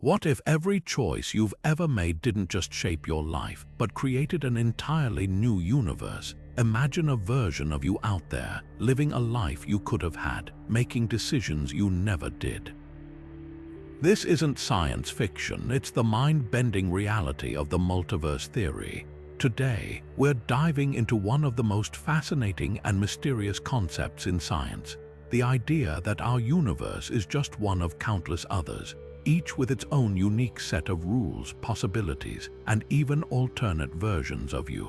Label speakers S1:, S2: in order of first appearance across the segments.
S1: What if every choice you've ever made didn't just shape your life, but created an entirely new universe? Imagine a version of you out there, living a life you could have had, making decisions you never did. This isn't science fiction, it's the mind-bending reality of the multiverse theory. Today, we're diving into one of the most fascinating and mysterious concepts in science, the idea that our universe is just one of countless others, each with its own unique set of rules, possibilities, and even alternate versions of you.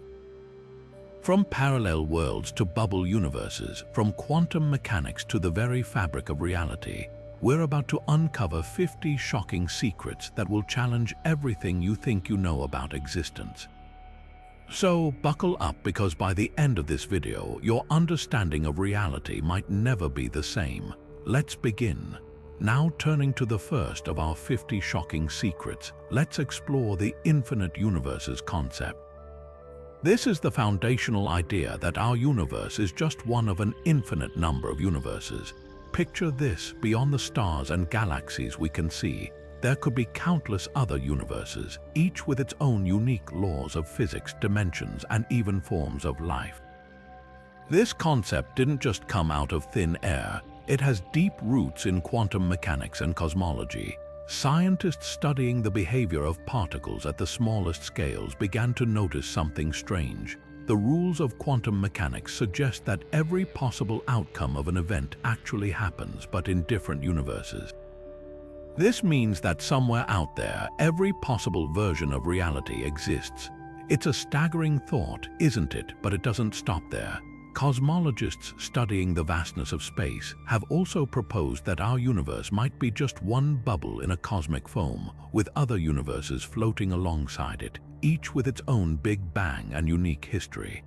S1: From parallel worlds to bubble universes, from quantum mechanics to the very fabric of reality, we're about to uncover 50 shocking secrets that will challenge everything you think you know about existence. So buckle up, because by the end of this video, your understanding of reality might never be the same. Let's begin. Now, turning to the first of our 50 shocking secrets, let's explore the infinite universes concept. This is the foundational idea that our universe is just one of an infinite number of universes. Picture this: beyond the stars and galaxies we can see, there could be countless other universes, each with its own unique laws of physics, dimensions, and even forms of life. This concept didn't just come out of thin air. It has deep roots in quantum mechanics and cosmology. Scientists studying the behavior of particles at the smallest scales began to notice something strange. The rules of quantum mechanics suggest that every possible outcome of an event actually happens, but in different universes. This means that somewhere out there, every possible version of reality exists. It's a staggering thought, isn't it? But it doesn't stop there. Cosmologists studying the vastness of space have also proposed that our universe might be just one bubble in a cosmic foam, with other universes floating alongside it, each with its own Big Bang and unique history.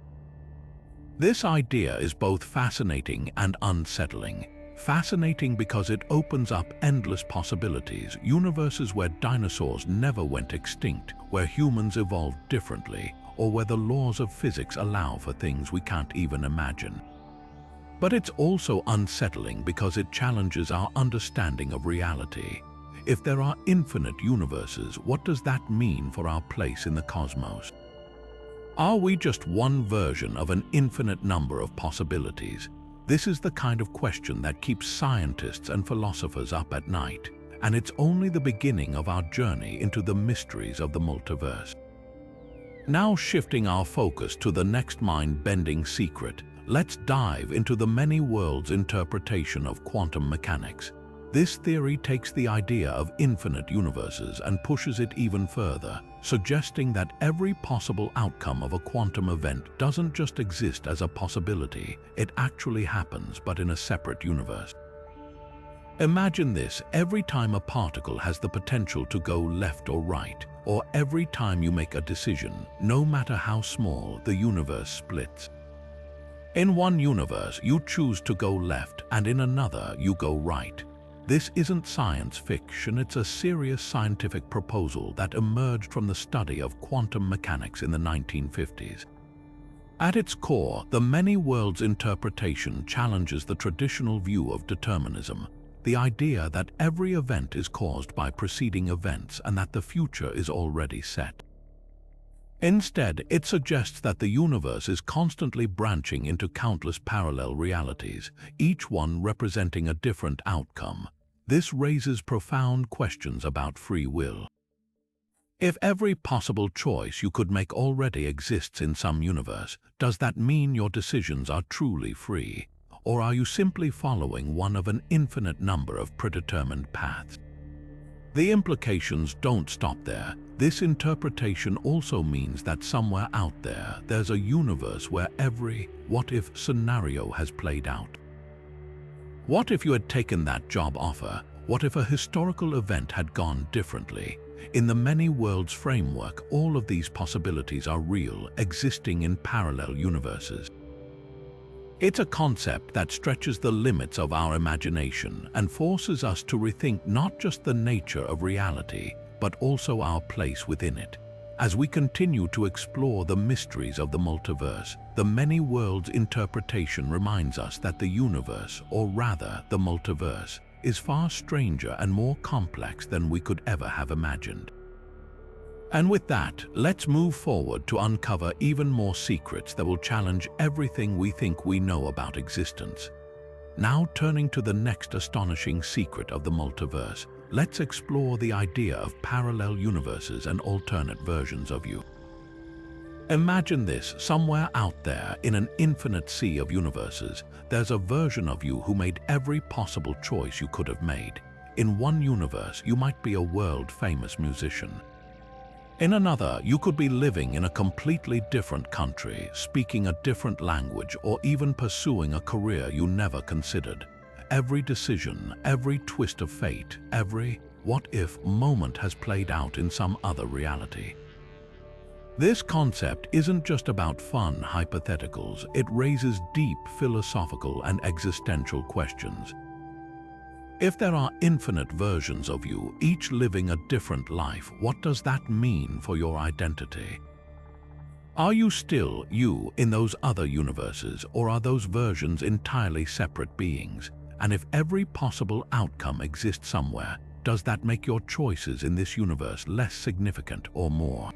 S1: This idea is both fascinating and unsettling. Fascinating because it opens up endless possibilities, universes where dinosaurs never went extinct, where humans evolved differently, or where the laws of physics allow for things we can't even imagine. But it's also unsettling because it challenges our understanding of reality. If there are infinite universes, what does that mean for our place in the cosmos? Are we just one version of an infinite number of possibilities? This is the kind of question that keeps scientists and philosophers up at night, and it's only the beginning of our journey into the mysteries of the multiverse. Now, shifting our focus to the next mind-bending secret, let's dive into the many worlds interpretation of quantum mechanics. This theory takes the idea of infinite universes and pushes it even further, suggesting that every possible outcome of a quantum event doesn't just exist as a possibility, it actually happens, but in a separate universe. Imagine this: every time a particle has the potential to go left or right, or every time you make a decision, no matter how small, the universe splits. In one universe, you choose to go left, and in another, you go right. This isn't science fiction, it's a serious scientific proposal that emerged from the study of quantum mechanics in the 1950s. At its core, the many worlds interpretation challenges the traditional view of determinism, the idea that every event is caused by preceding events and that the future is already set. Instead, it suggests that the universe is constantly branching into countless parallel realities, each one representing a different outcome. This raises profound questions about free will. If every possible choice you could make already exists in some universe, does that mean your decisions are truly free? Or are you simply following one of an infinite number of predetermined paths? The implications don't stop there. This interpretation also means that somewhere out there, there's a universe where every what-if scenario has played out. What if you had taken that job offer? What if a historical event had gone differently? In the many worlds framework, all of these possibilities are real, existing in parallel universes. It's a concept that stretches the limits of our imagination and forces us to rethink not just the nature of reality, but also our place within it. As we continue to explore the mysteries of the multiverse, the many worlds interpretation reminds us that the universe, or rather the multiverse, is far stranger and more complex than we could ever have imagined. And with that, let's move forward to uncover even more secrets that will challenge everything we think we know about existence. Now, turning to the next astonishing secret of the multiverse, let's explore the idea of parallel universes and alternate versions of you. Imagine this: somewhere out there in an infinite sea of universes, there's a version of you who made every possible choice you could have made. In one universe, you might be a world-famous musician. In another, you could be living in a completely different country, speaking a different language, or even pursuing a career you never considered. Every decision, every twist of fate, every what-if moment has played out in some other reality. This concept isn't just about fun hypotheticals, it raises deep philosophical and existential questions. If there are infinite versions of you, each living a different life, what does that mean for your identity? Are you still you in those other universes, or are those versions entirely separate beings? And if every possible outcome exists somewhere, does that make your choices in this universe less significant or more?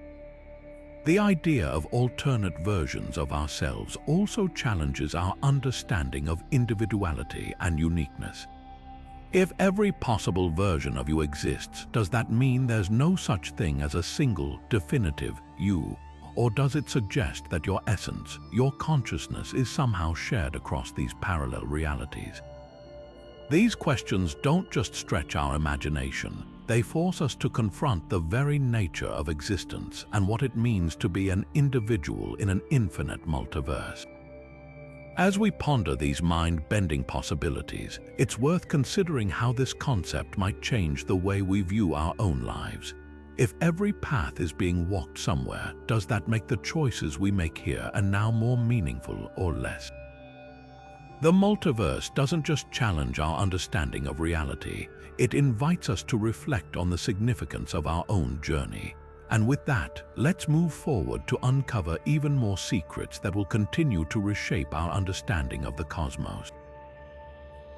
S1: The idea of alternate versions of ourselves also challenges our understanding of individuality and uniqueness. If every possible version of you exists, does that mean there's no such thing as a single, definitive you? Or does it suggest that your essence, your consciousness, is somehow shared across these parallel realities? These questions don't just stretch our imagination, they force us to confront the very nature of existence and what it means to be an individual in an infinite multiverse. As we ponder these mind-bending possibilities, it's worth considering how this concept might change the way we view our own lives. If every path is being walked somewhere, does that make the choices we make here and now more meaningful or less? The multiverse doesn't just challenge our understanding of reality, it invites us to reflect on the significance of our own journey. And with that, let's move forward to uncover even more secrets that will continue to reshape our understanding of the cosmos.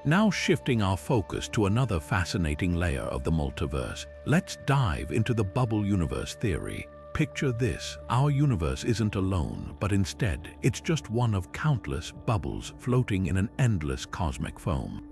S1: Now, shifting our focus to another fascinating layer of the multiverse, let's dive into the bubble universe theory. Picture this: our universe isn't alone, but instead, it's just one of countless bubbles floating in an endless cosmic foam.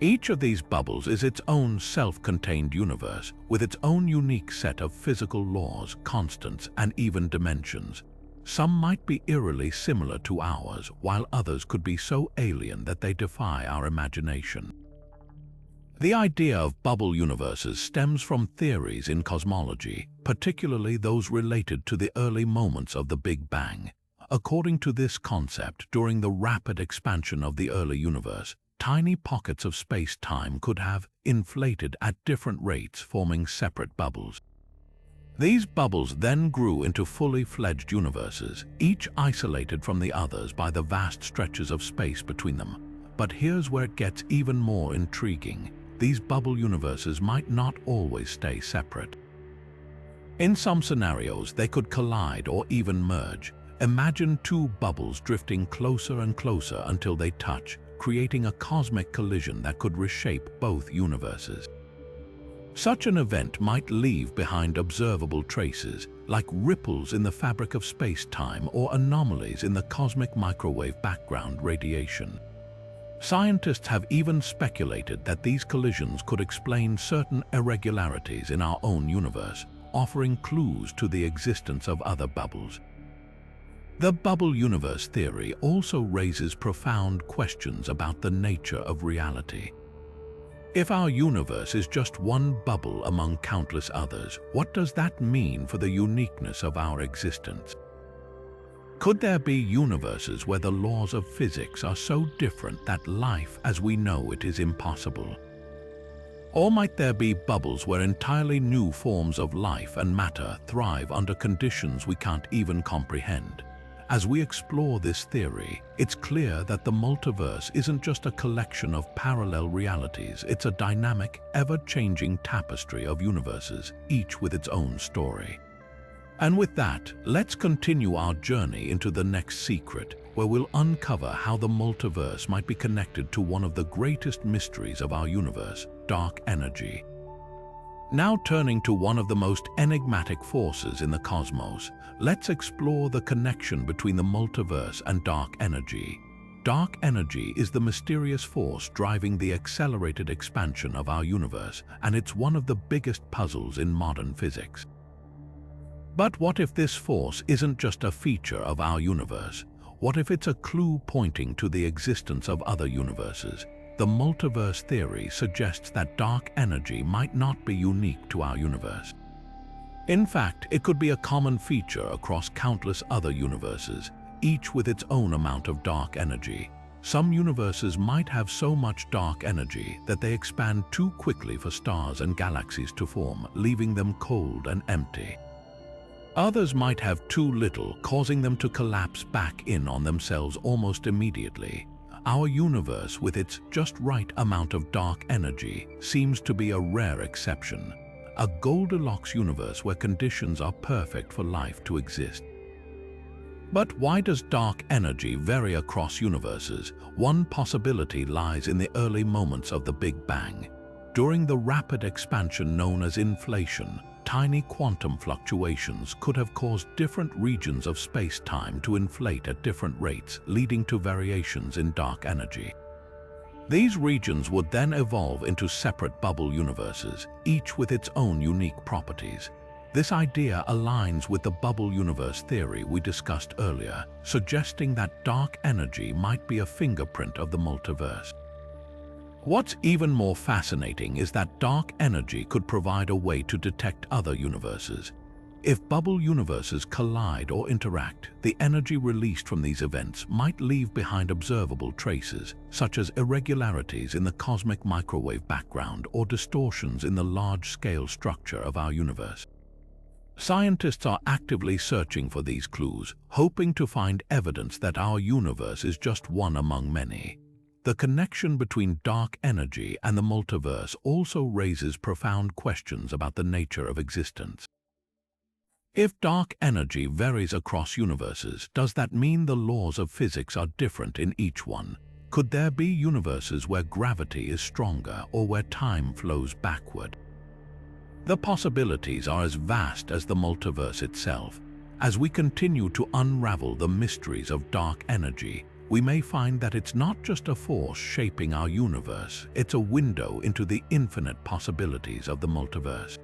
S1: Each of these bubbles is its own self-contained universe, with its own unique set of physical laws, constants, and even dimensions. Some might be eerily similar to ours, while others could be so alien that they defy our imagination. The idea of bubble universes stems from theories in cosmology, particularly those related to the early moments of the Big Bang. According to this concept, during the rapid expansion of the early universe, tiny pockets of space-time could have inflated at different rates, forming separate bubbles. These bubbles then grew into fully fledged universes, each isolated from the others by the vast stretches of space between them. But here's where it gets even more intriguing. These bubble universes might not always stay separate. In some scenarios, they could collide or even merge. Imagine two bubbles drifting closer and closer until they touch, creating a cosmic collision that could reshape both universes. Such an event might leave behind observable traces, like ripples in the fabric of space-time or anomalies in the cosmic microwave background radiation. Scientists have even speculated that these collisions could explain certain irregularities in our own universe, offering clues to the existence of other bubbles. The bubble universe theory also raises profound questions about the nature of reality. If our universe is just one bubble among countless others, what does that mean for the uniqueness of our existence? Could there be universes where the laws of physics are so different that life as we know it is impossible? Or might there be bubbles where entirely new forms of life and matter thrive under conditions we can't even comprehend? As we explore this theory, it's clear that the multiverse isn't just a collection of parallel realities, it's a dynamic, ever-changing tapestry of universes, each with its own story. And with that, let's continue our journey into the next secret, where we'll uncover how the multiverse might be connected to one of the greatest mysteries of our universe, dark energy. Now turning to one of the most enigmatic forces in the cosmos, let's explore the connection between the multiverse and dark energy. Dark energy is the mysterious force driving the accelerated expansion of our universe, and it's one of the biggest puzzles in modern physics. But what if this force isn't just a feature of our universe? What if it's a clue pointing to the existence of other universes? The multiverse theory suggests that dark energy might not be unique to our universe. In fact, it could be a common feature across countless other universes, each with its own amount of dark energy. Some universes might have so much dark energy that they expand too quickly for stars and galaxies to form, leaving them cold and empty. Others might have too little, causing them to collapse back in on themselves almost immediately. Our universe, with its just right amount of dark energy, seems to be a rare exception, a Goldilocks universe where conditions are perfect for life to exist. But why does dark energy vary across universes? One possibility lies in the early moments of the Big Bang. During the rapid expansion known as inflation, tiny quantum fluctuations could have caused different regions of space-time to inflate at different rates, leading to variations in dark energy. These regions would then evolve into separate bubble universes, each with its own unique properties. This idea aligns with the bubble universe theory we discussed earlier, suggesting that dark energy might be a fingerprint of the multiverse. What's even more fascinating is that dark energy could provide a way to detect other universes. If bubble universes collide or interact, the energy released from these events might leave behind observable traces, such as irregularities in the cosmic microwave background or distortions in the large-scale structure of our universe. Scientists are actively searching for these clues, hoping to find evidence that our universe is just one among many. The connection between dark energy and the multiverse also raises profound questions about the nature of existence. If dark energy varies across universes, does that mean the laws of physics are different in each one? Could there be universes where gravity is stronger or where time flows backward? The possibilities are as vast as the multiverse itself. As we continue to unravel the mysteries of dark energy, we may find that it's not just a force shaping our universe, it's a window into the infinite possibilities of the multiverse.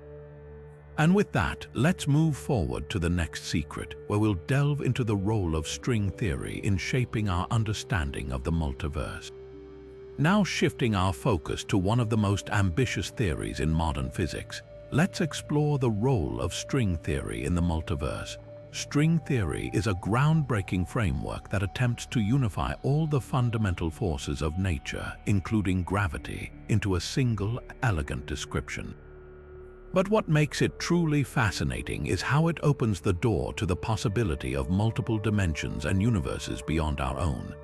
S1: And with that, let's move forward to the next secret, where we'll delve into the role of string theory in shaping our understanding of the multiverse. Now shifting our focus to one of the most ambitious theories in modern physics, let's explore the role of string theory in the multiverse. String theory is a groundbreaking framework that attempts to unify all the fundamental forces of nature, including gravity, into a single, elegant description. But what makes it truly fascinating is how it opens the door to the possibility of multiple dimensions and universes beyond our own.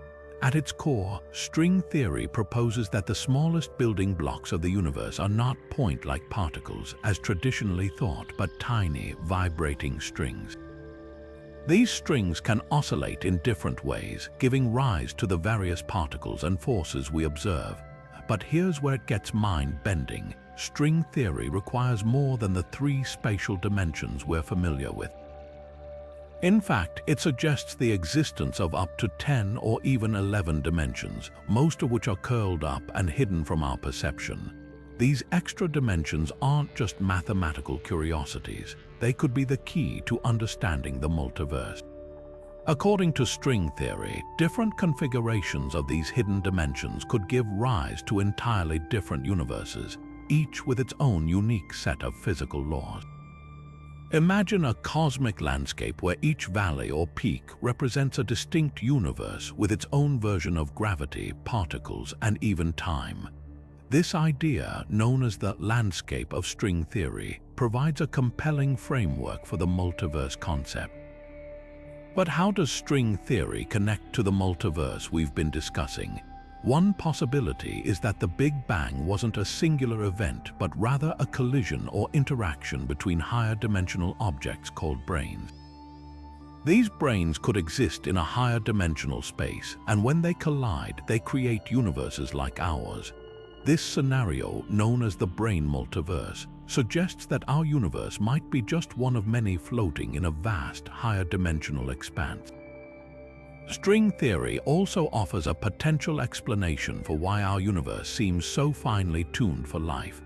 S1: At its core, string theory proposes that the smallest building blocks of the universe are not point-like particles, as traditionally thought, but tiny, vibrating strings. These strings can oscillate in different ways, giving rise to the various particles and forces we observe. But here's where it gets mind-bending. String theory requires more than the three spatial dimensions we're familiar with. In fact, it suggests the existence of up to 10 or even 11 dimensions, most of which are curled up and hidden from our perception. These extra dimensions aren't just mathematical curiosities. They could be the key to understanding the multiverse. According to string theory, different configurations of these hidden dimensions could give rise to entirely different universes, each with its own unique set of physical laws. Imagine a cosmic landscape where each valley or peak represents a distinct universe with its own version of gravity, particles, and even time. This idea, known as the landscape of string theory, provides a compelling framework for the multiverse concept. But how does string theory connect to the multiverse we've been discussing? One possibility is that the Big Bang wasn't a singular event, but rather a collision or interaction between higher dimensional objects called brains. These brains could exist in a higher dimensional space, and when they collide, they create universes like ours. This scenario, known as the brain multiverse, suggests that our universe might be just one of many floating in a vast, higher dimensional expanse. String theory also offers a potential explanation for why our universe seems so finely tuned for life.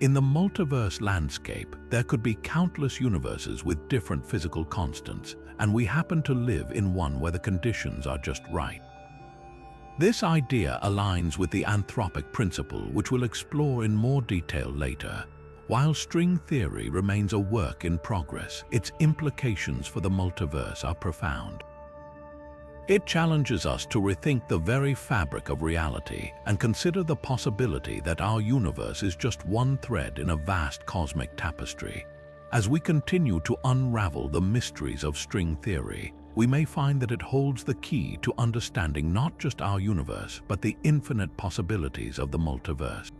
S1: In the multiverse landscape, there could be countless universes with different physical constants, and we happen to live in one where the conditions are just right. This idea aligns with the anthropic principle, which we'll explore in more detail later. While string theory remains a work in progress, its implications for the multiverse are profound. It challenges us to rethink the very fabric of reality and consider the possibility that our universe is just one thread in a vast cosmic tapestry. As we continue to unravel the mysteries of string theory, we may find that it holds the key to understanding not just our universe, but the infinite possibilities of the multiverse.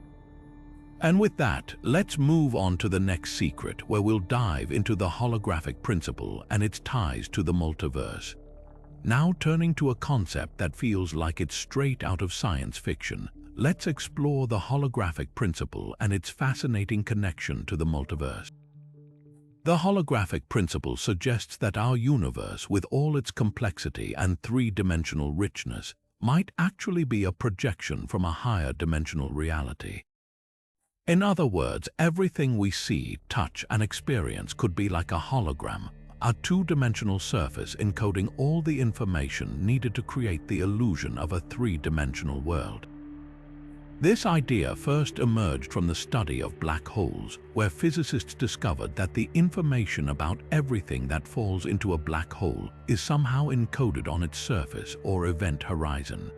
S1: And with that, let's move on to the next secret, where we'll dive into the holographic principle and its ties to the multiverse. Now turning to a concept that feels like it's straight out of science fiction, let's explore the holographic principle and its fascinating connection to the multiverse. The holographic principle suggests that our universe, with all its complexity and three-dimensional richness, might actually be a projection from a higher dimensional reality. In other words, everything we see, touch, and experience could be like a hologram, a two-dimensional surface encoding all the information needed to create the illusion of a three-dimensional world. This idea first emerged from the study of black holes, where physicists discovered that the information about everything that falls into a black hole is somehow encoded on its surface or event horizon.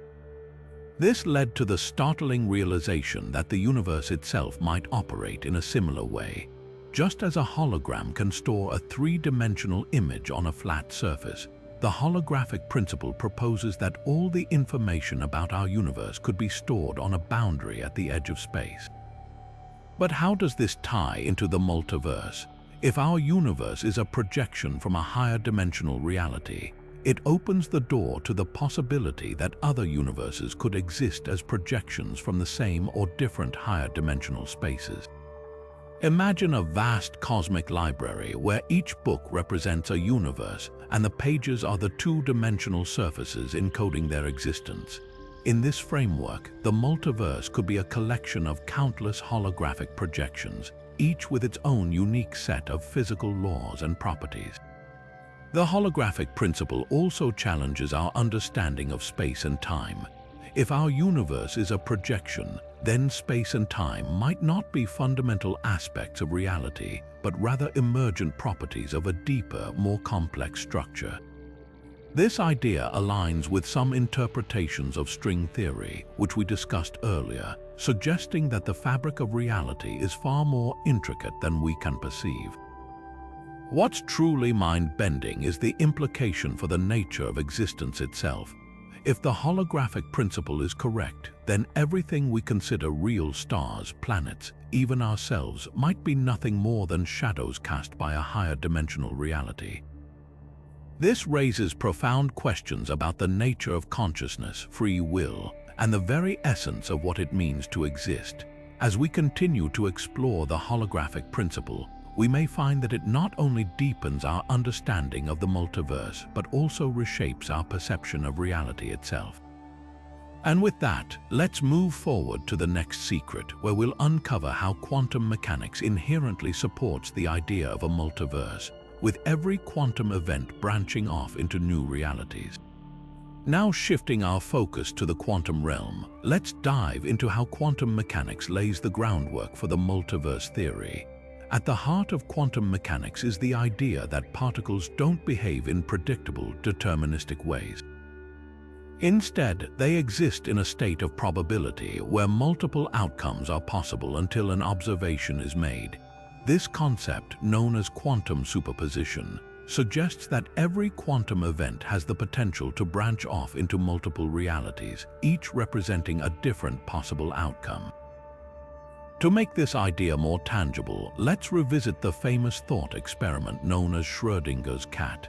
S1: This led to the startling realization that the universe itself might operate in a similar way. Just as a hologram can store a three-dimensional image on a flat surface, the holographic principle proposes that all the information about our universe could be stored on a boundary at the edge of space. But how does this tie into the multiverse? If our universe is a projection from a higher dimensional reality, it opens the door to the possibility that other universes could exist as projections from the same or different higher dimensional spaces. Imagine a vast cosmic library where each book represents a universe and the pages are the two-dimensional surfaces encoding their existence. In this framework, the multiverse could be a collection of countless holographic projections, each with its own unique set of physical laws and properties. The holographic principle also challenges our understanding of space and time. If our universe is a projection, then space and time might not be fundamental aspects of reality, but rather emergent properties of a deeper, more complex structure. This idea aligns with some interpretations of string theory, which we discussed earlier, suggesting that the fabric of reality is far more intricate than we can perceive. What's truly mind-bending is the implication for the nature of existence itself. If the holographic principle is correct, then everything we consider real, stars, planets, even ourselves, might be nothing more than shadows cast by a higher dimensional reality. This raises profound questions about the nature of consciousness, free will, and the very essence of what it means to exist. As we continue to explore the holographic principle, we may find that it not only deepens our understanding of the multiverse, but also reshapes our perception of reality itself. And with that, let's move forward to the next secret, where we'll uncover how quantum mechanics inherently supports the idea of a multiverse, with every quantum event branching off into new realities. Now shifting our focus to the quantum realm, let's dive into how quantum mechanics lays the groundwork for the multiverse theory. At the heart of quantum mechanics is the idea that particles don't behave in predictable, deterministic ways. Instead, they exist in a state of probability where multiple outcomes are possible until an observation is made. This concept, known as quantum superposition, suggests that every quantum event has the potential to branch off into multiple realities, each representing a different possible outcome. To make this idea more tangible, let's revisit the famous thought experiment known as Schrödinger's cat.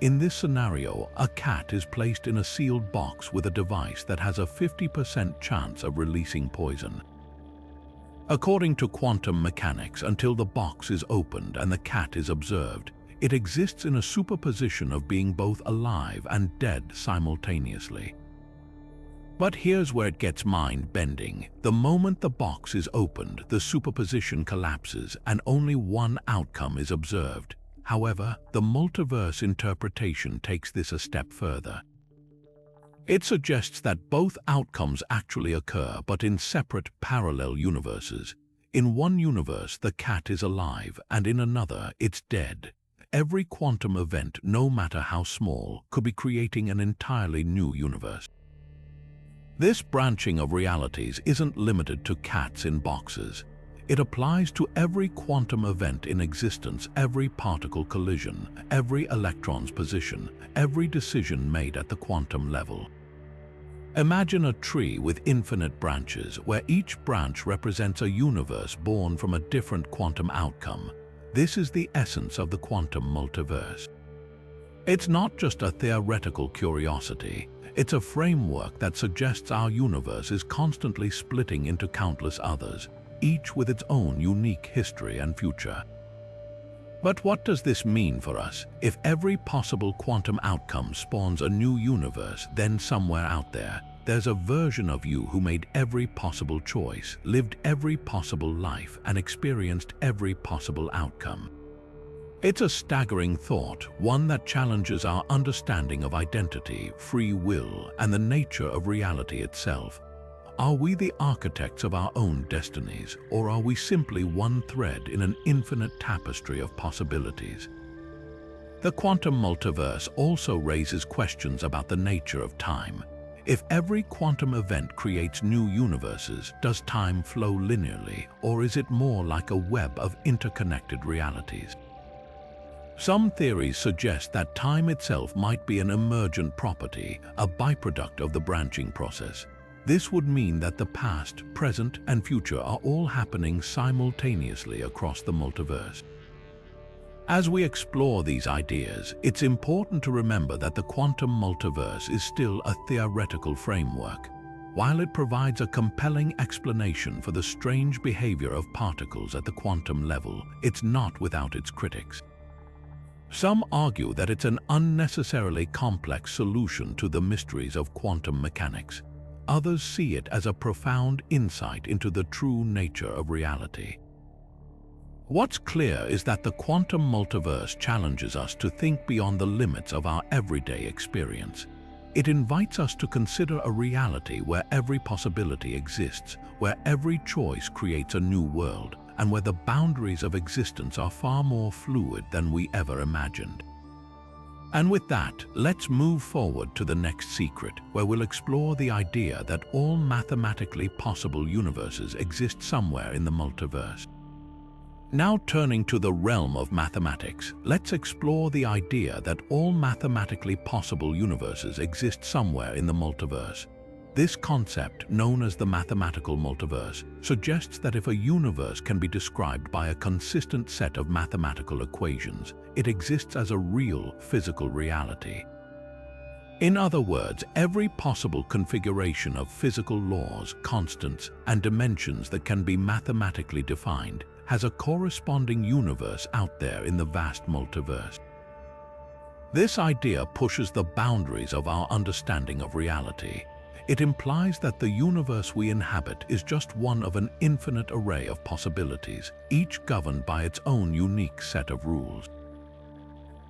S1: In this scenario, a cat is placed in a sealed box with a device that has a 50% chance of releasing poison. According to quantum mechanics, until the box is opened and the cat is observed, it exists in a superposition of being both alive and dead simultaneously. But here's where it gets mind-bending. The moment the box is opened, the superposition collapses and only one outcome is observed. However, the multiverse interpretation takes this a step further. It suggests that both outcomes actually occur, but in separate parallel universes. In one universe, the cat is alive, and in another, it's dead. Every quantum event, no matter how small, could be creating an entirely new universe. This branching of realities isn't limited to cats in boxes. It applies to every quantum event in existence, every particle collision, every electron's position, every decision made at the quantum level. Imagine a tree with infinite branches, where each branch represents a universe born from a different quantum outcome. This is the essence of the quantum multiverse. It's not just a theoretical curiosity. It's a framework that suggests our universe is constantly splitting into countless others, each with its own unique history and future. But what does this mean for us? If every possible quantum outcome spawns a new universe, then somewhere out there, there's a version of you who made every possible choice, lived every possible life, and experienced every possible outcome. It's a staggering thought, one that challenges our understanding of identity, free will, and the nature of reality itself. Are we the architects of our own destinies, or are we simply one thread in an infinite tapestry of possibilities? The quantum multiverse also raises questions about the nature of time. If every quantum event creates new universes, does time flow linearly, or is it more like a web of interconnected realities? Some theories suggest that time itself might be an emergent property, a byproduct of the branching process. This would mean that the past, present, and future are all happening simultaneously across the multiverse. As we explore these ideas, it's important to remember that the quantum multiverse is still a theoretical framework. While it provides a compelling explanation for the strange behavior of particles at the quantum level, it's not without its critics. Some argue that it's an unnecessarily complex solution to the mysteries of quantum mechanics. Others see it as a profound insight into the true nature of reality. What's clear is that the quantum multiverse challenges us to think beyond the limits of our everyday experience. It invites us to consider a reality where every possibility exists, where every choice creates a new world, and where the boundaries of existence are far more fluid than we ever imagined. And with that, let's move forward to the next secret, where we'll explore the idea that all mathematically possible universes exist somewhere in the multiverse. Now turning to the realm of mathematics, let's explore the idea that all mathematically possible universes exist somewhere in the multiverse. This concept, known as the mathematical multiverse, suggests that if a universe can be described by a consistent set of mathematical equations, it exists as a real physical reality. In other words, every possible configuration of physical laws, constants, and dimensions that can be mathematically defined has a corresponding universe out there in the vast multiverse. This idea pushes the boundaries of our understanding of reality. It implies that the universe we inhabit is just one of an infinite array of possibilities, each governed by its own unique set of rules.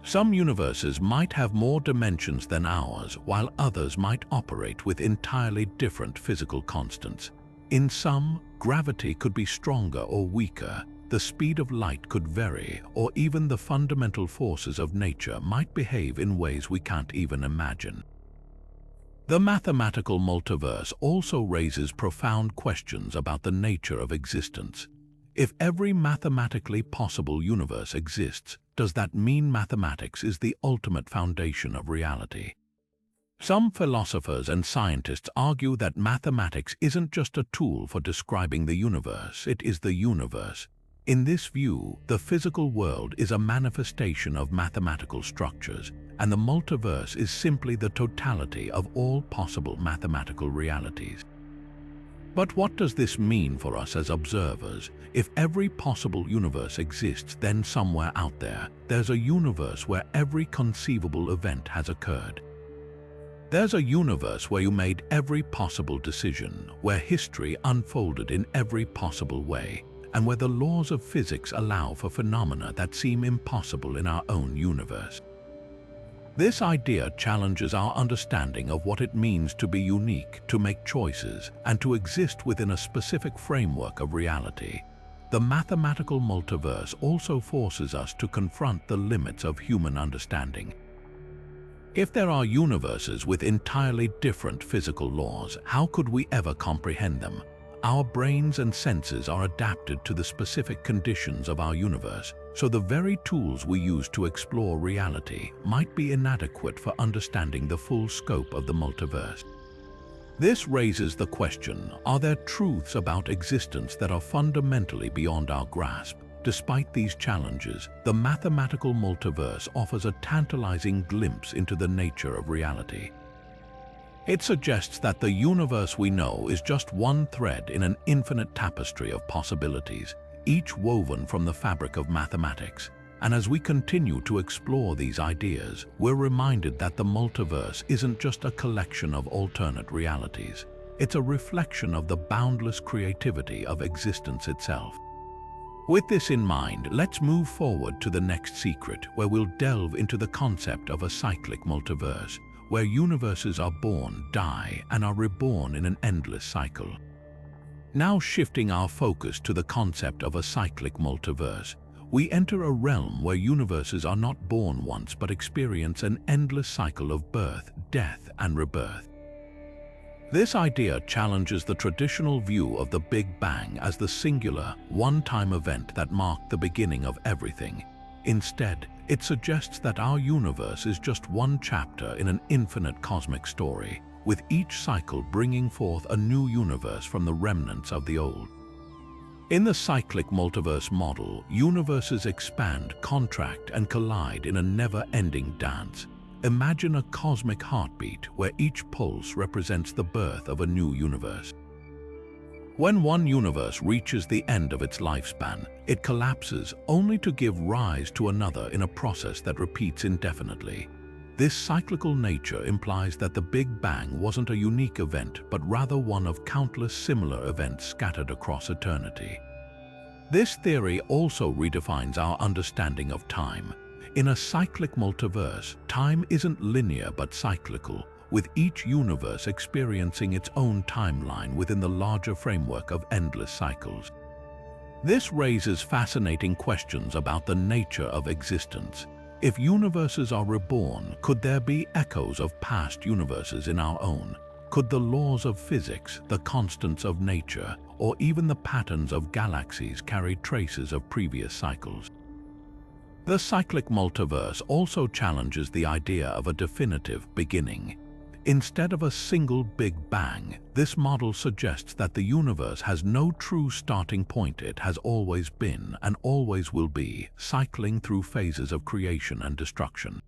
S1: Some universes might have more dimensions than ours, while others might operate with entirely different physical constants. In some, gravity could be stronger or weaker, the speed of light could vary, or even the fundamental forces of nature might behave in ways we can't even imagine. The mathematical multiverse also raises profound questions about the nature of existence. If every mathematically possible universe exists, does that mean mathematics is the ultimate foundation of reality? Some philosophers and scientists argue that mathematics isn't just a tool for describing the universe, it is the universe. In this view, the physical world is a manifestation of mathematical structures, and the multiverse is simply the totality of all possible mathematical realities. But what does this mean for us as observers? If every possible universe exists, then somewhere out there, there's a universe where every conceivable event has occurred. There's a universe where you made every possible decision, where history unfolded in every possible way, and where the laws of physics allow for phenomena that seem impossible in our own universe. This idea challenges our understanding of what it means to be unique, to make choices, and to exist within a specific framework of reality. The mathematical multiverse also forces us to confront the limits of human understanding. If there are universes with entirely different physical laws, how could we ever comprehend them? Our brains and senses are adapted to the specific conditions of our universe, so the very tools we use to explore reality might be inadequate for understanding the full scope of the multiverse. This raises the question, are there truths about existence that are fundamentally beyond our grasp? Despite these challenges, the mathematical multiverse offers a tantalizing glimpse into the nature of reality. It suggests that the universe we know is just one thread in an infinite tapestry of possibilities, each woven from the fabric of mathematics. And as we continue to explore these ideas, we're reminded that the multiverse isn't just a collection of alternate realities. It's a reflection of the boundless creativity of existence itself. With this in mind, let's move forward to the next secret, where we'll delve into the concept of a cyclic multiverse, where universes are born, die, and are reborn in an endless cycle. Now shifting our focus to the concept of a cyclic multiverse, we enter a realm where universes are not born once but experience an endless cycle of birth, death, and rebirth. This idea challenges the traditional view of the Big Bang as the singular, one-time event that marked the beginning of everything. Instead, it suggests that our universe is just one chapter in an infinite cosmic story, with each cycle bringing forth a new universe from the remnants of the old. In the cyclic multiverse model, universes expand, contract, and collide in a never-ending dance. Imagine a cosmic heartbeat where each pulse represents the birth of a new universe. When one universe reaches the end of its lifespan, it collapses only to give rise to another in a process that repeats indefinitely. This cyclical nature implies that the Big Bang wasn't a unique event, but rather one of countless similar events scattered across eternity. This theory also redefines our understanding of time. In a cyclic multiverse, time isn't linear but cyclical, with each universe experiencing its own timeline within the larger framework of endless cycles. This raises fascinating questions about the nature of existence. If universes are reborn, could there be echoes of past universes in our own? Could the laws of physics, the constants of nature, or even the patterns of galaxies carry traces of previous cycles? The cyclic multiverse also challenges the idea of a definitive beginning. Instead of a single Big Bang, this model suggests that the universe has no true starting point. It has always been and always will be, cycling through phases of creation and destruction.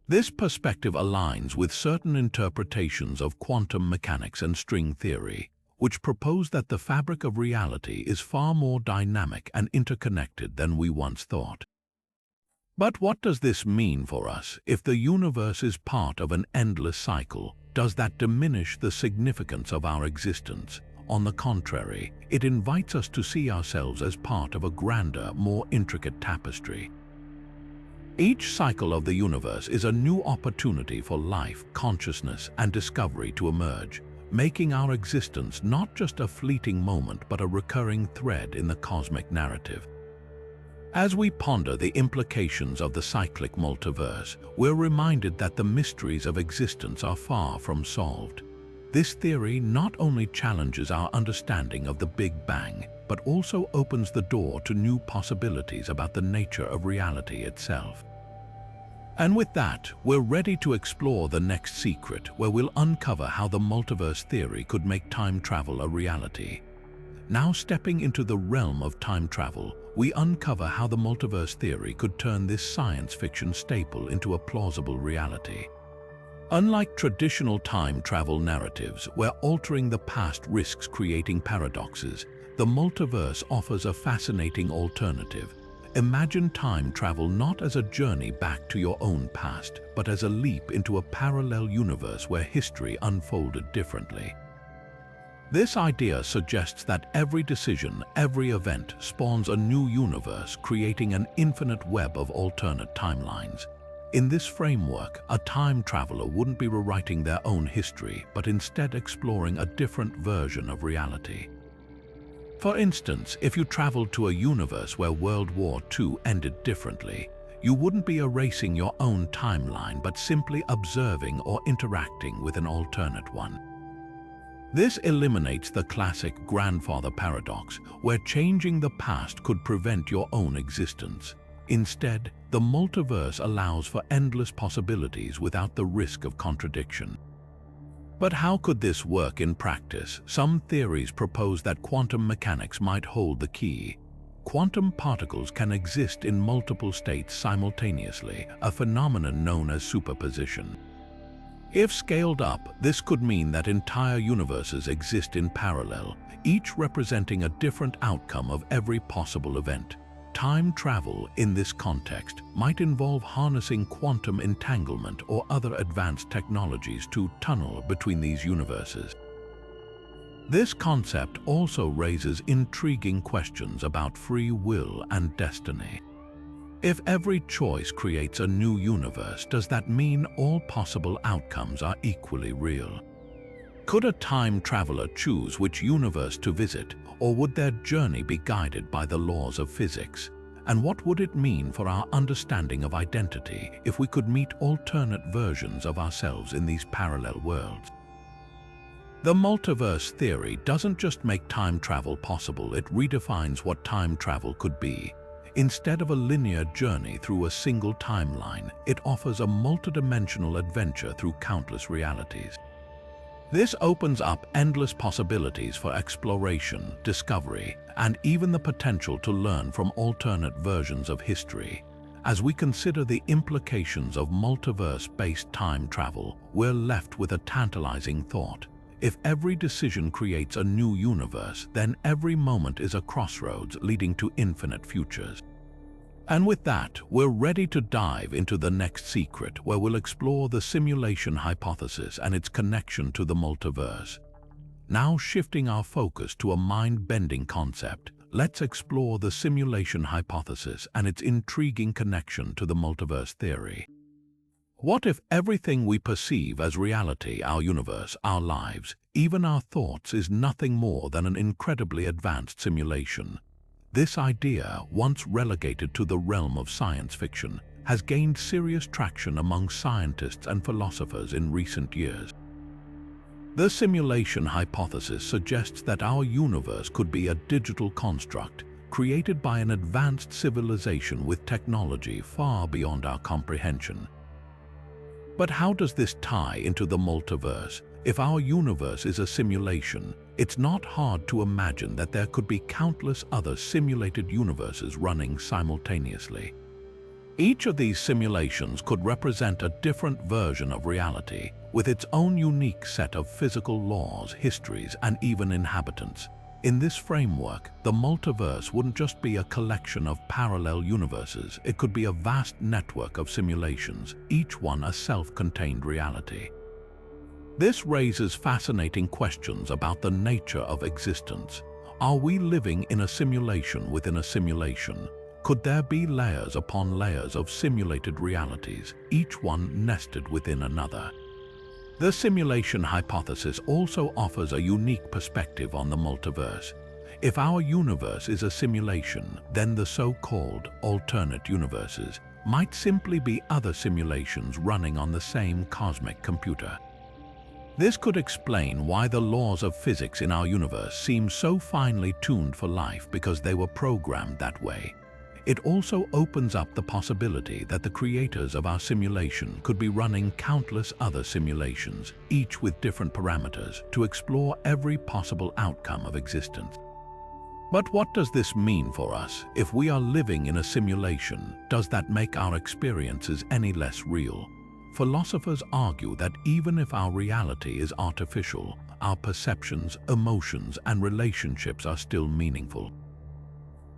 S1: This perspective aligns with certain interpretations of quantum mechanics and string theory, which propose that the fabric of reality is far more dynamic and interconnected than we once thought. But what does this mean for us? If the universe is part of an endless cycle, does that diminish the significance of our existence? On the contrary, it invites us to see ourselves as part of a grander, more intricate tapestry. Each cycle of the universe is a new opportunity for life, consciousness, and discovery to emerge, making our existence not just a fleeting moment but a recurring thread in the cosmic narrative. As we ponder the implications of the cyclic multiverse, we're reminded that the mysteries of existence are far from solved. This theory not only challenges our understanding of the Big Bang, but also opens the door to new possibilities about the nature of reality itself. And with that, we're ready to explore the next secret, where we'll uncover how the multiverse theory could make time travel a reality. Now, stepping into the realm of time travel, we uncover how the multiverse theory could turn this science fiction staple into a plausible reality. Unlike traditional time travel narratives, where altering the past risks creating paradoxes, the multiverse offers a fascinating alternative. Imagine time travel not as a journey back to your own past, but as a leap into a parallel universe where history unfolded differently. This idea suggests that every decision, every event spawns a new universe, creating an infinite web of alternate timelines. In this framework, a time traveler wouldn't be rewriting their own history, but instead exploring a different version of reality. For instance, if you traveled to a universe where World War II ended differently, you wouldn't be erasing your own timeline, but simply observing or interacting with an alternate one. This eliminates the classic grandfather paradox, where changing the past could prevent your own existence. Instead, the multiverse allows for endless possibilities without the risk of contradiction. But how could this work in practice? Some theories propose that quantum mechanics might hold the key. Quantum particles can exist in multiple states simultaneously, a phenomenon known as superposition. If scaled up, this could mean that entire universes exist in parallel, each representing a different outcome of every possible event. Time travel, in this context, might involve harnessing quantum entanglement or other advanced technologies to tunnel between these universes. This concept also raises intriguing questions about free will and destiny. If every choice creates a new universe, does that mean all possible outcomes are equally real? Could a time traveler choose which universe to visit, or would their journey be guided by the laws of physics? And what would it mean for our understanding of identity if we could meet alternate versions of ourselves in these parallel worlds? The multiverse theory doesn't just make time travel possible, it redefines what time travel could be. Instead of a linear journey through a single timeline, it offers a multidimensional adventure through countless realities. This opens up endless possibilities for exploration, discovery, and even the potential to learn from alternate versions of history. As we consider the implications of multiverse-based time travel, we're left with a tantalizing thought. If every decision creates a new universe, then every moment is a crossroads leading to infinite futures. And with that, we're ready to dive into the next secret, where we'll explore the simulation hypothesis and its connection to the multiverse. Now, shifting our focus to a mind-bending concept, let's explore the simulation hypothesis and its intriguing connection to the multiverse theory. What if everything we perceive as reality, our universe, our lives, even our thoughts, is nothing more than an incredibly advanced simulation? This idea, once relegated to the realm of science fiction, has gained serious traction among scientists and philosophers in recent years. The simulation hypothesis suggests that our universe could be a digital construct created by an advanced civilization with technology far beyond our comprehension. But how does this tie into the multiverse? If our universe is a simulation, it's not hard to imagine that there could be countless other simulated universes running simultaneously. Each of these simulations could represent a different version of reality, with its own unique set of physical laws, histories, and even inhabitants. In this framework, the multiverse wouldn't just be a collection of parallel universes, it could be a vast network of simulations, each one a self-contained reality. This raises fascinating questions about the nature of existence. Are we living in a simulation within a simulation? Could there be layers upon layers of simulated realities, each one nested within another? The simulation hypothesis also offers a unique perspective on the multiverse. If our universe is a simulation, then the so-called alternate universes might simply be other simulations running on the same cosmic computer. This could explain why the laws of physics in our universe seem so finely tuned for life, because they were programmed that way. It also opens up the possibility that the creators of our simulation could be running countless other simulations, each with different parameters, to explore every possible outcome of existence. But what does this mean for us? If we are living in a simulation, does that make our experiences any less real? Philosophers argue that even if our reality is artificial, our perceptions, emotions, and relationships are still meaningful.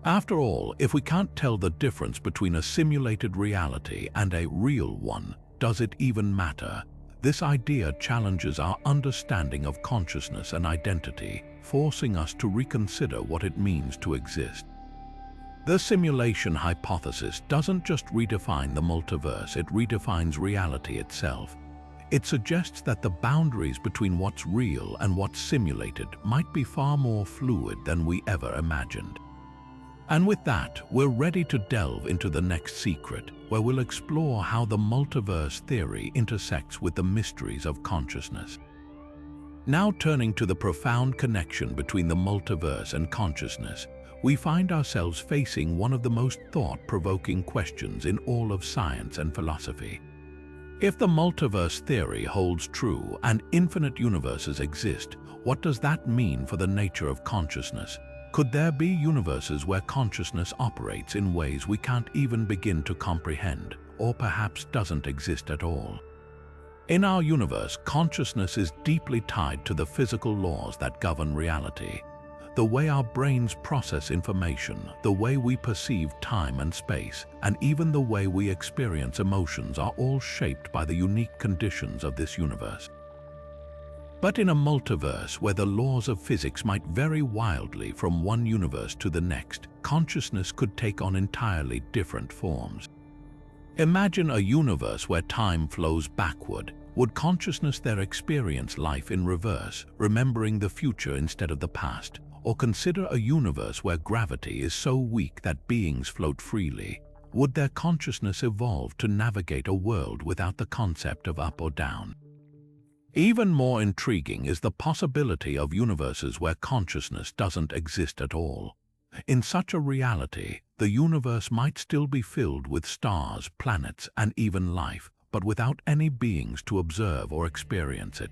S1: After all, if we can't tell the difference between a simulated reality and a real one, does it even matter? This idea challenges our understanding of consciousness and identity, forcing us to reconsider what it means to exist. The simulation hypothesis doesn't just redefine the multiverse, it redefines reality itself. It suggests that the boundaries between what's real and what's simulated might be far more fluid than we ever imagined. And with that, we're ready to delve into the next secret, where we'll explore how the multiverse theory intersects with the mysteries of consciousness. Now turning to the profound connection between the multiverse and consciousness, we find ourselves facing one of the most thought-provoking questions in all of science and philosophy. If the multiverse theory holds true and infinite universes exist, what does that mean for the nature of consciousness? Could there be universes where consciousness operates in ways we can't even begin to comprehend, or perhaps doesn't exist at all? In our universe, consciousness is deeply tied to the physical laws that govern reality. The way our brains process information, the way we perceive time and space, and even the way we experience emotions are all shaped by the unique conditions of this universe. But in a multiverse where the laws of physics might vary wildly from one universe to the next, consciousness could take on entirely different forms. Imagine a universe where time flows backward. Would consciousness there experience life in reverse, remembering the future instead of the past? Or consider a universe where gravity is so weak that beings float freely. Would their consciousness evolve to navigate a world without the concept of up or down? Even more intriguing is the possibility of universes where consciousness doesn't exist at all. In such a reality, the universe might still be filled with stars, planets, and even life, but without any beings to observe or experience it.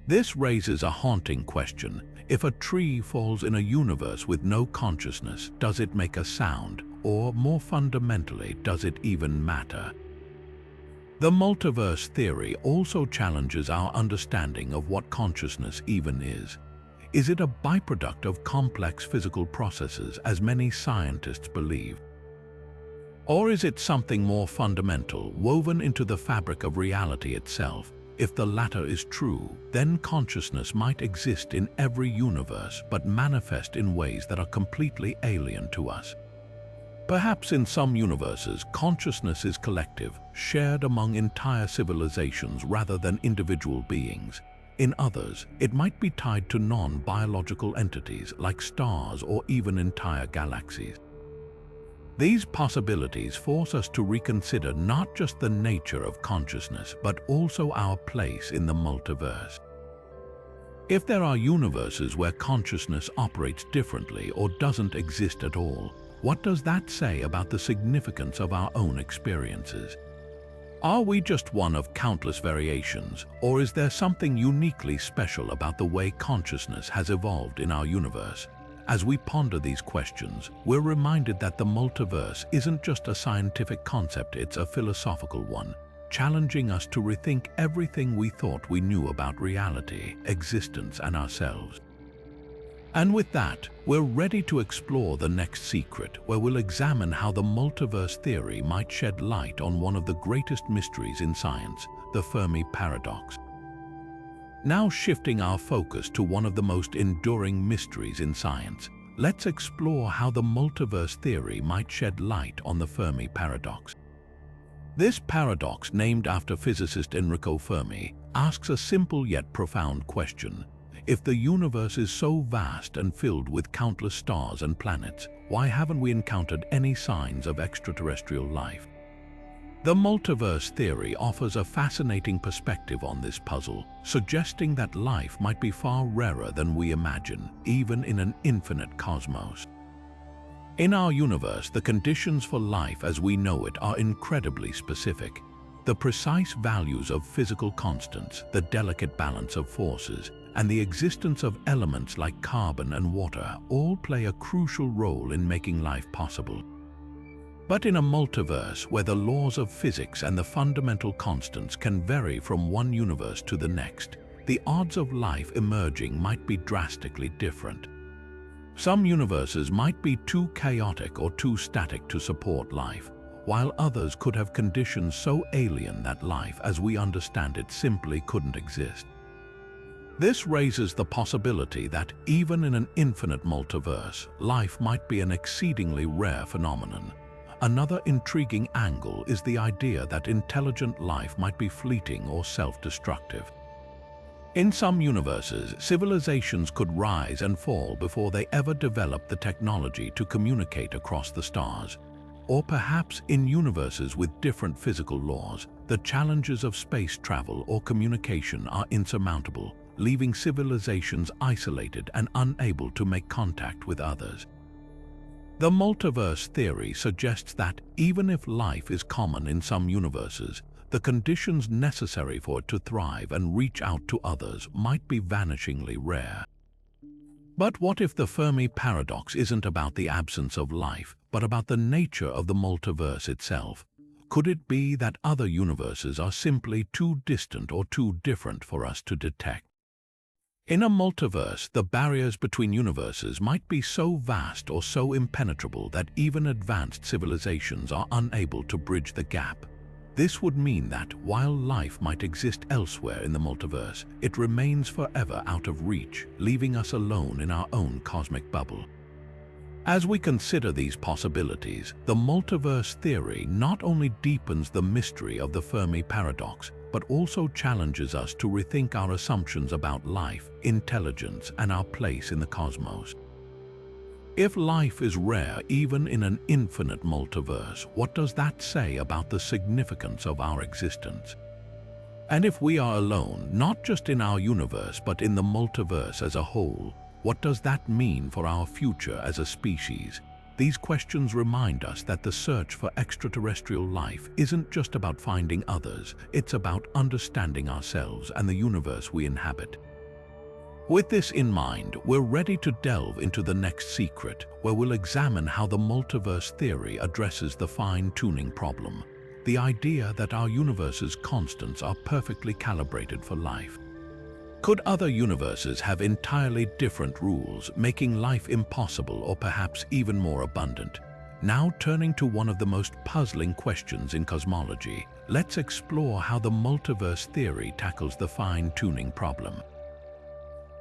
S1: This raises a haunting question. If a tree falls in a universe with no consciousness, does it make a sound? Or, more fundamentally, does it even matter? The multiverse theory also challenges our understanding of what consciousness even is. Is it a byproduct of complex physical processes, as many scientists believe? Or is it something more fundamental, woven into the fabric of reality itself? If the latter is true, then consciousness might exist in every universe but manifest in ways that are completely alien to us. Perhaps in some universes, consciousness is collective, shared among entire civilizations rather than individual beings. In others, it might be tied to non-biological entities like stars or even entire galaxies. These possibilities force us to reconsider not just the nature of consciousness, but also our place in the multiverse. If there are universes where consciousness operates differently or doesn't exist at all, what does that say about the significance of our own experiences? Are we just one of countless variations, or is there something uniquely special about the way consciousness has evolved in our universe? As we ponder these questions, we're reminded that the multiverse isn't just a scientific concept, it's a philosophical one, challenging us to rethink everything we thought we knew about reality, existence, and ourselves. And with that, we're ready to explore the next secret, where we'll examine how the multiverse theory might shed light on one of the greatest mysteries in science, the Fermi paradox. Now shifting our focus to one of the most enduring mysteries in science, let's explore how the multiverse theory might shed light on the Fermi paradox. This paradox, named after physicist Enrico Fermi, asks a simple yet profound question. If the universe is so vast and filled with countless stars and planets, why haven't we encountered any signs of extraterrestrial life? The multiverse theory offers a fascinating perspective on this puzzle, suggesting that life might be far rarer than we imagine, even in an infinite cosmos. In our universe, the conditions for life as we know it are incredibly specific. The precise values of physical constants, the delicate balance of forces, and the existence of elements like carbon and water all play a crucial role in making life possible. But in a multiverse where the laws of physics and the fundamental constants can vary from one universe to the next, the odds of life emerging might be drastically different. Some universes might be too chaotic or too static to support life, while others could have conditions so alien that life as we understand it simply couldn't exist. This raises the possibility that even in an infinite multiverse, life might be an exceedingly rare phenomenon. Another intriguing angle is the idea that intelligent life might be fleeting or self-destructive. In some universes, civilizations could rise and fall before they ever developed the technology to communicate across the stars. Or perhaps in universes with different physical laws, the challenges of space travel or communication are insurmountable, leaving civilizations isolated and unable to make contact with others. The multiverse theory suggests that even if life is common in some universes, the conditions necessary for it to thrive and reach out to others might be vanishingly rare. But what if the Fermi paradox isn't about the absence of life, but about the nature of the multiverse itself? Could it be that other universes are simply too distant or too different for us to detect? In a multiverse, the barriers between universes might be so vast or so impenetrable that even advanced civilizations are unable to bridge the gap. This would mean that, while life might exist elsewhere in the multiverse, it remains forever out of reach, leaving us alone in our own cosmic bubble. As we consider these possibilities, the multiverse theory not only deepens the mystery of the Fermi paradox, but also challenges us to rethink our assumptions about life, intelligence, and our place in the cosmos. If life is rare even in an infinite multiverse, what does that say about the significance of our existence? And if we are alone, not just in our universe but in the multiverse as a whole, what does that mean for our future as a species? These questions remind us that the search for extraterrestrial life isn't just about finding others, it's about understanding ourselves and the universe we inhabit. With this in mind, we're ready to delve into the next secret, where we'll examine how the multiverse theory addresses the fine-tuning problem, the idea that our universe's constants are perfectly calibrated for life. Could other universes have entirely different rules, making life impossible or perhaps even more abundant? Now turning to one of the most puzzling questions in cosmology, let's explore how the multiverse theory tackles the fine-tuning problem.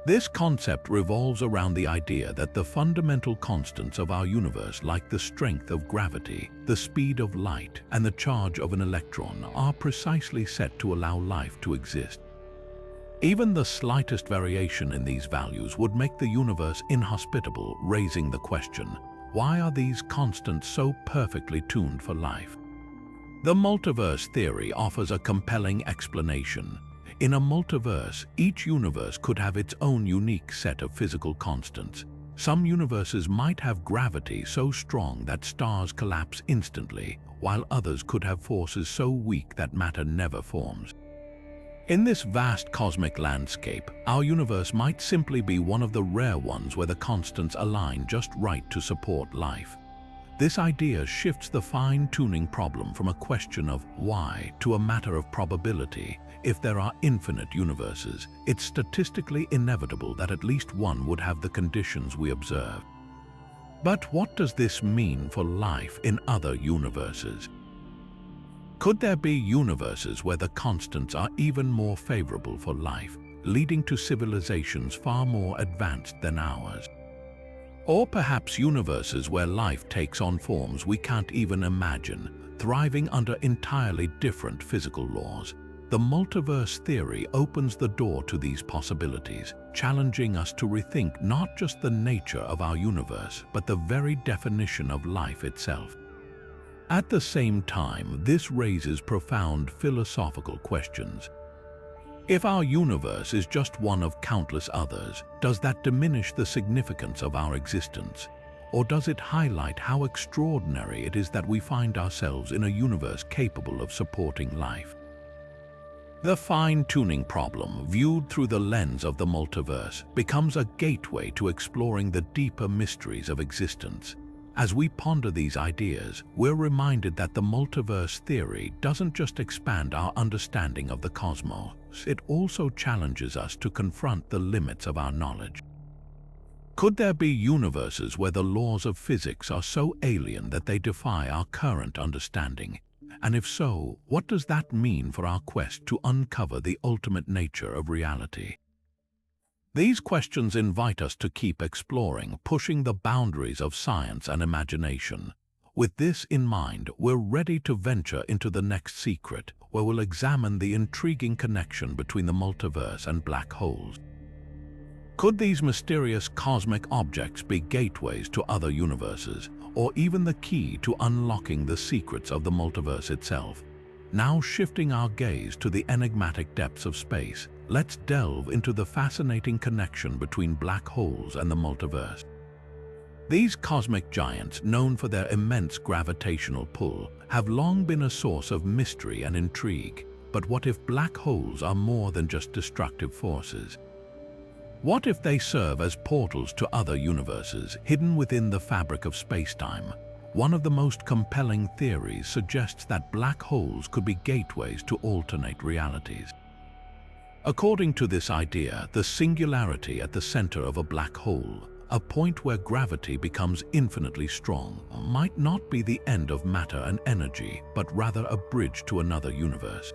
S1: This concept revolves around the idea that the fundamental constants of our universe, like the strength of gravity, the speed of light, and the charge of an electron, are precisely set to allow life to exist. Even the slightest variation in these values would make the universe inhospitable, raising the question, why are these constants so perfectly tuned for life? The multiverse theory offers a compelling explanation. In a multiverse, each universe could have its own unique set of physical constants. Some universes might have gravity so strong that stars collapse instantly, while others could have forces so weak that matter never forms. In this vast cosmic landscape, our universe might simply be one of the rare ones where the constants align just right to support life. This idea shifts the fine-tuning problem from a question of why to a matter of probability. If there are infinite universes, it's statistically inevitable that at least one would have the conditions we observe. But what does this mean for life in other universes? Could there be universes where the constants are even more favorable for life, leading to civilizations far more advanced than ours? Or perhaps universes where life takes on forms we can't even imagine, thriving under entirely different physical laws? The multiverse theory opens the door to these possibilities, challenging us to rethink not just the nature of our universe, but the very definition of life itself. At the same time, this raises profound philosophical questions. If our universe is just one of countless others, does that diminish the significance of our existence? Or does it highlight how extraordinary it is that we find ourselves in a universe capable of supporting life? The fine-tuning problem, viewed through the lens of the multiverse, becomes a gateway to exploring the deeper mysteries of existence. As we ponder these ideas, we're reminded that the multiverse theory doesn't just expand our understanding of the cosmos, it also challenges us to confront the limits of our knowledge. Could there be universes where the laws of physics are so alien that they defy our current understanding? And if so, what does that mean for our quest to uncover the ultimate nature of reality? These questions invite us to keep exploring, pushing the boundaries of science and imagination. With this in mind, we're ready to venture into the next secret, where we'll examine the intriguing connection between the multiverse and black holes. Could these mysterious cosmic objects be gateways to other universes, or even the key to unlocking the secrets of the multiverse itself? Now shifting our gaze to the enigmatic depths of space, let's delve into the fascinating connection between black holes and the multiverse. These cosmic giants, known for their immense gravitational pull, have long been a source of mystery and intrigue. But what if black holes are more than just destructive forces? What if they serve as portals to other universes, hidden within the fabric of space-time? One of the most compelling theories suggests that black holes could be gateways to alternate realities. According to this idea, the singularity at the center of a black hole, a point where gravity becomes infinitely strong, might not be the end of matter and energy, but rather a bridge to another universe.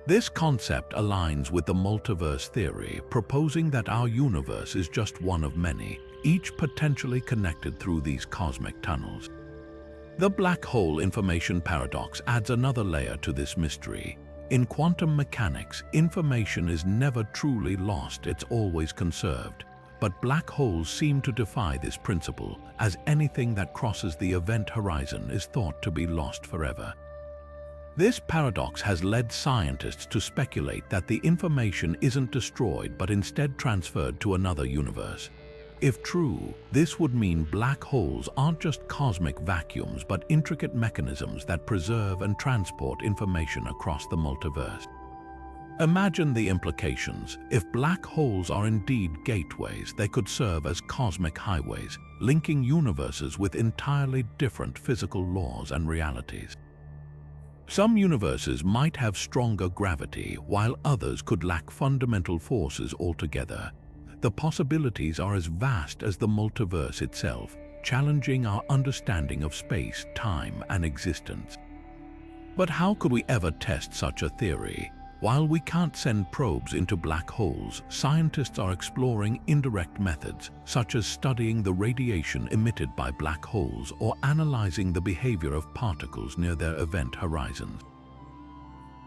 S1: This concept aligns with the multiverse theory, proposing that our universe is just one of many, each potentially connected through these cosmic tunnels. The black hole information paradox adds another layer to this mystery. In quantum mechanics, information is never truly lost, it's always conserved. But black holes seem to defy this principle, as anything that crosses the event horizon is thought to be lost forever. This paradox has led scientists to speculate that the information isn't destroyed but instead transferred to another universe. If true, this would mean black holes aren't just cosmic vacuums but intricate mechanisms that preserve and transport information across the multiverse. Imagine the implications. If black holes are indeed gateways, they could serve as cosmic highways, linking universes with entirely different physical laws and realities. Some universes might have stronger gravity, while others could lack fundamental forces altogether. The possibilities are as vast as the multiverse itself, challenging our understanding of space, time, and existence. But how could we ever test such a theory? While we can't send probes into black holes, scientists are exploring indirect methods, such as studying the radiation emitted by black holes or analyzing the behavior of particles near their event horizons.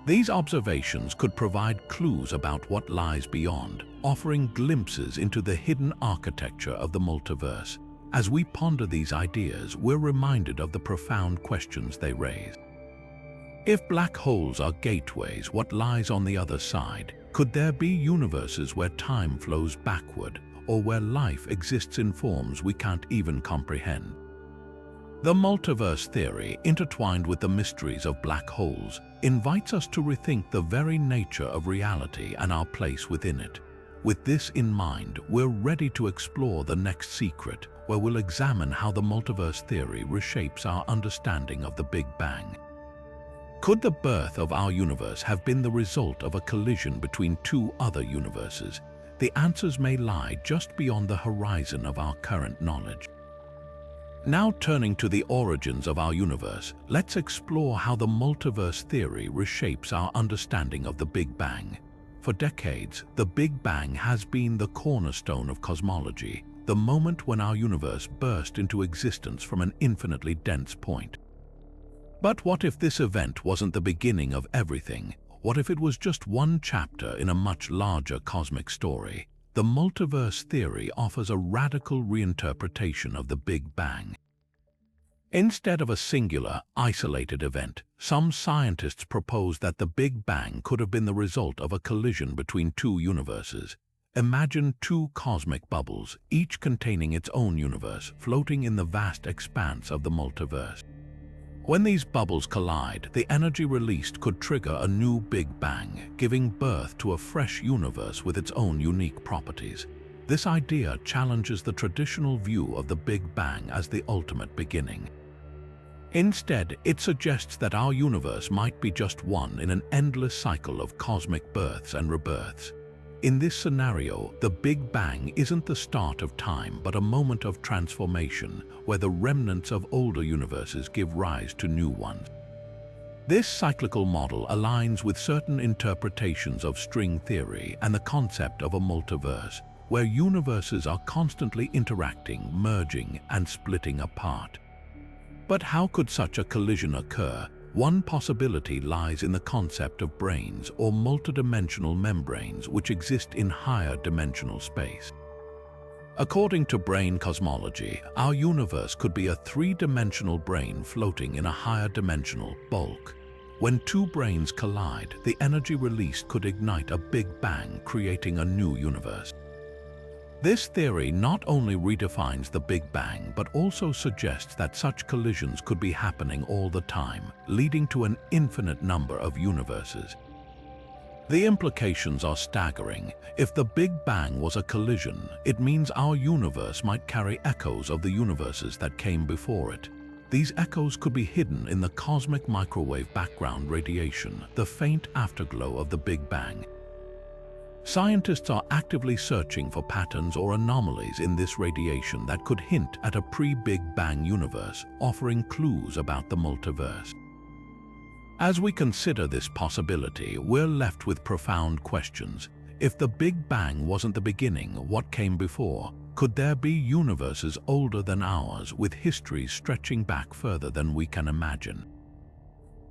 S1: These observations could provide clues about what lies beyond, offering glimpses into the hidden architecture of the multiverse. As we ponder these ideas, we're reminded of the profound questions they raise. If black holes are gateways, what lies on the other side? Could there be universes where time flows backward, or where life exists in forms we can't even comprehend? The multiverse theory, intertwined with the mysteries of black holes, invites us to rethink the very nature of reality and our place within it. With this in mind, we're ready to explore the next secret, where we'll examine how the multiverse theory reshapes our understanding of the Big Bang. Could the birth of our universe have been the result of a collision between two other universes? The answers may lie just beyond the horizon of our current knowledge. Now turning to the origins of our universe, let's explore how the multiverse theory reshapes our understanding of the Big Bang. For decades, the Big Bang has been the cornerstone of cosmology, the moment when our universe burst into existence from an infinitely dense point. But what if this event wasn't the beginning of everything? What if it was just one chapter in a much larger cosmic story? The multiverse theory offers a radical reinterpretation of the Big Bang. Instead of a singular, isolated event, some scientists propose that the Big Bang could have been the result of a collision between two universes. Imagine two cosmic bubbles, each containing its own universe, floating in the vast expanse of the multiverse. When these bubbles collide, the energy released could trigger a new Big Bang, giving birth to a fresh universe with its own unique properties. This idea challenges the traditional view of the Big Bang as the ultimate beginning. Instead, it suggests that our universe might be just one in an endless cycle of cosmic births and rebirths. In this scenario, the Big Bang isn't the start of time but a moment of transformation where the remnants of older universes give rise to new ones. This cyclical model aligns with certain interpretations of string theory and the concept of a multiverse, where universes are constantly interacting, merging, and splitting apart. But how could such a collision occur? One possibility lies in the concept of branes or multidimensional membranes which exist in higher dimensional space. According to brane cosmology, our universe could be a three-dimensional brane floating in a higher dimensional bulk. When two branes collide, the energy released could ignite a Big Bang, creating a new universe. This theory not only redefines the Big Bang but also suggests that such collisions could be happening all the time, leading to an infinite number of universes. The implications are staggering. If the Big Bang was a collision, it means our universe might carry echoes of the universes that came before it. These echoes could be hidden in the cosmic microwave background radiation, the faint afterglow of the Big Bang. Scientists are actively searching for patterns or anomalies in this radiation that could hint at a pre-Big Bang universe, offering clues about the multiverse. As we consider this possibility, we're left with profound questions. If the Big Bang wasn't the beginning, what came before? Could there be universes older than ours, with histories stretching back further than we can imagine?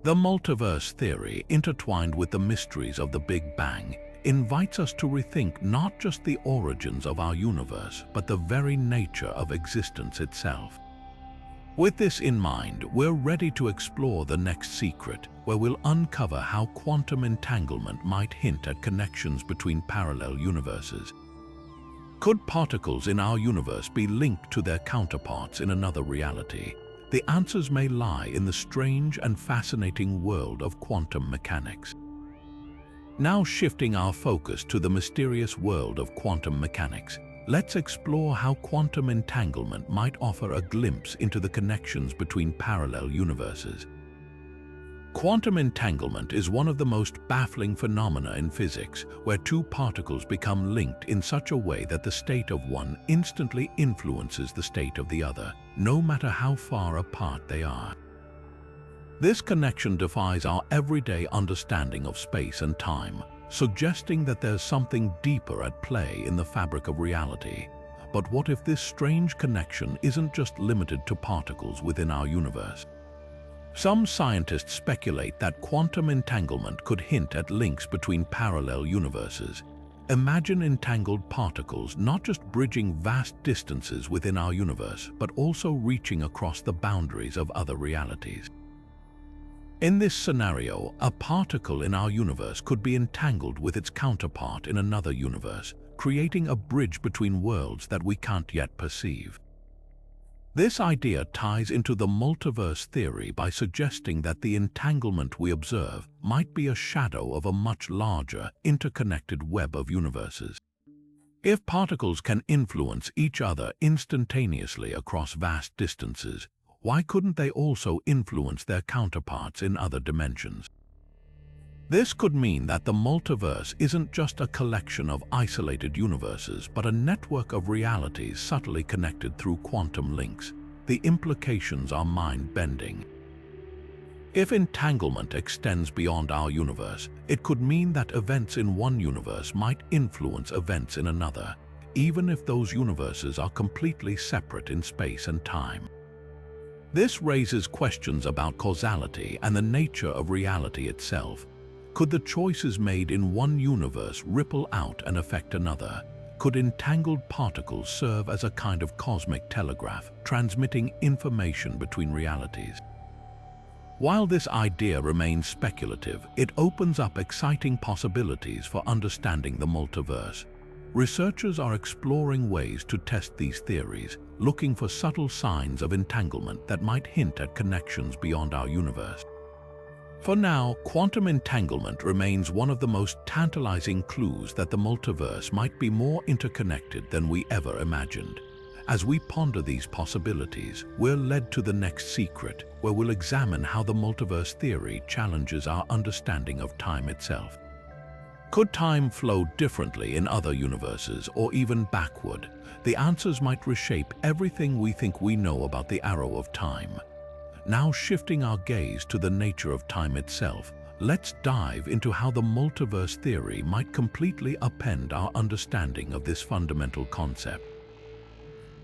S1: The multiverse theory, intertwined with the mysteries of the Big Bang, invites us to rethink not just the origins of our universe, but the very nature of existence itself. With this in mind, we're ready to explore the next secret, where we'll uncover how quantum entanglement might hint at connections between parallel universes. Could particles in our universe be linked to their counterparts in another reality? The answers may lie in the strange and fascinating world of quantum mechanics. Now shifting our focus to the mysterious world of quantum mechanics, let's explore how quantum entanglement might offer a glimpse into the connections between parallel universes. Quantum entanglement is one of the most baffling phenomena in physics, where two particles become linked in such a way that the state of one instantly influences the state of the other, no matter how far apart they are. This connection defies our everyday understanding of space and time, suggesting that there's something deeper at play in the fabric of reality. But what if this strange connection isn't just limited to particles within our universe? Some scientists speculate that quantum entanglement could hint at links between parallel universes. Imagine entangled particles not just bridging vast distances within our universe, but also reaching across the boundaries of other realities. In this scenario, a particle in our universe could be entangled with its counterpart in another universe, creating a bridge between worlds that we can't yet perceive. This idea ties into the multiverse theory by suggesting that the entanglement we observe might be a shadow of a much larger, interconnected web of universes. If particles can influence each other instantaneously across vast distances, why couldn't they also influence their counterparts in other dimensions? This could mean that the multiverse isn't just a collection of isolated universes, but a network of realities subtly connected through quantum links. The implications are mind-bending. If entanglement extends beyond our universe, it could mean that events in one universe might influence events in another, even if those universes are completely separate in space and time. This raises questions about causality and the nature of reality itself. Could the choices made in one universe ripple out and affect another, Could entangled particles serve as a kind of cosmic telegraph, transmitting information between realities? While this idea remains speculative, it opens up exciting possibilities for understanding the multiverse. Researchers are exploring ways to test these theories, looking for subtle signs of entanglement that might hint at connections beyond our universe. For now, quantum entanglement remains one of the most tantalizing clues that the multiverse might be more interconnected than we ever imagined. As we ponder these possibilities, we're led to the next secret, where we'll examine how the multiverse theory challenges our understanding of time itself. Could time flow differently in other universes, or even backward? The answers might reshape everything we think we know about the arrow of time. Now, shifting our gaze to the nature of time itself, let's dive into how the multiverse theory might completely upend our understanding of this fundamental concept.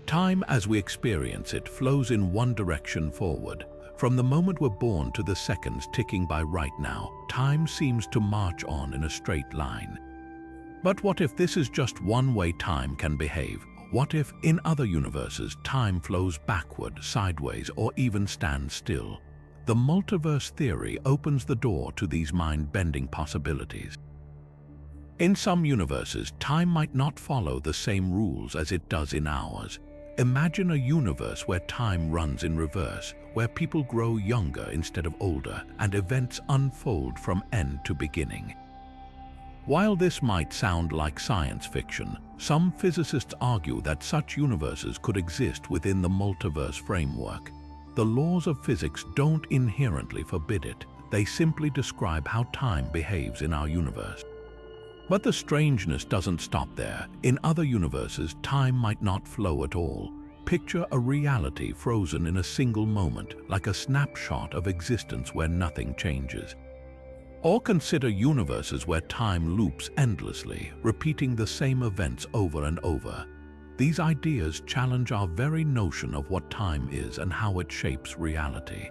S1: Time, as we experience it, flows in one direction forward. From the moment we're born to the seconds ticking by right now, time seems to march on in a straight line. But what if this is just one way time can behave? What if, in other universes, time flows backward, sideways, or even stands still? The multiverse theory opens the door to these mind-bending possibilities. In some universes, time might not follow the same rules as it does in ours. Imagine a universe where time runs in reverse, where people grow younger instead of older, and events unfold from end to beginning. While this might sound like science fiction, some physicists argue that such universes could exist within the multiverse framework. The laws of physics don't inherently forbid it, they simply describe how time behaves in our universe. But the strangeness doesn't stop there. In other universes, time might not flow at all. Picture a reality frozen in a single moment, like a snapshot of existence where nothing changes. Or consider universes where time loops endlessly, repeating the same events over and over. These ideas challenge our very notion of what time is and how it shapes reality.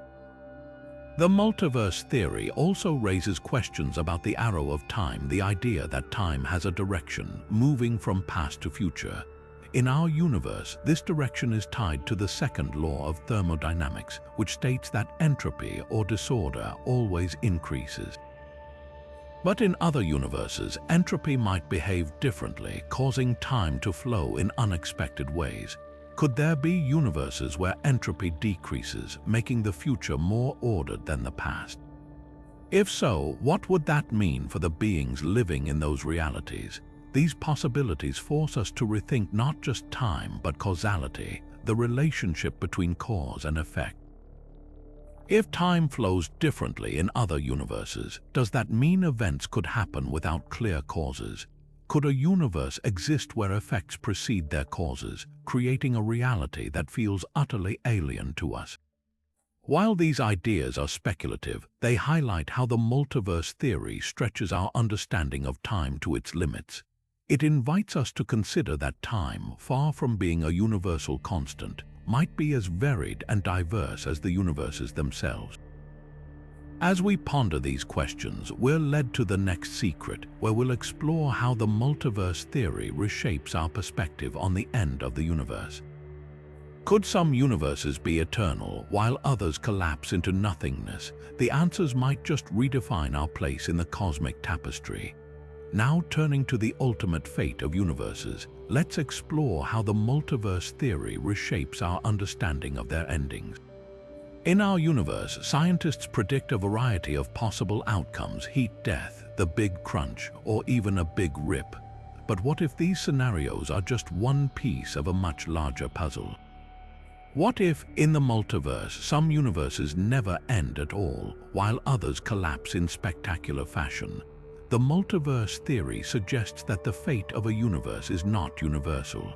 S1: The multiverse theory also raises questions about the arrow of time, the idea that time has a direction, moving from past to future. In our universe, this direction is tied to the second law of thermodynamics, which states that entropy or disorder always increases. But in other universes, entropy might behave differently, causing time to flow in unexpected ways. Could there be universes where entropy decreases, making the future more ordered than the past? If so, what would that mean for the beings living in those realities? These possibilities force us to rethink not just time, but causality, the relationship between cause and effect. If time flows differently in other universes, does that mean events could happen without clear causes? Could a universe exist where effects precede their causes, creating a reality that feels utterly alien to us? While these ideas are speculative, they highlight how the multiverse theory stretches our understanding of time to its limits. It invites us to consider that time, far from being a universal constant, might be as varied and diverse as the universes themselves. As we ponder these questions, we're led to the next secret, where we'll explore how the multiverse theory reshapes our perspective on the end of the universe. Could some universes be eternal, while others collapse into nothingness? The answers might just redefine our place in the cosmic tapestry. Now, turning to the ultimate fate of universes, let's explore how the multiverse theory reshapes our understanding of their endings. In our universe, scientists predict a variety of possible outcomes: heat death, the big crunch, or even a big rip. But what if these scenarios are just one piece of a much larger puzzle? What if, in the multiverse, some universes never end at all, while others collapse in spectacular fashion? The multiverse theory suggests that the fate of a universe is not universal.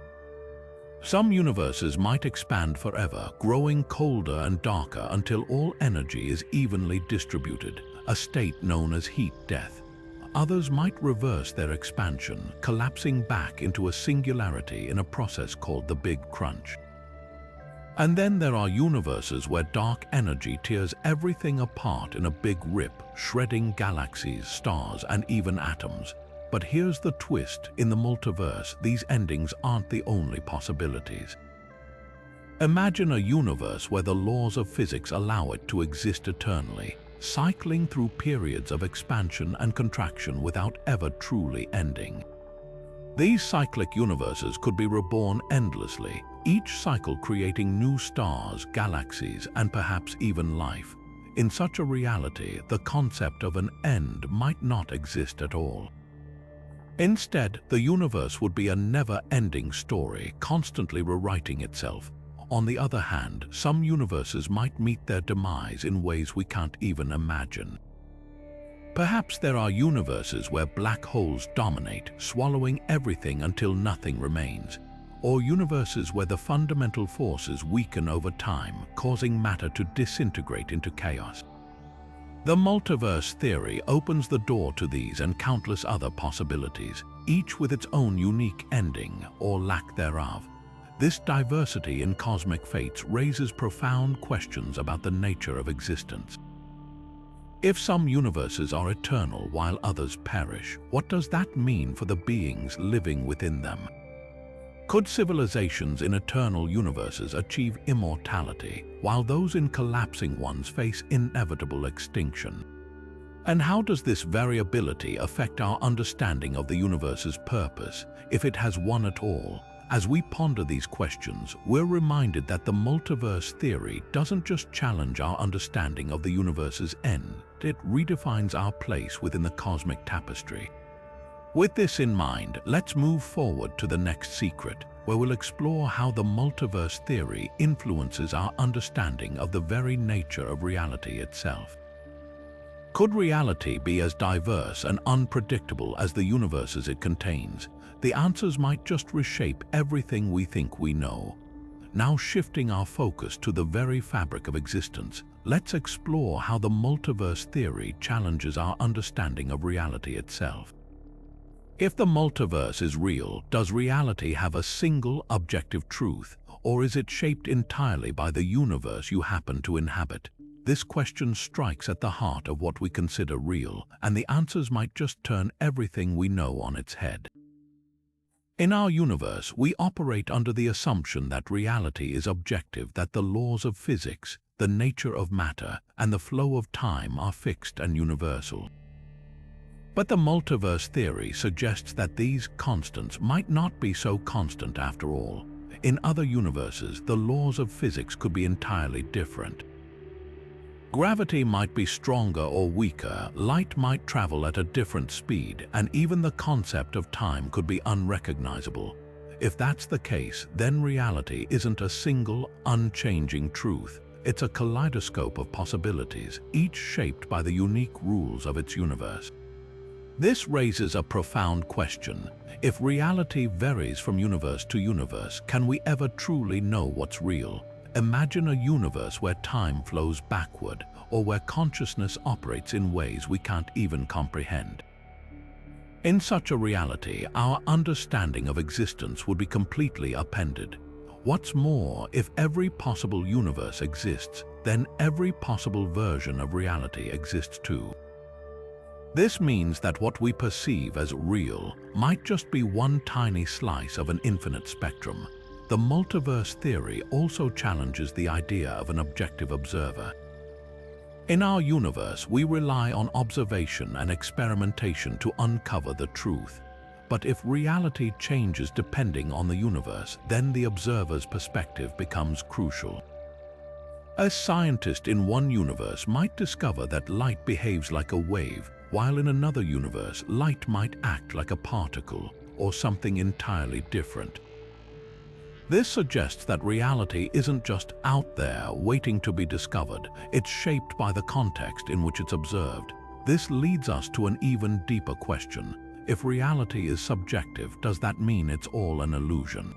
S1: Some universes might expand forever, growing colder and darker until all energy is evenly distributed, a state known as heat death. Others might reverse their expansion, collapsing back into a singularity in a process called the Big Crunch. And then there are universes where dark energy tears everything apart in a big rip, shredding galaxies, stars, and even atoms. But here's the twist: in the multiverse, these endings aren't the only possibilities. Imagine a universe where the laws of physics allow it to exist eternally, cycling through periods of expansion and contraction without ever truly ending. These cyclic universes could be reborn endlessly, each cycle creating new stars, galaxies, and perhaps even life. In such a reality, the concept of an end might not exist at all. Instead, the universe would be a never-ending story, constantly rewriting itself. On the other hand, some universes might meet their demise in ways we can't even imagine. Perhaps there are universes where black holes dominate, swallowing everything until nothing remains, or universes where the fundamental forces weaken over time, causing matter to disintegrate into chaos. The multiverse theory opens the door to these and countless other possibilities, each with its own unique ending or lack thereof. This diversity in cosmic fates raises profound questions about the nature of existence. If some universes are eternal while others perish, what does that mean for the beings living within them? Could civilizations in eternal universes achieve immortality, while those in collapsing ones face inevitable extinction? And how does this variability affect our understanding of the universe's purpose, if it has one at all? As we ponder these questions, we're reminded that the multiverse theory doesn't just challenge our understanding of the universe's end, it redefines our place within the cosmic tapestry. With this in mind, let's move forward to the next secret, where we'll explore how the multiverse theory influences our understanding of the very nature of reality itself. Could reality be as diverse and unpredictable as the universes it contains? The answers might just reshape everything we think we know. Now, shifting our focus to the very fabric of existence, let's explore how the multiverse theory challenges our understanding of reality itself. If the multiverse is real, does reality have a single objective truth, or is it shaped entirely by the universe you happen to inhabit? This question strikes at the heart of what we consider real, and the answers might just turn everything we know on its head. In our universe, we operate under the assumption that reality is objective, that the laws of physics, the nature of matter, and the flow of time are fixed and universal. But the multiverse theory suggests that these constants might not be so constant after all. In other universes, the laws of physics could be entirely different. Gravity might be stronger or weaker, light might travel at a different speed, and even the concept of time could be unrecognizable. If that's the case, then reality isn't a single, unchanging truth. It's a kaleidoscope of possibilities, each shaped by the unique rules of its universe. This raises a profound question. If reality varies from universe to universe, can we ever truly know what's real? Imagine a universe where time flows backward, or where consciousness operates in ways we can't even comprehend. In such a reality, our understanding of existence would be completely upended. What's more, if every possible universe exists, then every possible version of reality exists too. This means that what we perceive as real might just be one tiny slice of an infinite spectrum. The multiverse theory also challenges the idea of an objective observer. In our universe, we rely on observation and experimentation to uncover the truth. But if reality changes depending on the universe, then the observer's perspective becomes crucial. A scientist in one universe might discover that light behaves like a wave, while in another universe, light might act like a particle or something entirely different. This suggests that reality isn't just out there waiting to be discovered, it's shaped by the context in which it's observed. This leads us to an even deeper question. If reality is subjective, does that mean it's all an illusion?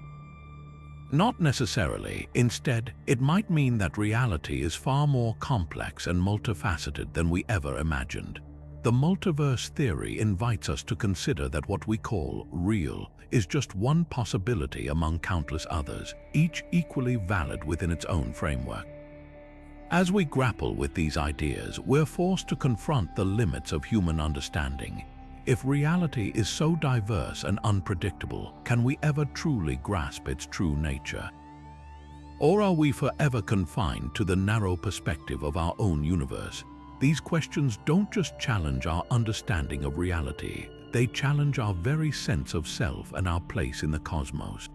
S1: Not necessarily. Instead, it might mean that reality is far more complex and multifaceted than we ever imagined. The multiverse theory invites us to consider that what we call real is just one possibility among countless others, each equally valid within its own framework. As we grapple with these ideas, we're forced to confront the limits of human understanding. If reality is so diverse and unpredictable, can we ever truly grasp its true nature? Or are we forever confined to the narrow perspective of our own universe? These questions don't just challenge our understanding of reality, they challenge our very sense of self and our place in the cosmos.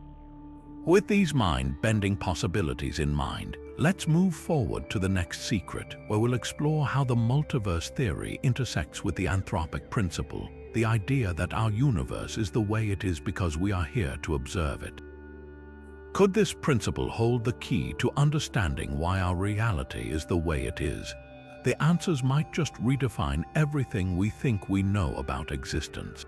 S1: With these mind-bending possibilities in mind, let's move forward to the next secret, where we'll explore how the multiverse theory intersects with the anthropic principle, the idea that our universe is the way it is because we are here to observe it. Could this principle hold the key to understanding why our reality is the way it is? The answers might just redefine everything we think we know about existence.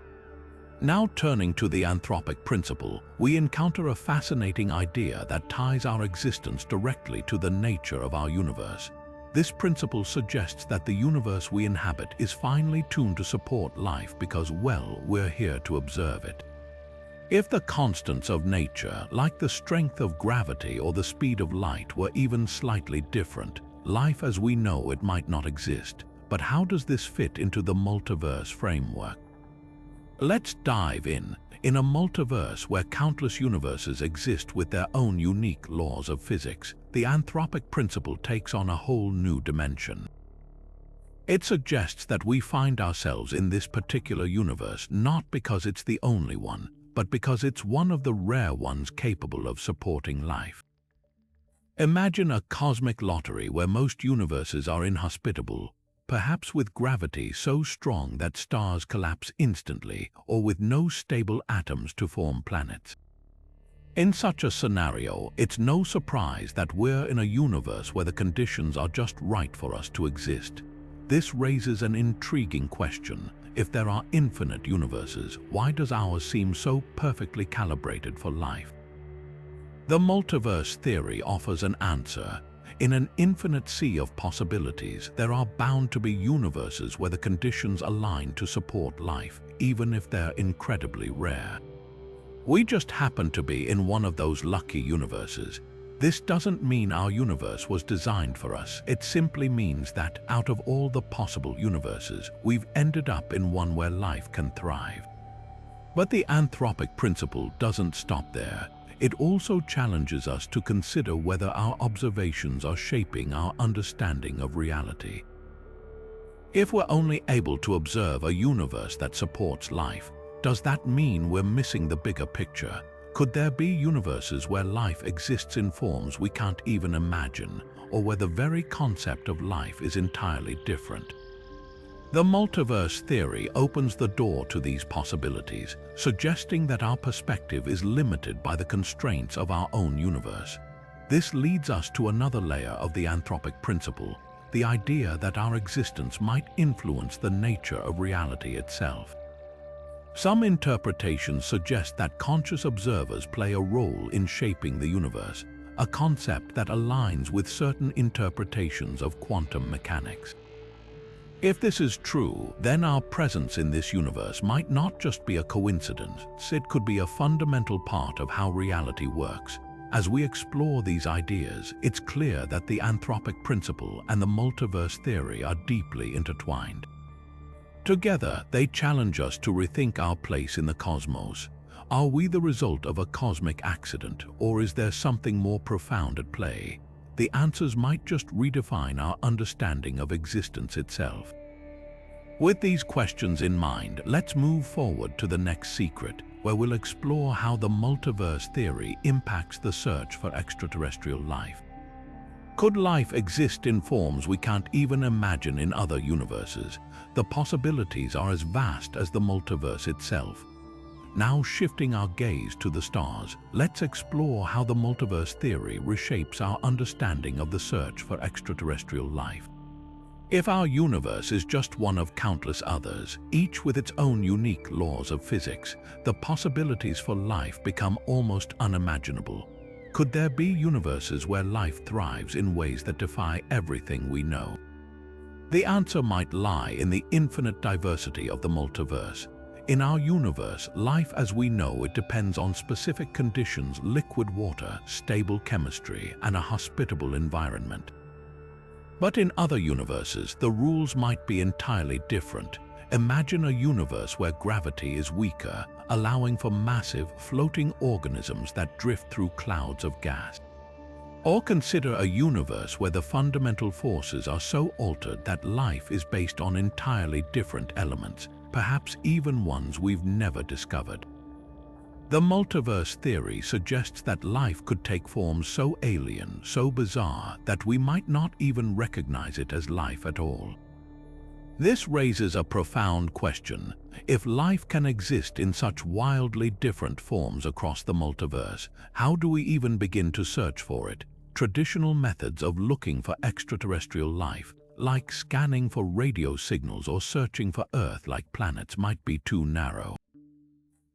S1: Now turning to the anthropic principle, we encounter a fascinating idea that ties our existence directly to the nature of our universe. This principle suggests that the universe we inhabit is finely tuned to support life because, well, we're here to observe it. If the constants of nature, like the strength of gravity or the speed of light, were even slightly different, life as we know it might not exist. But how does this fit into the multiverse framework? Let's dive in. In a multiverse where countless universes exist with their own unique laws of physics, the anthropic principle takes on a whole new dimension. It suggests that we find ourselves in this particular universe not because it's the only one, but because it's one of the rare ones capable of supporting life. Imagine a cosmic lottery where most universes are inhospitable, perhaps with gravity so strong that stars collapse instantly, or with no stable atoms to form planets. In such a scenario, it's no surprise that we're in a universe where the conditions are just right for us to exist. This raises an intriguing question. If there are infinite universes, why does ours seem so perfectly calibrated for life? The multiverse theory offers an answer. In an infinite sea of possibilities, there are bound to be universes where the conditions align to support life, even if they're incredibly rare. We just happen to be in one of those lucky universes. This doesn't mean our universe was designed for us. It simply means that, out of all the possible universes, we've ended up in one where life can thrive. But the anthropic principle doesn't stop there. It also challenges us to consider whether our observations are shaping our understanding of reality. If we're only able to observe a universe that supports life, does that mean we're missing the bigger picture? Could there be universes where life exists in forms we can't even imagine, or where the very concept of life is entirely different? The multiverse theory opens the door to these possibilities, suggesting that our perspective is limited by the constraints of our own universe. This leads us to another layer of the anthropic principle, the idea that our existence might influence the nature of reality itself. Some interpretations suggest that conscious observers play a role in shaping the universe, a concept that aligns with certain interpretations of quantum mechanics. If this is true, then our presence in this universe might not just be a coincidence, it could be a fundamental part of how reality works. As we explore these ideas, it's clear that the anthropic principle and the multiverse theory are deeply intertwined. Together, they challenge us to rethink our place in the cosmos. Are we the result of a cosmic accident, or is there something more profound at play? The answers might just redefine our understanding of existence itself. With these questions in mind, let's move forward to the next secret, where we'll explore how the multiverse theory impacts the search for extraterrestrial life. Could life exist in forms we can't even imagine in other universes? The possibilities are as vast as the multiverse itself. Now shifting our gaze to the stars, let's explore how the multiverse theory reshapes our understanding of the search for extraterrestrial life. If our universe is just one of countless others, each with its own unique laws of physics, the possibilities for life become almost unimaginable. Could there be universes where life thrives in ways that defy everything we know? The answer might lie in the infinite diversity of the multiverse. In our universe, life as we know it depends on specific conditions: liquid water, stable chemistry, and a hospitable environment. But in other universes, the rules might be entirely different. Imagine a universe where gravity is weaker, allowing for massive, floating organisms that drift through clouds of gas. Or consider a universe where the fundamental forces are so altered that life is based on entirely different elements, perhaps even ones we've never discovered. The multiverse theory suggests that life could take forms so alien, so bizarre, that we might not even recognize it as life at all. This raises a profound question. If life can exist in such wildly different forms across the multiverse, how do we even begin to search for it? Traditional methods of looking for extraterrestrial life, like scanning for radio signals or searching for Earth-like planets, might be too narrow.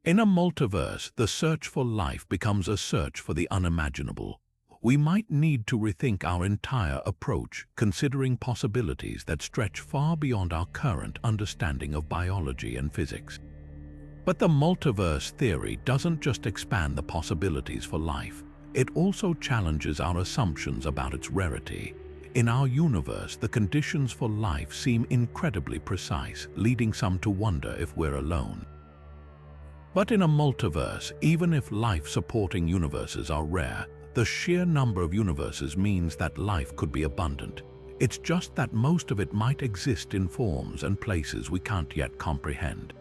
S1: In a multiverse, the search for life becomes a search for the unimaginable. We might need to rethink our entire approach, considering possibilities that stretch far beyond our current understanding of biology and physics. But the multiverse theory doesn't just expand the possibilities for life, it also challenges our assumptions about its rarity. In our universe, the conditions for life seem incredibly precise, leading some to wonder if we're alone. But in a multiverse, even if life-supporting universes are rare, the sheer number of universes means that life could be abundant. It's just that most of it might exist in forms and places we can't yet comprehend.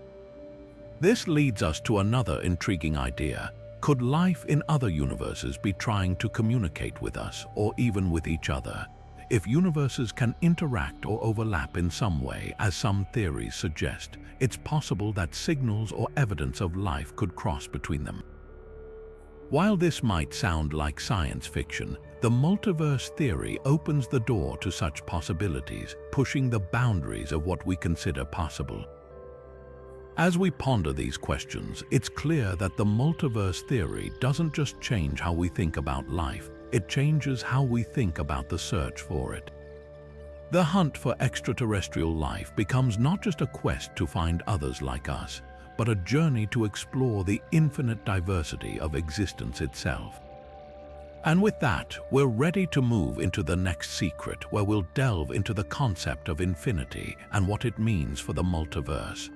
S1: This leads us to another intriguing idea. Could life in other universes be trying to communicate with us or even with each other? If universes can interact or overlap in some way, as some theories suggest, it's possible that signals or evidence of life could cross between them. While this might sound like science fiction, the multiverse theory opens the door to such possibilities, pushing the boundaries of what we consider possible. As we ponder these questions, it's clear that the multiverse theory doesn't just change how we think about life, it changes how we think about the search for it. The hunt for extraterrestrial life becomes not just a quest to find others like us, but a journey to explore the infinite diversity of existence itself. And with that, we're ready to move into the next secret, where we'll delve into the concept of infinity and what it means for the multiverse.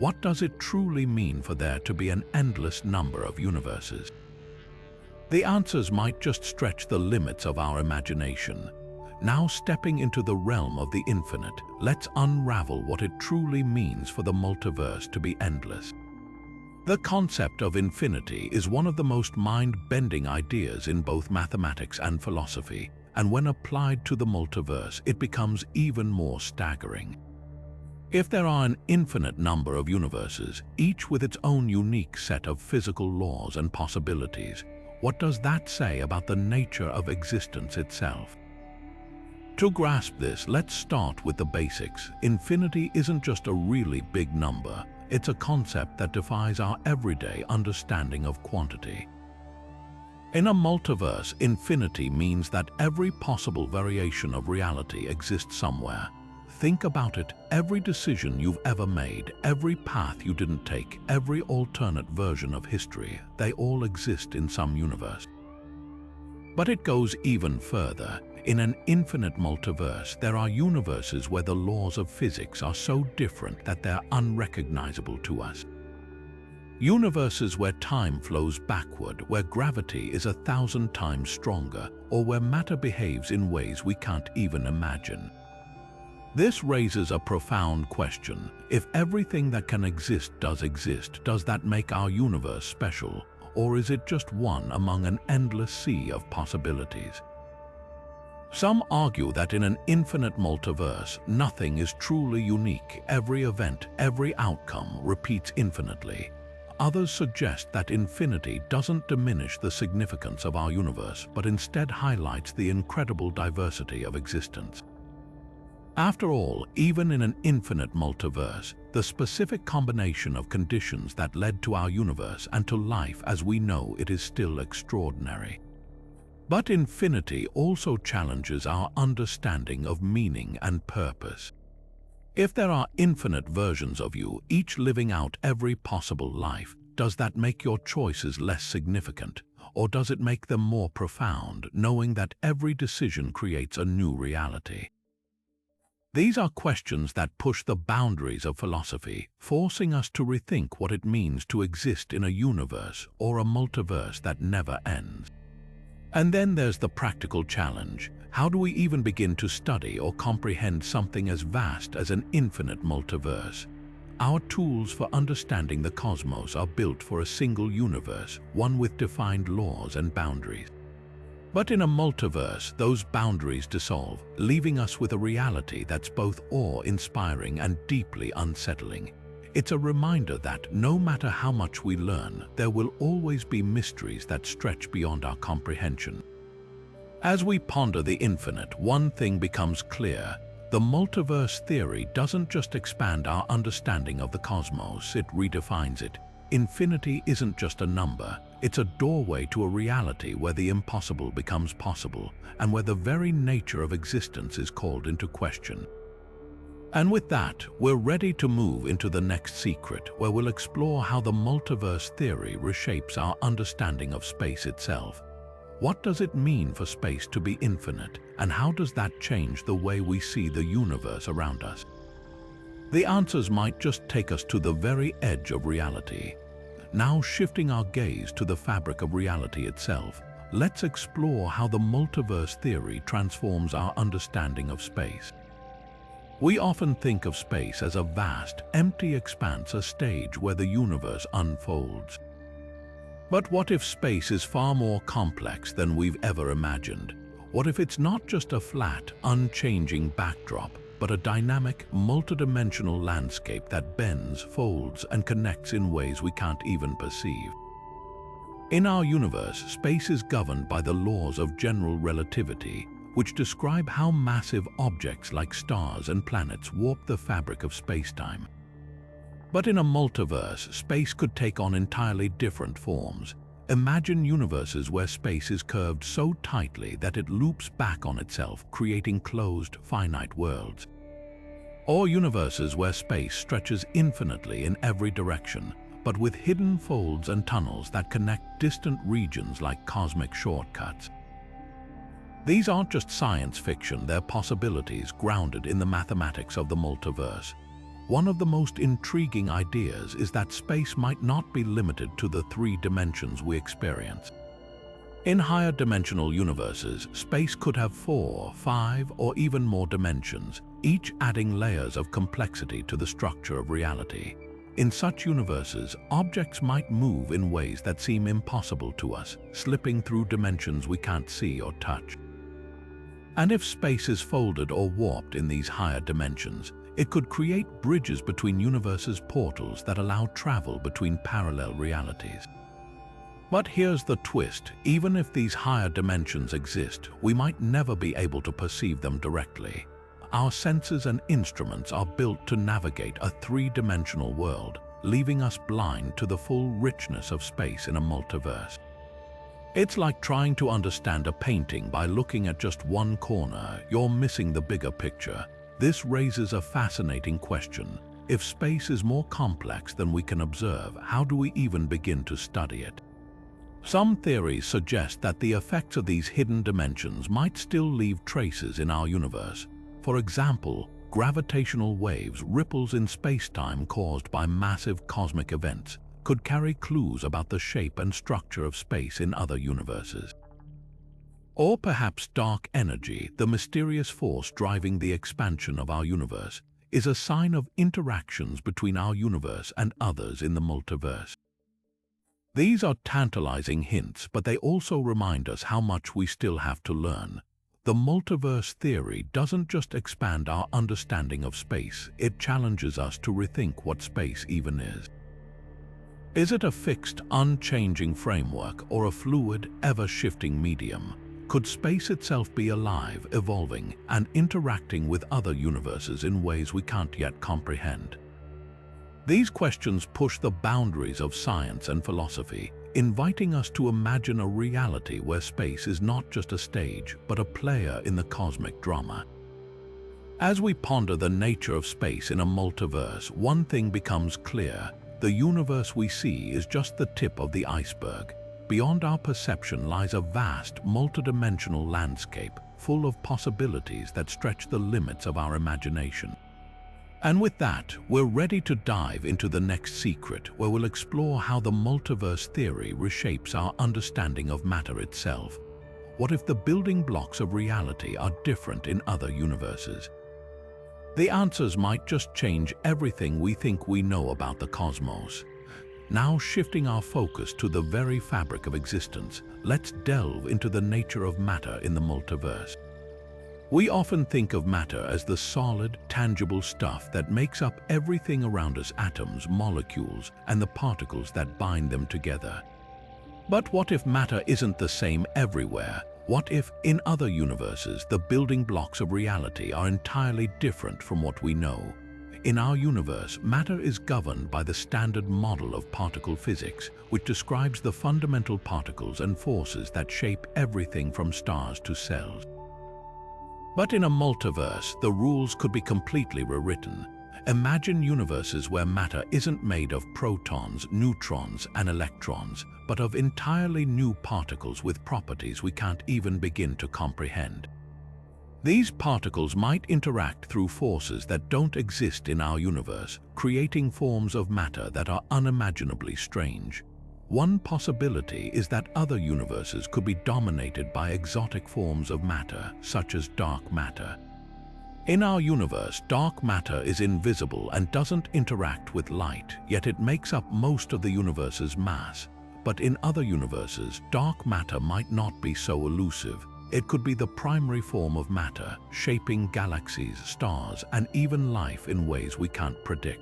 S1: What does it truly mean for there to be an endless number of universes? The answers might just stretch the limits of our imagination. Now, stepping into the realm of the infinite, let's unravel what it truly means for the multiverse to be endless. The concept of infinity is one of the most mind-bending ideas in both mathematics and philosophy, and when applied to the multiverse, it becomes even more staggering. If there are an infinite number of universes, each with its own unique set of physical laws and possibilities, what does that say about the nature of existence itself? To grasp this, let's start with the basics. Infinity isn't just a really big number, it's a concept that defies our everyday understanding of quantity. In a multiverse, infinity means that every possible variation of reality exists somewhere. Think about it, every decision you've ever made, every path you didn't take, every alternate version of history, they all exist in some universe. But it goes even further. In an infinite multiverse, there are universes where the laws of physics are so different that they're unrecognizable to us. Universes where time flows backward, where gravity is 1,000 times stronger, or where matter behaves in ways we can't even imagine. This raises a profound question. If everything that can exist, does that make our universe special, or is it just one among an endless sea of possibilities? Some argue that in an infinite multiverse, nothing is truly unique. Every event, every outcome repeats infinitely. Others suggest that infinity doesn't diminish the significance of our universe, but instead highlights the incredible diversity of existence. After all, even in an infinite multiverse, the specific combination of conditions that led to our universe and to life as we know it is still extraordinary. But infinity also challenges our understanding of meaning and purpose. If there are infinite versions of you, each living out every possible life, does that make your choices less significant, or does it make them more profound, knowing that every decision creates a new reality? These are questions that push the boundaries of philosophy, forcing us to rethink what it means to exist in a universe or a multiverse that never ends. And then there's the practical challenge. How do we even begin to study or comprehend something as vast as an infinite multiverse? Our tools for understanding the cosmos are built for a single universe, one with defined laws and boundaries. But in a multiverse, those boundaries dissolve, leaving us with a reality that's both awe-inspiring and deeply unsettling. It's a reminder that no matter how much we learn, there will always be mysteries that stretch beyond our comprehension. As we ponder the infinite, one thing becomes clear. The multiverse theory doesn't just expand our understanding of the cosmos, it redefines it. Infinity isn't just a number, it's a doorway to a reality where the impossible becomes possible and where the very nature of existence is called into question. And with that, we're ready to move into the next secret, where we'll explore how the multiverse theory reshapes our understanding of space itself. What does it mean for space to be infinite, and how does that change the way we see the universe around us? The answers might just take us to the very edge of reality. Now, shifting our gaze to the fabric of reality itself, let's explore how the multiverse theory transforms our understanding of space. We often think of space as a vast, empty expanse, a stage where the universe unfolds. But what if space is far more complex than we've ever imagined? What if it's not just a flat, unchanging backdrop, but a dynamic, multidimensional landscape that bends, folds, and connects in ways we can't even perceive? In our universe, space is governed by the laws of general relativity, which describe how massive objects like stars and planets warp the fabric of space-time. But in a multiverse, space could take on entirely different forms. Imagine universes where space is curved so tightly that it loops back on itself, creating closed, finite worlds. Or universes where space stretches infinitely in every direction, but with hidden folds and tunnels that connect distant regions like cosmic shortcuts. These aren't just science fiction, they're possibilities grounded in the mathematics of the multiverse. One of the most intriguing ideas is that space might not be limited to the 3 dimensions we experience. In higher dimensional universes, space could have 4, 5, or even more dimensions, each adding layers of complexity to the structure of reality. In such universes, objects might move in ways that seem impossible to us, slipping through dimensions we can't see or touch. And if space is folded or warped in these higher dimensions, it could create bridges between universes, portals that allow travel between parallel realities. But here's the twist: even if these higher dimensions exist, we might never be able to perceive them directly. Our senses and instruments are built to navigate a 3-dimensional world, leaving us blind to the full richness of space in a multiverse. It's like trying to understand a painting by looking at just one corner. You're missing the bigger picture. This raises a fascinating question. If space is more complex than we can observe, how do we even begin to study it? Some theories suggest that the effects of these hidden dimensions might still leave traces in our universe. For example, gravitational waves, ripples in space-time caused by massive cosmic events, could carry clues about the shape and structure of space in other universes. Or perhaps dark energy, the mysterious force driving the expansion of our universe, is a sign of interactions between our universe and others in the multiverse. These are tantalizing hints, but they also remind us how much we still have to learn. The multiverse theory doesn't just expand our understanding of space, it challenges us to rethink what space even is. Is it a fixed, unchanging framework or a fluid, ever-shifting medium? Could space itself be alive, evolving, and interacting with other universes in ways we can't yet comprehend? These questions push the boundaries of science and philosophy, inviting us to imagine a reality where space is not just a stage, but a player in the cosmic drama. As we ponder the nature of space in a multiverse, one thing becomes clear: the universe we see is just the tip of the iceberg. Beyond our perception lies a vast, multidimensional landscape, full of possibilities that stretch the limits of our imagination. And with that, we're ready to dive into the next secret, where we'll explore how the multiverse theory reshapes our understanding of matter itself. What if the building blocks of reality are different in other universes? The answers might just change everything we think we know about the cosmos. Now, shifting our focus to the very fabric of existence, let's delve into the nature of matter in the multiverse. We often think of matter as the solid, tangible stuff that makes up everything around us: atoms, molecules, and the particles that bind them together. But what if matter isn't the same everywhere? What if, in other universes, the building blocks of reality are entirely different from what we know? In our universe, matter is governed by the standard model of particle physics, which describes the fundamental particles and forces that shape everything from stars to cells. But in a multiverse, the rules could be completely rewritten. Imagine universes where matter isn't made of protons, neutrons, and electrons, but of entirely new particles with properties we can't even begin to comprehend. These particles might interact through forces that don't exist in our universe, creating forms of matter that are unimaginably strange. One possibility is that other universes could be dominated by exotic forms of matter, such as dark matter. In our universe, dark matter is invisible and doesn't interact with light, yet it makes up most of the universe's mass. But in other universes, dark matter might not be so elusive. It could be the primary form of matter, shaping galaxies, stars, and even life in ways we can't predict.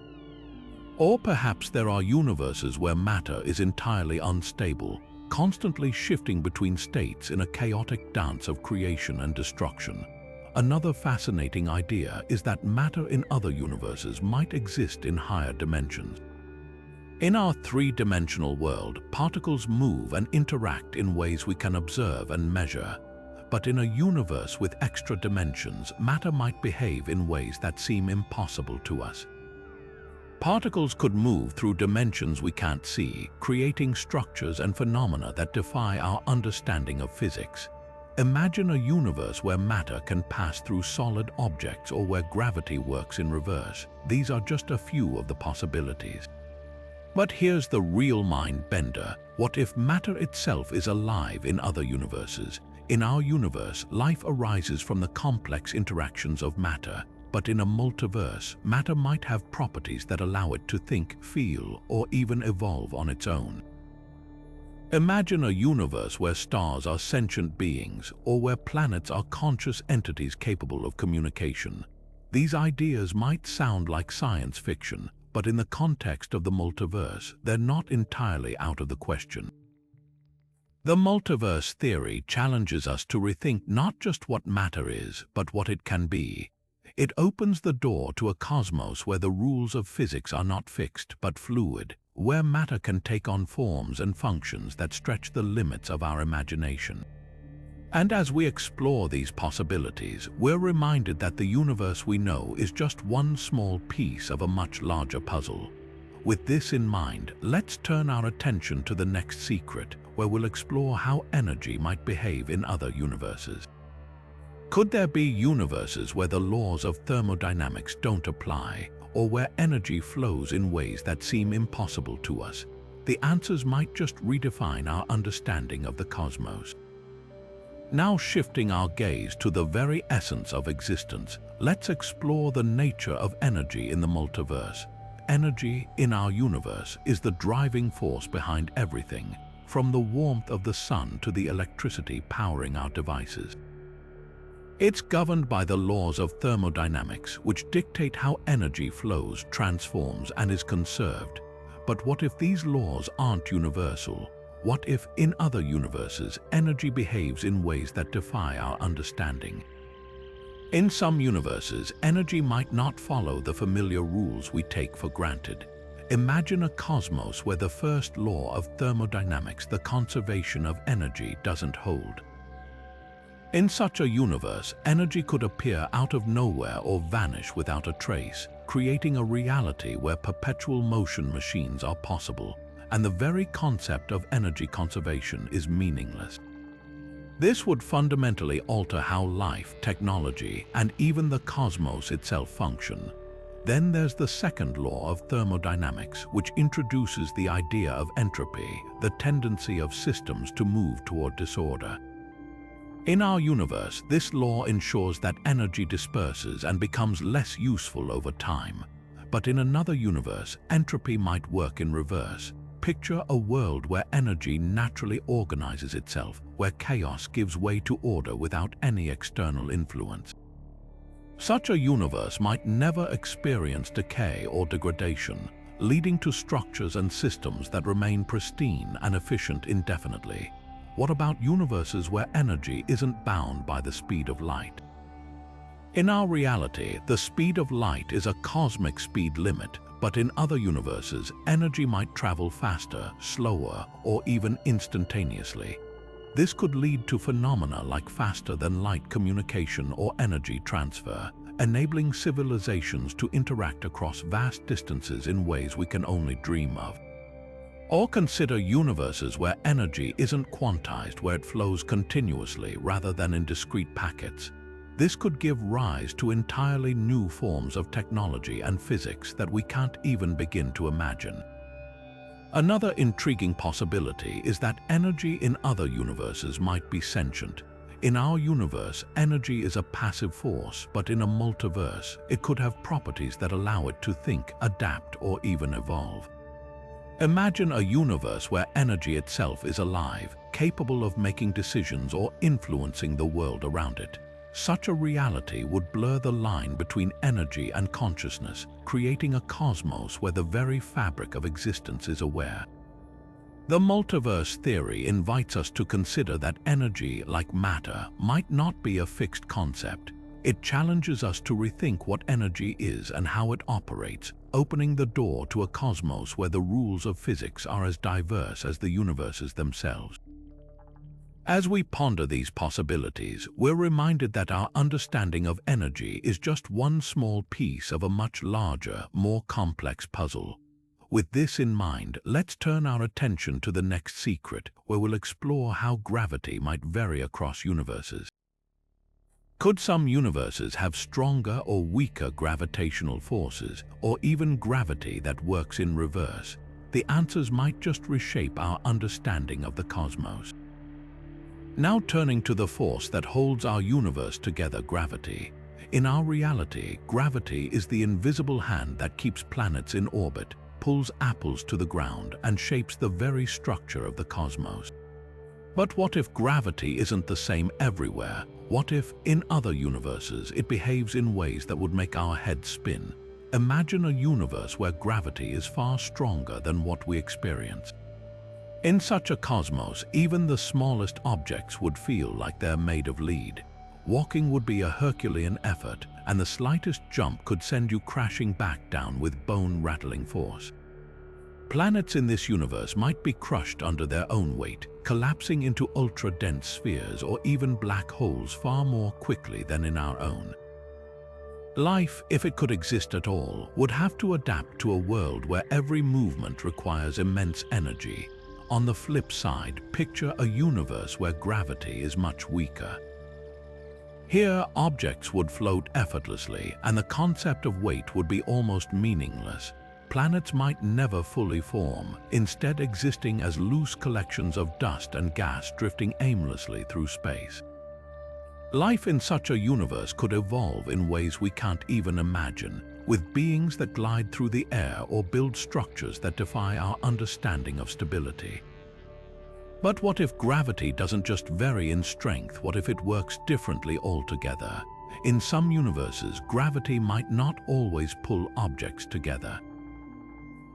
S1: Or perhaps there are universes where matter is entirely unstable, constantly shifting between states in a chaotic dance of creation and destruction. Another fascinating idea is that matter in other universes might exist in higher dimensions. In our three-dimensional world, particles move and interact in ways we can observe and measure. But in a universe with extra dimensions, matter might behave in ways that seem impossible to us. Particles could move through dimensions we can't see, creating structures and phenomena that defy our understanding of physics. Imagine a universe where matter can pass through solid objects or where gravity works in reverse. These are just a few of the possibilities. But here's the real mind bender. What if matter itself is alive in other universes? In our universe, life arises from the complex interactions of matter. But in a multiverse, matter might have properties that allow it to think, feel, or even evolve on its own. Imagine a universe where stars are sentient beings, or where planets are conscious entities capable of communication. These ideas might sound like science fiction, but in the context of the multiverse, they're not entirely out of the question. The multiverse theory challenges us to rethink not just what matter is, but what it can be. It opens the door to a cosmos where the rules of physics are not fixed but fluid, where matter can take on forms and functions that stretch the limits of our imagination. And as we explore these possibilities, we're reminded that the universe we know is just one small piece of a much larger puzzle. With this in mind, let's turn our attention to the next secret, where we'll explore how energy might behave in other universes. Could there be universes where the laws of thermodynamics don't apply, or where energy flows in ways that seem impossible to us? The answers might just redefine our understanding of the cosmos. Now, shifting our gaze to the very essence of existence, let's explore the nature of energy in the multiverse. Energy in our universe is the driving force behind everything, from the warmth of the sun to the electricity powering our devices. It's governed by the laws of thermodynamics, which dictate how energy flows, transforms, and is conserved. But what if these laws aren't universal? What if, in other universes, energy behaves in ways that defy our understanding? In some universes, energy might not follow the familiar rules we take for granted. Imagine a cosmos where the first law of thermodynamics, the conservation of energy, doesn't hold. In such a universe, energy could appear out of nowhere or vanish without a trace, creating a reality where perpetual motion machines are possible, and the very concept of energy conservation is meaningless. This would fundamentally alter how life, technology, and even the cosmos itself function. Then there's the second law of thermodynamics, which introduces the idea of entropy, the tendency of systems to move toward disorder. In our universe, this law ensures that energy disperses and becomes less useful over time. But in another universe, entropy might work in reverse. Picture a world where energy naturally organizes itself, where chaos gives way to order without any external influence. Such a universe might never experience decay or degradation, leading to structures and systems that remain pristine and efficient indefinitely. What about universes where energy isn't bound by the speed of light? In our reality, the speed of light is a cosmic speed limit, but in other universes, energy might travel faster, slower, or even instantaneously. This could lead to phenomena like faster-than-light communication or energy transfer, enabling civilizations to interact across vast distances in ways we can only dream of. Or consider universes where energy isn't quantized, where it flows continuously rather than in discrete packets. This could give rise to entirely new forms of technology and physics that we can't even begin to imagine. Another intriguing possibility is that energy in other universes might be sentient. In our universe, energy is a passive force, but in a multiverse, it could have properties that allow it to think, adapt, or even evolve. Imagine a universe where energy itself is alive, capable of making decisions or influencing the world around it. Such a reality would blur the line between energy and consciousness, creating a cosmos where the very fabric of existence is aware. The multiverse theory invites us to consider that energy, like matter, might not be a fixed concept. It challenges us to rethink what energy is and how it operates, opening the door to a cosmos where the rules of physics are as diverse as the universes themselves. As we ponder these possibilities, we're reminded that our understanding of energy is just one small piece of a much larger, more complex puzzle. With this in mind, let's turn our attention to the next secret, where we'll explore how gravity might vary across universes. Could some universes have stronger or weaker gravitational forces, or even gravity that works in reverse? The answers might just reshape our understanding of the cosmos. Now turning to the force that holds our universe together, gravity. In our reality, gravity is the invisible hand that keeps planets in orbit, pulls apples to the ground, and shapes the very structure of the cosmos. But what if gravity isn't the same everywhere? What if, in other universes, it behaves in ways that would make our heads spin? Imagine a universe where gravity is far stronger than what we experience. In such a cosmos, even the smallest objects would feel like they're made of lead. Walking would be a Herculean effort, and the slightest jump could send you crashing back down with bone-rattling force. Planets in this universe might be crushed under their own weight, collapsing into ultra-dense spheres or even black holes far more quickly than in our own. Life, if it could exist at all, would have to adapt to a world where every movement requires immense energy. On the flip side, picture a universe where gravity is much weaker. Here, objects would float effortlessly, and the concept of weight would be almost meaningless. Planets might never fully form, instead existing as loose collections of dust and gas drifting aimlessly through space. Life in such a universe could evolve in ways we can't even imagine, with beings that glide through the air or build structures that defy our understanding of stability. But what if gravity doesn't just vary in strength? What if it works differently altogether? In some universes, gravity might not always pull objects together.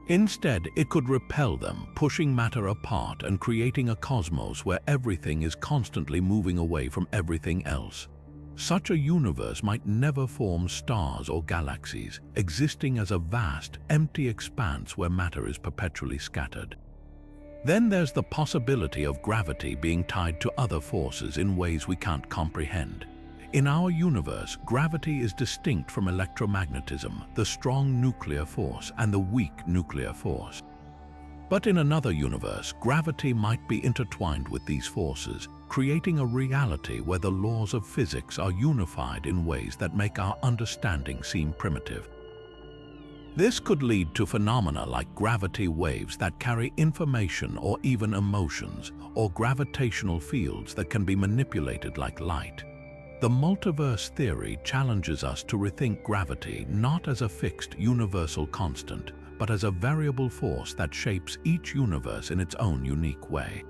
S1: Instead, it could repel them, pushing matter apart and creating a cosmos where everything is constantly moving away from everything else. Such a universe might never form stars or galaxies, existing as a vast, empty expanse where matter is perpetually scattered. Then there's the possibility of gravity being tied to other forces in ways we can't comprehend. In our universe, gravity is distinct from electromagnetism, the strong nuclear force and the weak nuclear force. But in another universe, gravity might be intertwined with these forces, creating a reality where the laws of physics are unified in ways that make our understanding seem primitive. This could lead to phenomena like gravity waves that carry information or even emotions, or gravitational fields that can be manipulated like light. The multiverse theory challenges us to rethink gravity not as a fixed universal constant, but as a variable force that shapes each universe in its own unique way.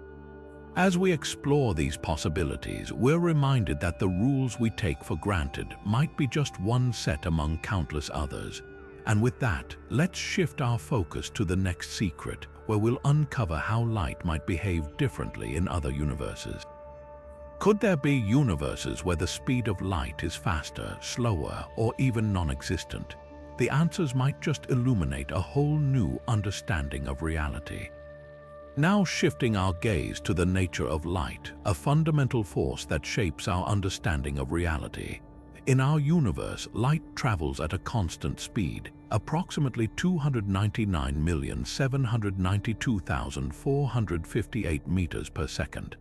S1: As we explore these possibilities, we're reminded that the rules we take for granted might be just one set among countless others. And with that, let's shift our focus to the next secret, where we'll uncover how light might behave differently in other universes. Could there be universes where the speed of light is faster, slower, or even non-existent? The answers might just illuminate a whole new understanding of reality. Now shifting our gaze to the nature of light, a fundamental force that shapes our understanding of reality. In our universe, light travels at a constant speed, approximately 299,792,458 meters per second.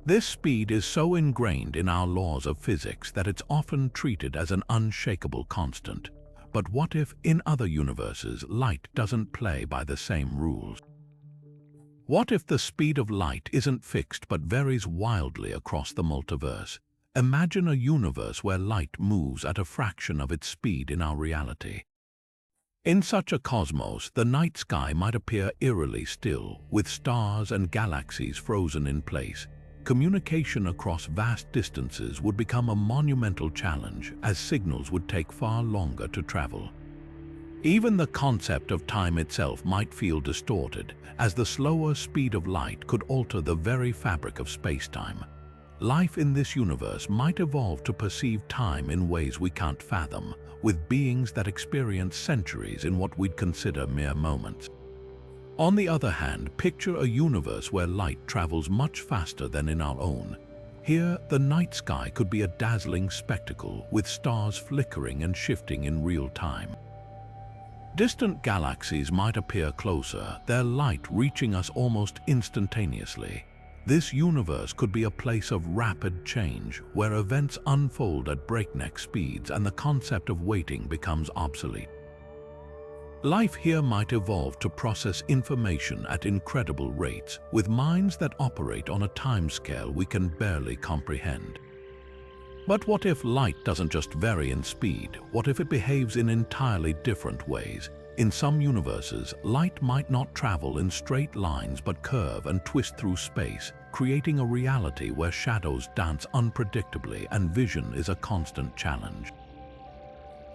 S1: This speed is so ingrained in our laws of physics that it's often treated as an unshakable constant. But what if, in other universes, light doesn't play by the same rules? What if the speed of light isn't fixed but varies wildly across the multiverse? Imagine a universe where light moves at a fraction of its speed in our reality. In such a cosmos, the night sky might appear eerily still, with stars and galaxies frozen in place. Communication across vast distances would become a monumental challenge, as signals would take far longer to travel. Even the concept of time itself might feel distorted, as the slower speed of light could alter the very fabric of space-time. Life in this universe might evolve to perceive time in ways we can't fathom, with beings that experience centuries in what we'd consider mere moments. On the other hand, picture a universe where light travels much faster than in our own. Here, the night sky could be a dazzling spectacle, with stars flickering and shifting in real time. Distant galaxies might appear closer, their light reaching us almost instantaneously. This universe could be a place of rapid change, where events unfold at breakneck speeds and the concept of waiting becomes obsolete. Life here might evolve to process information at incredible rates, with minds that operate on a timescale we can barely comprehend. But what if light doesn't just vary in speed? What if it behaves in entirely different ways? In some universes, light might not travel in straight lines but curve and twist through space, creating a reality where shadows dance unpredictably and vision is a constant challenge.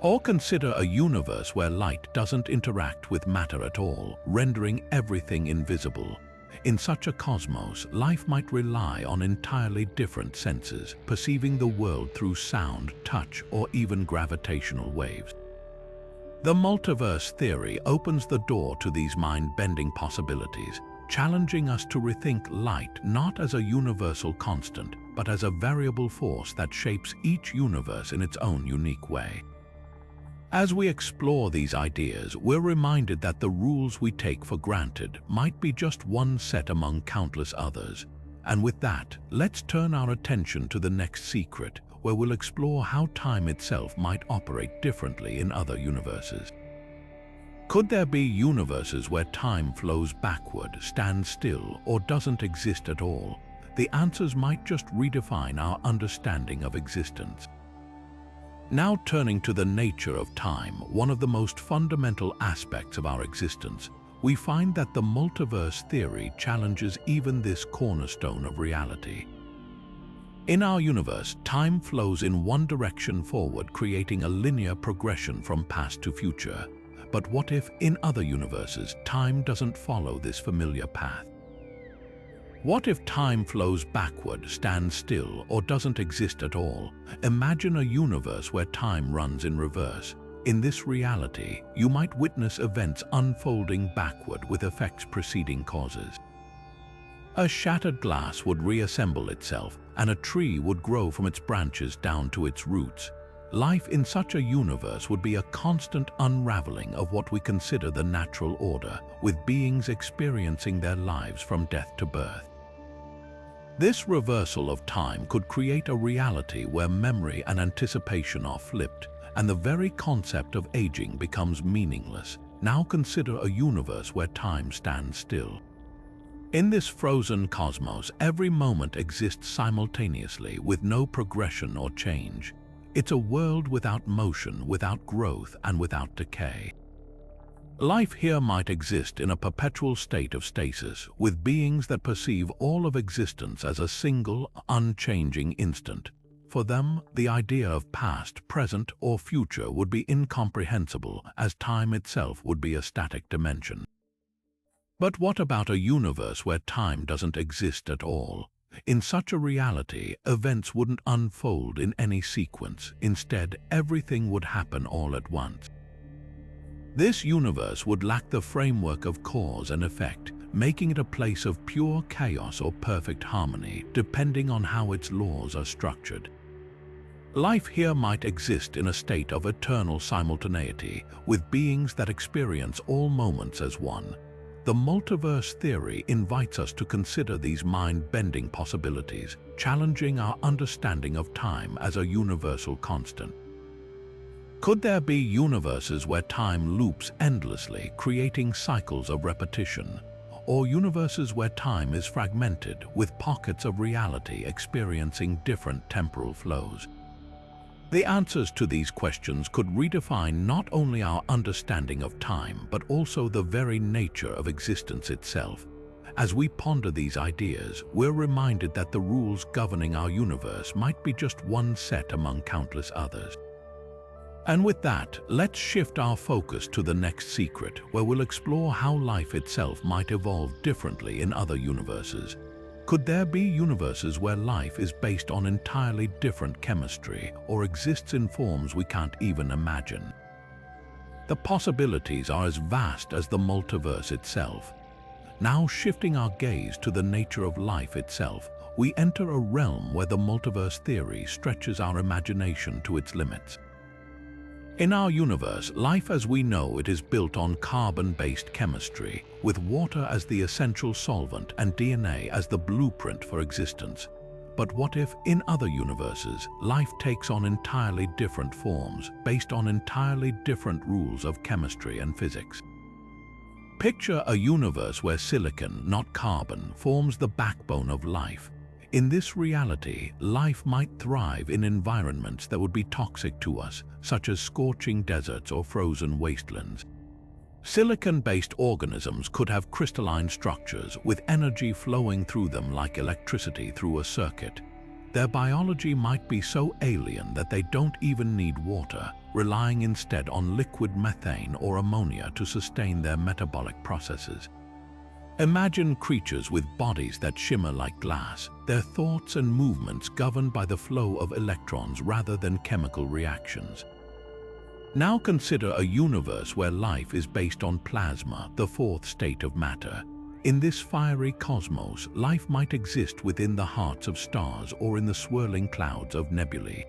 S1: Or consider a universe where light doesn't interact with matter at all, rendering everything invisible. In such a cosmos, life might rely on entirely different senses, perceiving the world through sound, touch, or even gravitational waves. The multiverse theory opens the door to these mind-bending possibilities, challenging us to rethink light not as a universal constant, but as a variable force that shapes each universe in its own unique way. As we explore these ideas, we're reminded that the rules we take for granted might be just one set among countless others. And with that, let's turn our attention to the next secret, where we'll explore how time itself might operate differently in other universes. Could there be universes where time flows backward, stands still, or doesn't exist at all? The answers might just redefine our understanding of existence. Now turning to the nature of time, one of the most fundamental aspects of our existence, we find that the multiverse theory challenges even this cornerstone of reality. In our universe, time flows in one direction forward, creating a linear progression from past to future. But what if, in other universes, time doesn't follow this familiar path? What if time flows backward, stands still, or doesn't exist at all? Imagine a universe where time runs in reverse. In this reality, you might witness events unfolding backward with effects preceding causes. A shattered glass would reassemble itself, and a tree would grow from its branches down to its roots. Life in such a universe would be a constant unraveling of what we consider the natural order, with beings experiencing their lives from death to birth. This reversal of time could create a reality where memory and anticipation are flipped, and the very concept of aging becomes meaningless. Now consider a universe where time stands still. In this frozen cosmos, every moment exists simultaneously with no progression or change. It's a world without motion, without growth, and without decay. Life here might exist in a perpetual state of stasis, with beings that perceive all of existence as a single, unchanging instant. For them, the idea of past, present, or future would be incomprehensible, as time itself would be a static dimension. But what about a universe where time doesn't exist at all? In such a reality, events wouldn't unfold in any sequence. Instead, everything would happen all at once. This universe would lack the framework of cause and effect, making it a place of pure chaos or perfect harmony, depending on how its laws are structured. Life here might exist in a state of eternal simultaneity, with beings that experience all moments as one. The multiverse theory invites us to consider these mind-bending possibilities, challenging our understanding of time as a universal constant. Could there be universes where time loops endlessly, creating cycles of repetition? Or universes where time is fragmented, with pockets of reality experiencing different temporal flows? The answers to these questions could redefine not only our understanding of time, but also the very nature of existence itself. As we ponder these ideas, we're reminded that the rules governing our universe might be just one set among countless others. And with that, let's shift our focus to the next secret, where we'll explore how life itself might evolve differently in other universes. Could there be universes where life is based on entirely different chemistry or exists in forms we can't even imagine? The possibilities are as vast as the multiverse itself. Now, shifting our gaze to the nature of life itself, we enter a realm where the multiverse theory stretches our imagination to its limits. In our universe, life as we know it is built on carbon-based chemistry, with water as the essential solvent and DNA as the blueprint for existence. But what if, in other universes, life takes on entirely different forms, based on entirely different rules of chemistry and physics? Picture a universe where silicon, not carbon, forms the backbone of life. In this reality, life might thrive in environments that would be toxic to us, such as scorching deserts or frozen wastelands. Silicon-based organisms could have crystalline structures with energy flowing through them like electricity through a circuit. Their biology might be so alien that they don't even need water, relying instead on liquid methane or ammonia to sustain their metabolic processes. Imagine creatures with bodies that shimmer like glass, their thoughts and movements governed by the flow of electrons rather than chemical reactions. Now consider a universe where life is based on plasma, the fourth state of matter. In this fiery cosmos, life might exist within the hearts of stars or in the swirling clouds of nebulae.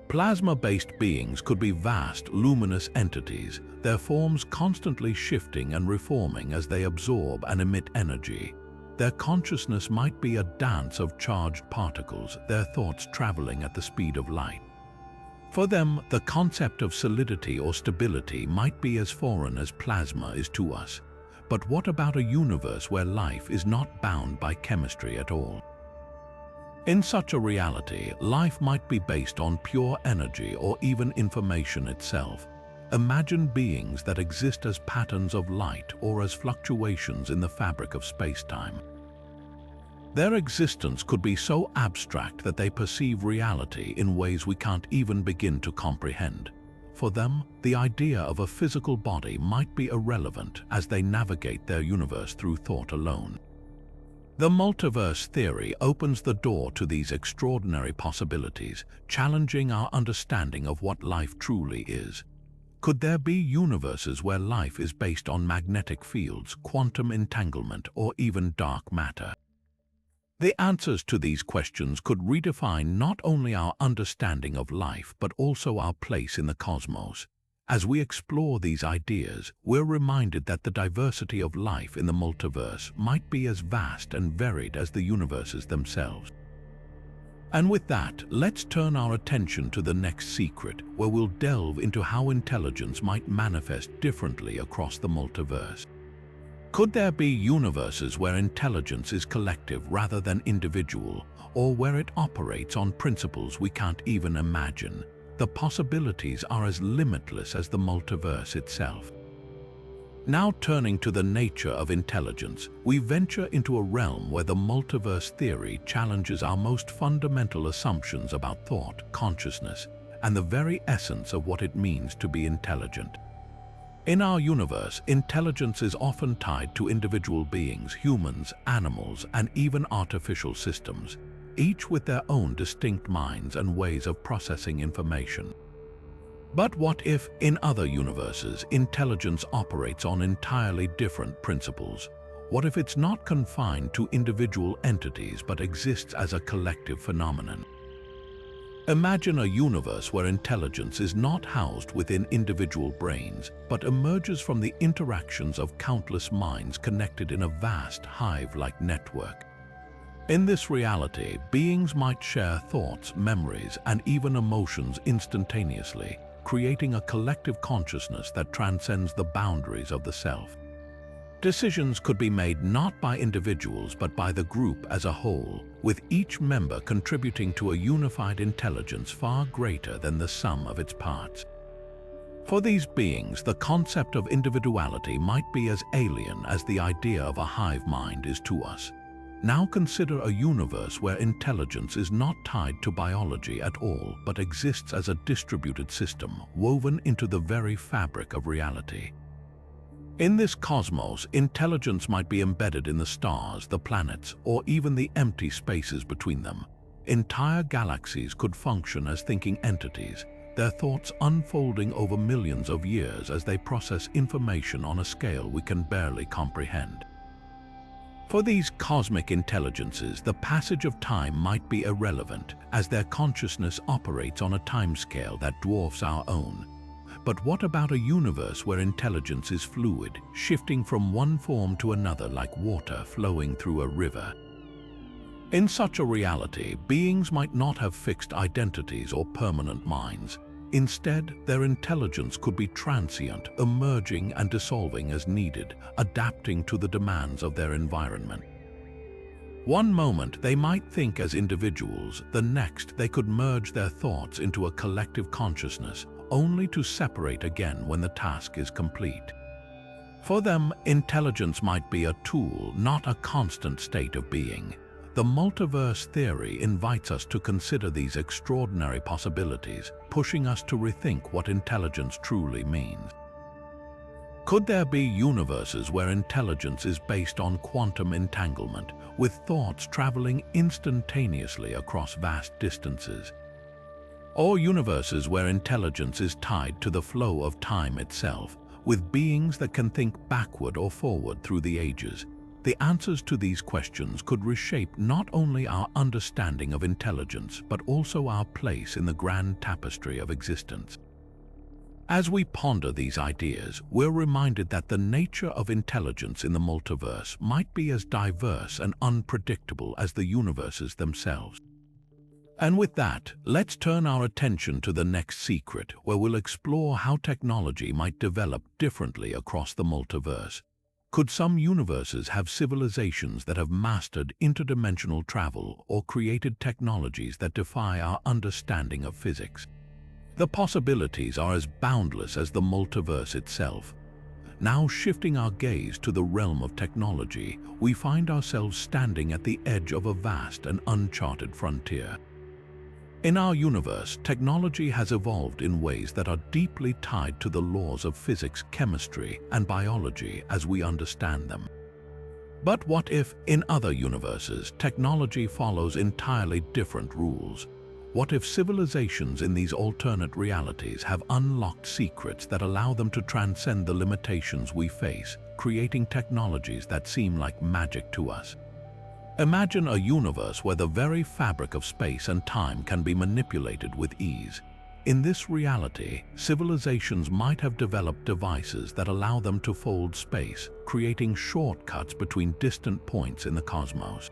S1: Plasma-based beings could be vast, luminous entities, their forms constantly shifting and reforming as they absorb and emit energy. Their consciousness might be a dance of charged particles, their thoughts traveling at the speed of light. For them, the concept of solidity or stability might be as foreign as plasma is to us. But what about a universe where life is not bound by chemistry at all? In such a reality, life might be based on pure energy or even information itself. Imagine beings that exist as patterns of light or as fluctuations in the fabric of space-time. Their existence could be so abstract that they perceive reality in ways we can't even begin to comprehend. For them, the idea of a physical body might be irrelevant as they navigate their universe through thought alone. The multiverse theory opens the door to these extraordinary possibilities, challenging our understanding of what life truly is. Could there be universes where life is based on magnetic fields, quantum entanglement, or even dark matter? The answers to these questions could redefine not only our understanding of life, but also our place in the cosmos. As we explore these ideas, we're reminded that the diversity of life in the multiverse might be as vast and varied as the universes themselves. And with that, let's turn our attention to the next secret, where we'll delve into how intelligence might manifest differently across the multiverse. Could there be universes where intelligence is collective rather than individual, or where it operates on principles we can't even imagine? The possibilities are as limitless as the multiverse itself. Now turning to the nature of intelligence, we venture into a realm where the multiverse theory challenges our most fundamental assumptions about thought, consciousness, and the very essence of what it means to be intelligent. In our universe, intelligence is often tied to individual beings, humans, animals, and even artificial systems, each with their own distinct minds and ways of processing information. But what if, in other universes, intelligence operates on entirely different principles? What if it's not confined to individual entities but exists as a collective phenomenon? Imagine a universe where intelligence is not housed within individual brains, but emerges from the interactions of countless minds connected in a vast hive-like network. In this reality, beings might share thoughts, memories, and even emotions instantaneously, creating a collective consciousness that transcends the boundaries of the self. Decisions could be made not by individuals but by the group as a whole, with each member contributing to a unified intelligence far greater than the sum of its parts. For these beings, the concept of individuality might be as alien as the idea of a hive mind is to us. Now consider a universe where intelligence is not tied to biology at all, but exists as a distributed system woven into the very fabric of reality. In this cosmos, intelligence might be embedded in the stars, the planets, or even the empty spaces between them. Entire galaxies could function as thinking entities, their thoughts unfolding over millions of years as they process information on a scale we can barely comprehend. For these cosmic intelligences, the passage of time might be irrelevant, as their consciousness operates on a timescale that dwarfs our own. But what about a universe where intelligence is fluid, shifting from one form to another like water flowing through a river? In such a reality, beings might not have fixed identities or permanent minds. Instead, their intelligence could be transient, emerging and dissolving as needed, adapting to the demands of their environment. One moment they might think as individuals, the next they could merge their thoughts into a collective consciousness, only to separate again when the task is complete. For them, intelligence might be a tool, not a constant state of being. The multiverse theory invites us to consider these extraordinary possibilities, pushing us to rethink what intelligence truly means. Could there be universes where intelligence is based on quantum entanglement, with thoughts traveling instantaneously across vast distances? Or universes where intelligence is tied to the flow of time itself, with beings that can think backward or forward through the ages? The answers to these questions could reshape not only our understanding of intelligence, but also our place in the grand tapestry of existence. As we ponder these ideas, we're reminded that the nature of intelligence in the multiverse might be as diverse and unpredictable as the universes themselves. And with that, let's turn our attention to the next secret, where we'll explore how technology might develop differently across the multiverse. Could some universes have civilizations that have mastered interdimensional travel or created technologies that defy our understanding of physics? The possibilities are as boundless as the multiverse itself. Now shifting our gaze to the realm of technology, we find ourselves standing at the edge of a vast and uncharted frontier. In our universe, technology has evolved in ways that are deeply tied to the laws of physics, chemistry, and biology as we understand them. But what if, in other universes, technology follows entirely different rules? What if civilizations in these alternate realities have unlocked secrets that allow them to transcend the limitations we face, creating technologies that seem like magic to us? Imagine a universe where the very fabric of space and time can be manipulated with ease. In this reality, civilizations might have developed devices that allow them to fold space, creating shortcuts between distant points in the cosmos.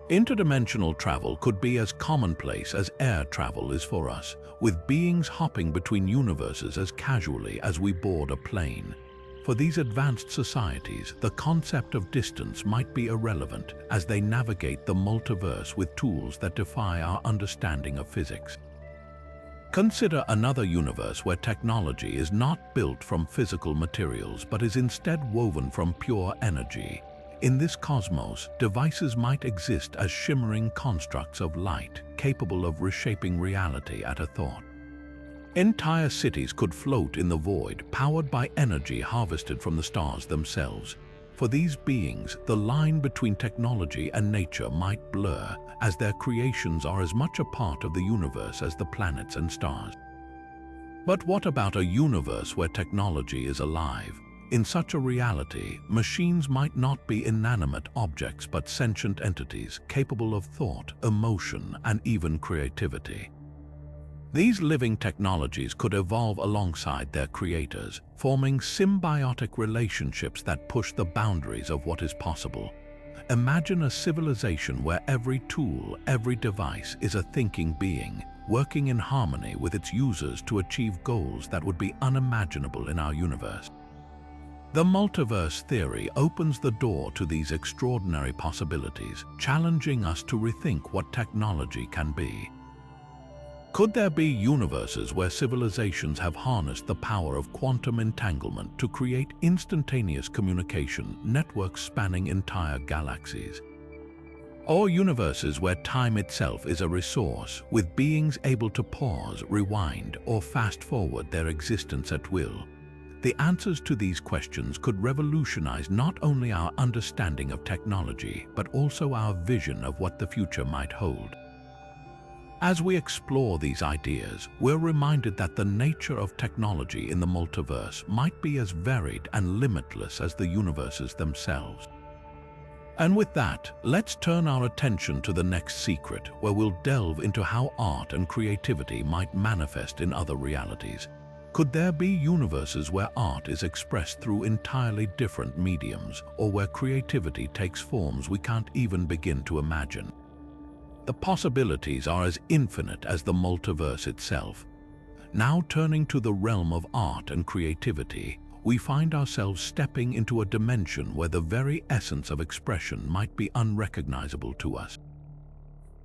S1: Interdimensional travel could be as commonplace as air travel is for us, with beings hopping between universes as casually as we board a plane. For these advanced societies, the concept of distance might be irrelevant as they navigate the multiverse with tools that defy our understanding of physics. Consider another universe where technology is not built from physical materials but is instead woven from pure energy. In this cosmos, devices might exist as shimmering constructs of light, capable of reshaping reality at a thought. Entire cities could float in the void, powered by energy harvested from the stars themselves. For these beings, the line between technology and nature might blur, as their creations are as much a part of the universe as the planets and stars. But what about a universe where technology is alive? In such a reality, machines might not be inanimate objects but sentient entities capable of thought, emotion, and even creativity. These living technologies could evolve alongside their creators, forming symbiotic relationships that push the boundaries of what is possible. Imagine a civilization where every tool, every device is a thinking being, working in harmony with its users to achieve goals that would be unimaginable in our universe. The multiverse theory opens the door to these extraordinary possibilities, challenging us to rethink what technology can be. Could there be universes where civilizations have harnessed the power of quantum entanglement to create instantaneous communication networks spanning entire galaxies? Or universes where time itself is a resource, with beings able to pause, rewind, or fast-forward their existence at will? The answers to these questions could revolutionize not only our understanding of technology, but also our vision of what the future might hold. As we explore these ideas, we're reminded that the nature of technology in the multiverse might be as varied and limitless as the universes themselves. And with that, let's turn our attention to the next secret, where we'll delve into how art and creativity might manifest in other realities. Could there be universes where art is expressed through entirely different mediums, or where creativity takes forms we can't even begin to imagine? The possibilities are as infinite as the multiverse itself. Now turning to the realm of art and creativity, we find ourselves stepping into a dimension where the very essence of expression might be unrecognizable to us.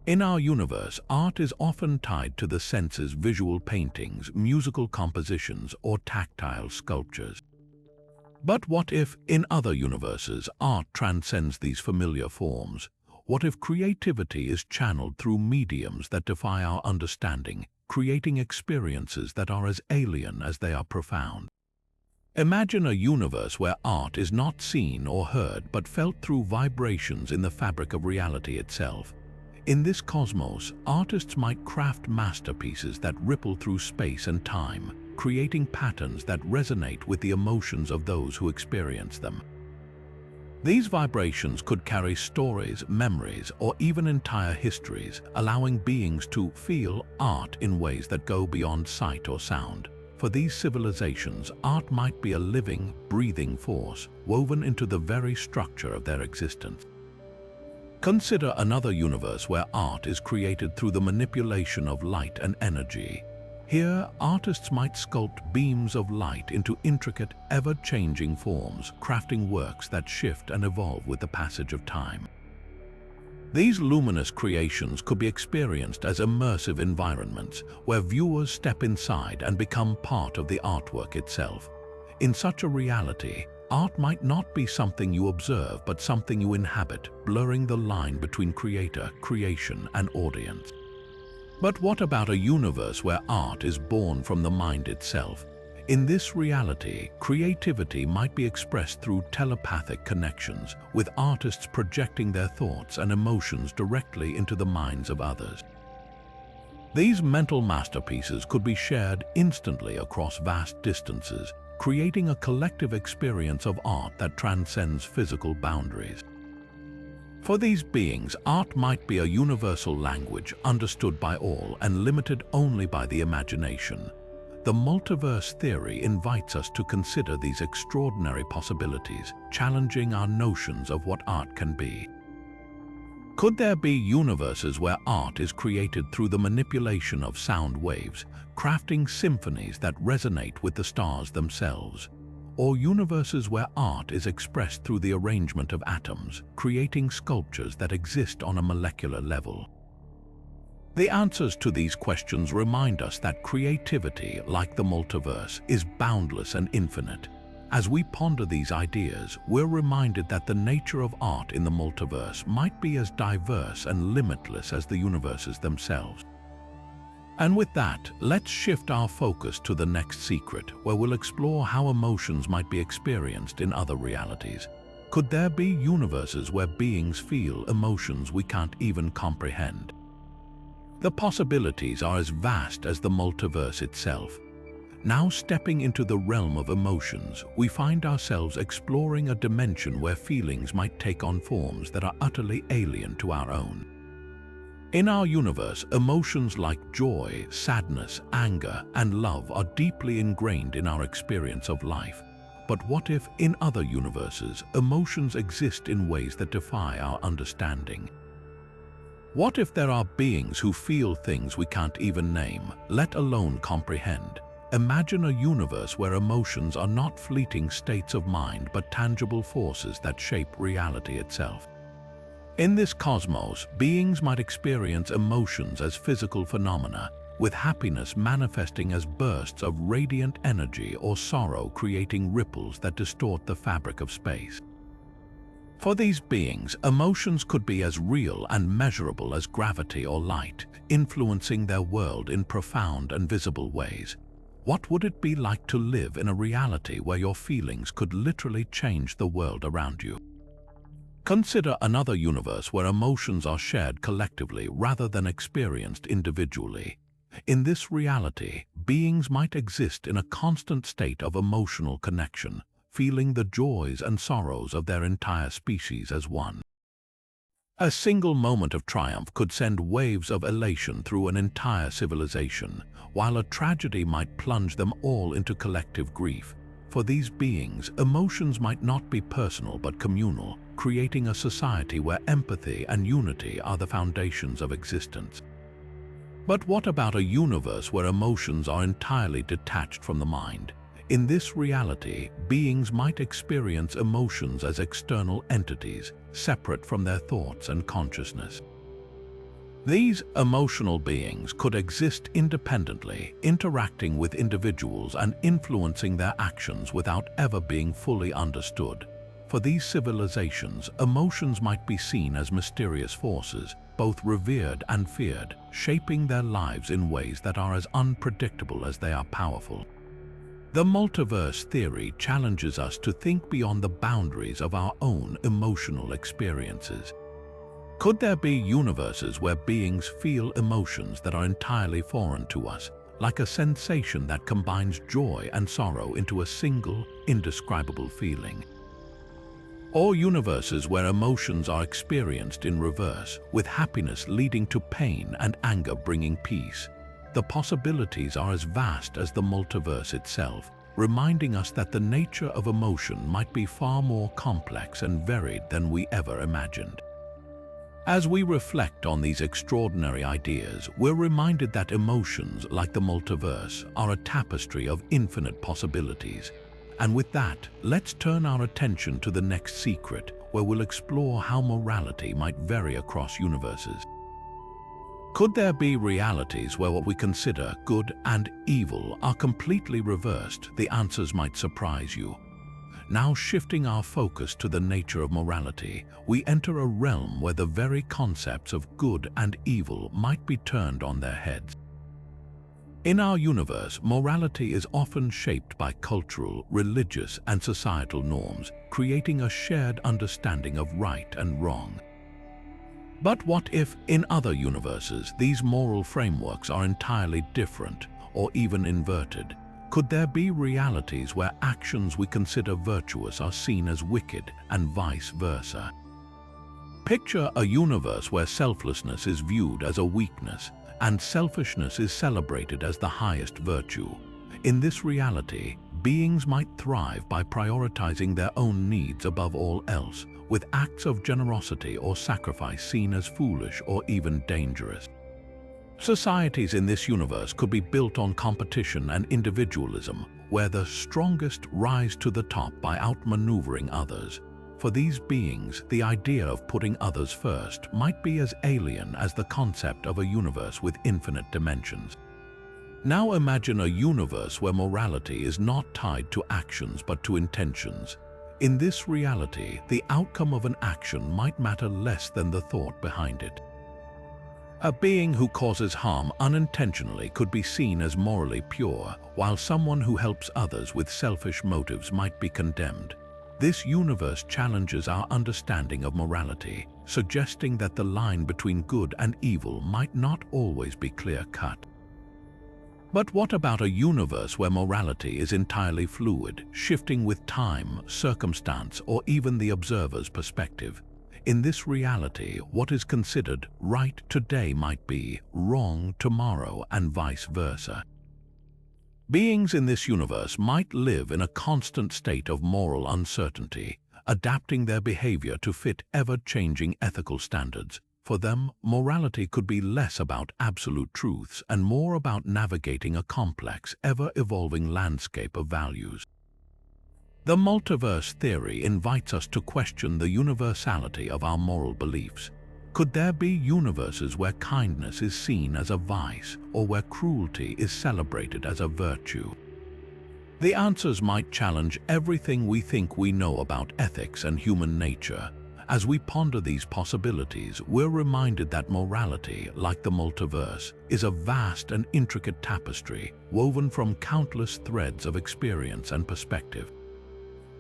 S1: In our universe, art is often tied to the senses: visual paintings, musical compositions, or tactile sculptures. But what if, in other universes, art transcends these familiar forms? What if creativity is channeled through mediums that defy our understanding, creating experiences that are as alien as they are profound? Imagine a universe where art is not seen or heard but felt through vibrations in the fabric of reality itself. In this cosmos, artists might craft masterpieces that ripple through space and time, creating patterns that resonate with the emotions of those who experience them. These vibrations could carry stories, memories, or even entire histories, allowing beings to feel art in ways that go beyond sight or sound. For these civilizations, art might be a living, breathing force, woven into the very structure of their existence. Consider another universe where art is created through the manipulation of light and energy. Here, artists might sculpt beams of light into intricate, ever-changing forms, crafting works that shift and evolve with the passage of time. These luminous creations could be experienced as immersive environments, where viewers step inside and become part of the artwork itself. In such a reality, art might not be something you observe, but something you inhabit, blurring the line between creator, creation, and audience. But what about a universe where art is born from the mind itself? In this reality, creativity might be expressed through telepathic connections, with artists projecting their thoughts and emotions directly into the minds of others. These mental masterpieces could be shared instantly across vast distances, creating a collective experience of art that transcends physical boundaries. For these beings, art might be a universal language understood by all and limited only by the imagination. The multiverse theory invites us to consider these extraordinary possibilities, challenging our notions of what art can be. Could there be universes where art is created through the manipulation of sound waves, crafting symphonies that resonate with the stars themselves? Or universes where art is expressed through the arrangement of atoms, creating sculptures that exist on a molecular level? The answers to these questions remind us that creativity, like the multiverse, is boundless and infinite. As we ponder these ideas, we're reminded that the nature of art in the multiverse might be as diverse and limitless as the universes themselves. And with that, let's shift our focus to the next secret, where we'll explore how emotions might be experienced in other realities. Could there be universes where beings feel emotions we can't even comprehend? The possibilities are as vast as the multiverse itself. Now, stepping into the realm of emotions, we find ourselves exploring a dimension where feelings might take on forms that are utterly alien to our own. In our universe, emotions like joy, sadness, anger, and love are deeply ingrained in our experience of life. But what if, in other universes, emotions exist in ways that defy our understanding? What if there are beings who feel things we can't even name, let alone comprehend? Imagine a universe where emotions are not fleeting states of mind but tangible forces that shape reality itself. In this cosmos, beings might experience emotions as physical phenomena, with happiness manifesting as bursts of radiant energy or sorrow creating ripples that distort the fabric of space. For these beings, emotions could be as real and measurable as gravity or light, influencing their world in profound and visible ways. What would it be like to live in a reality where your feelings could literally change the world around you? Consider another universe where emotions are shared collectively rather than experienced individually. In this reality, beings might exist in a constant state of emotional connection, feeling the joys and sorrows of their entire species as one. A single moment of triumph could send waves of elation through an entire civilization, while a tragedy might plunge them all into collective grief. For these beings, emotions might not be personal but communal, creating a society where empathy and unity are the foundations of existence. But what about a universe where emotions are entirely detached from the mind? In this reality, beings might experience emotions as external entities, separate from their thoughts and consciousness. These emotional beings could exist independently, interacting with individuals and influencing their actions without ever being fully understood. For these civilizations, emotions might be seen as mysterious forces, both revered and feared, shaping their lives in ways that are as unpredictable as they are powerful. The multiverse theory challenges us to think beyond the boundaries of our own emotional experiences. Could there be universes where beings feel emotions that are entirely foreign to us, like a sensation that combines joy and sorrow into a single, indescribable feeling? Or universes where emotions are experienced in reverse, with happiness leading to pain and anger bringing peace? The possibilities are as vast as the multiverse itself, reminding us that the nature of emotion might be far more complex and varied than we ever imagined. As we reflect on these extraordinary ideas, we're reminded that emotions, like the multiverse, are a tapestry of infinite possibilities. And with that, let's turn our attention to the next secret, where we'll explore how morality might vary across universes. Could there be realities where what we consider good and evil are completely reversed? The answers might surprise you. Now, shifting our focus to the nature of morality, we enter a realm where the very concepts of good and evil might be turned on their heads. In our universe, morality is often shaped by cultural, religious, and societal norms, creating a shared understanding of right and wrong. But what if, in other universes, these moral frameworks are entirely different or even inverted? Could there be realities where actions we consider virtuous are seen as wicked and vice versa? Picture a universe where selflessness is viewed as a weakness and selfishness is celebrated as the highest virtue. In this reality, beings might thrive by prioritizing their own needs above all else, with acts of generosity or sacrifice seen as foolish or even dangerous. Societies in this universe could be built on competition and individualism, where the strongest rise to the top by outmaneuvering others. For these beings, the idea of putting others first might be as alien as the concept of a universe with infinite dimensions. Now imagine a universe where morality is not tied to actions but to intentions. In this reality, the outcome of an action might matter less than the thought behind it. A being who causes harm unintentionally could be seen as morally pure, while someone who helps others with selfish motives might be condemned. This universe challenges our understanding of morality, suggesting that the line between good and evil might not always be clear-cut. But what about a universe where morality is entirely fluid, shifting with time, circumstance, or even the observer's perspective? In this reality, what is considered right today might be wrong tomorrow, and vice versa. Beings in this universe might live in a constant state of moral uncertainty, adapting their behavior to fit ever-changing ethical standards. For them, morality could be less about absolute truths and more about navigating a complex, ever-evolving landscape of values. The multiverse theory invites us to question the universality of our moral beliefs. Could there be universes where kindness is seen as a vice or where cruelty is celebrated as a virtue? The answers might challenge everything we think we know about ethics and human nature. As we ponder these possibilities, we're reminded that morality, like the multiverse, is a vast and intricate tapestry woven from countless threads of experience and perspective.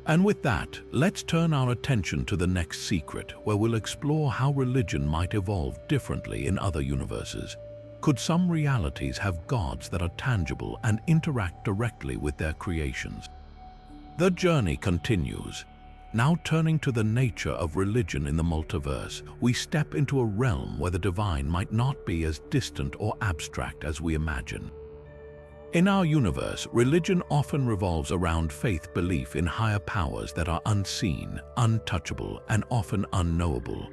S1: And with that, let's turn our attention to the next secret, where we'll explore how religion might evolve differently in other universes. Could some realities have gods that are tangible and interact directly with their creations? The journey continues. Now turning to the nature of religion in the multiverse, we step into a realm where the divine might not be as distant or abstract as we imagine. In our universe, religion often revolves around faith belief in higher powers that are unseen, untouchable, and often unknowable.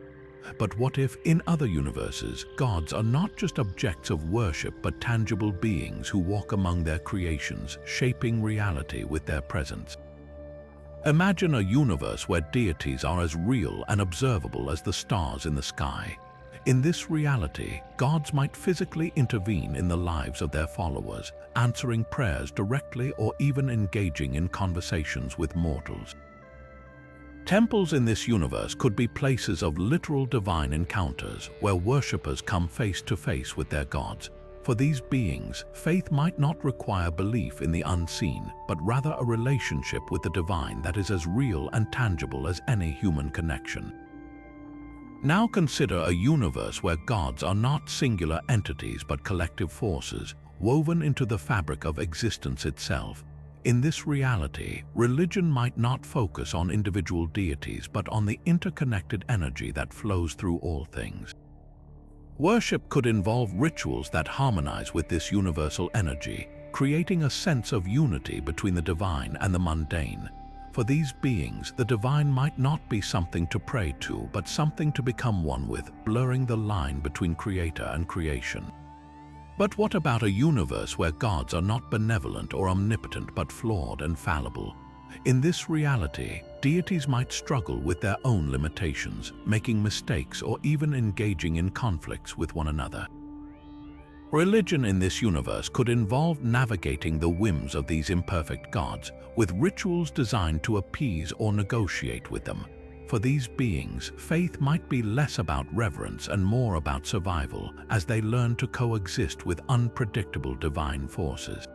S1: But what if, in other universes, gods are not just objects of worship but tangible beings who walk among their creations, shaping reality with their presence? Imagine a universe where deities are as real and observable as the stars in the sky. In this reality, gods might physically intervene in the lives of their followers, answering prayers directly or even engaging in conversations with mortals. Temples in this universe could be places of literal divine encounters where worshippers come face to face with their gods. For these beings, faith might not require belief in the unseen, but rather a relationship with the divine that is as real and tangible as any human connection. Now consider a universe where gods are not singular entities but collective forces, woven into the fabric of existence itself. In this reality, religion might not focus on individual deities but on the interconnected energy that flows through all things. Worship could involve rituals that harmonize with this universal energy, creating a sense of unity between the divine and the mundane. For these beings, the divine might not be something to pray to, but something to become one with, blurring the line between creator and creation. But what about a universe where gods are not benevolent or omnipotent but flawed and fallible? In this reality, deities might struggle with their own limitations, making mistakes or even engaging in conflicts with one another. Religion in this universe could involve navigating the whims of these imperfect gods, with rituals designed to appease or negotiate with them. For these beings, faith might be less about reverence and more about survival, as they learn to coexist with unpredictable divine forces.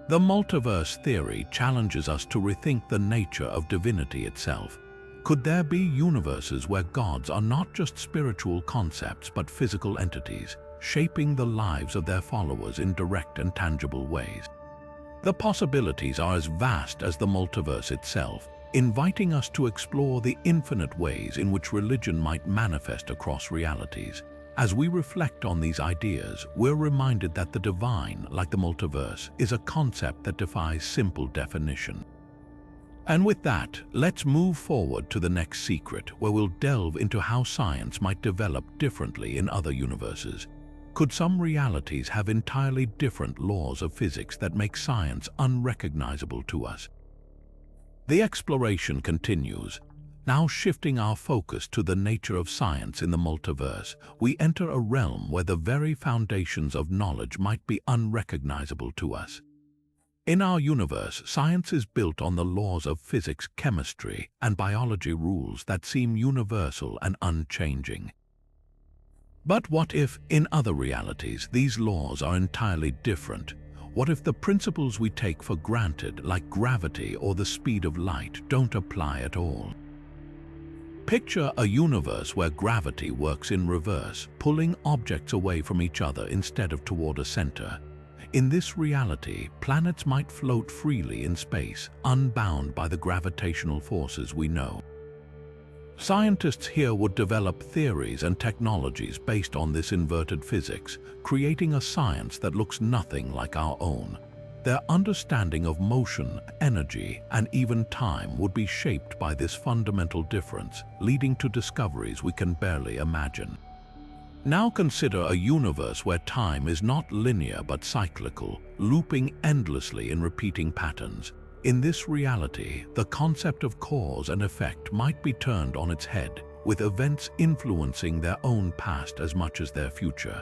S1: The multiverse theory challenges us to rethink the nature of divinity itself. Could there be universes where gods are not just spiritual concepts but physical entities, shaping the lives of their followers in direct and tangible ways? The possibilities are as vast as the multiverse itself, inviting us to explore the infinite ways in which religion might manifest across realities. As we reflect on these ideas, we're reminded that the divine, like the multiverse, is a concept that defies simple definition. And with that, let's move forward to the next secret, where we'll delve into how science might develop differently in other universes. Could some realities have entirely different laws of physics that make science unrecognizable to us? The exploration continues. Now shifting our focus to the nature of science in the multiverse, we enter a realm where the very foundations of knowledge might be unrecognizable to us. In our universe, science is built on the laws of physics, chemistry, and biology rules that seem universal and unchanging. But what if, in other realities, these laws are entirely different? What if the principles we take for granted, like gravity or the speed of light, don't apply at all? Picture a universe where gravity works in reverse, pulling objects away from each other instead of toward a center. In this reality, planets might float freely in space, unbound by the gravitational forces we know. Scientists here would develop theories and technologies based on this inverted physics, creating a science that looks nothing like our own. Their understanding of motion, energy, and even time would be shaped by this fundamental difference, leading to discoveries we can barely imagine. Now consider a universe where time is not linear but cyclical, looping endlessly in repeating patterns. In this reality, the concept of cause and effect might be turned on its head, with events influencing their own past as much as their future.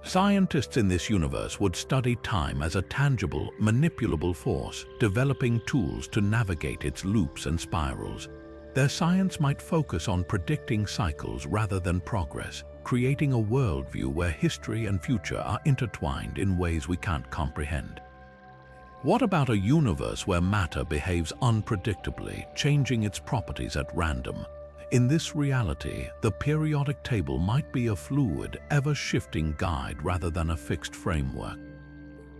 S1: Scientists in this universe would study time as a tangible, manipulable force, developing tools to navigate its loops and spirals. Their science might focus on predicting cycles rather than progress, creating a worldview where history and future are intertwined in ways we can't comprehend. What about a universe where matter behaves unpredictably, changing its properties at random? In this reality, the periodic table might be a fluid, ever-shifting guide rather than a fixed framework.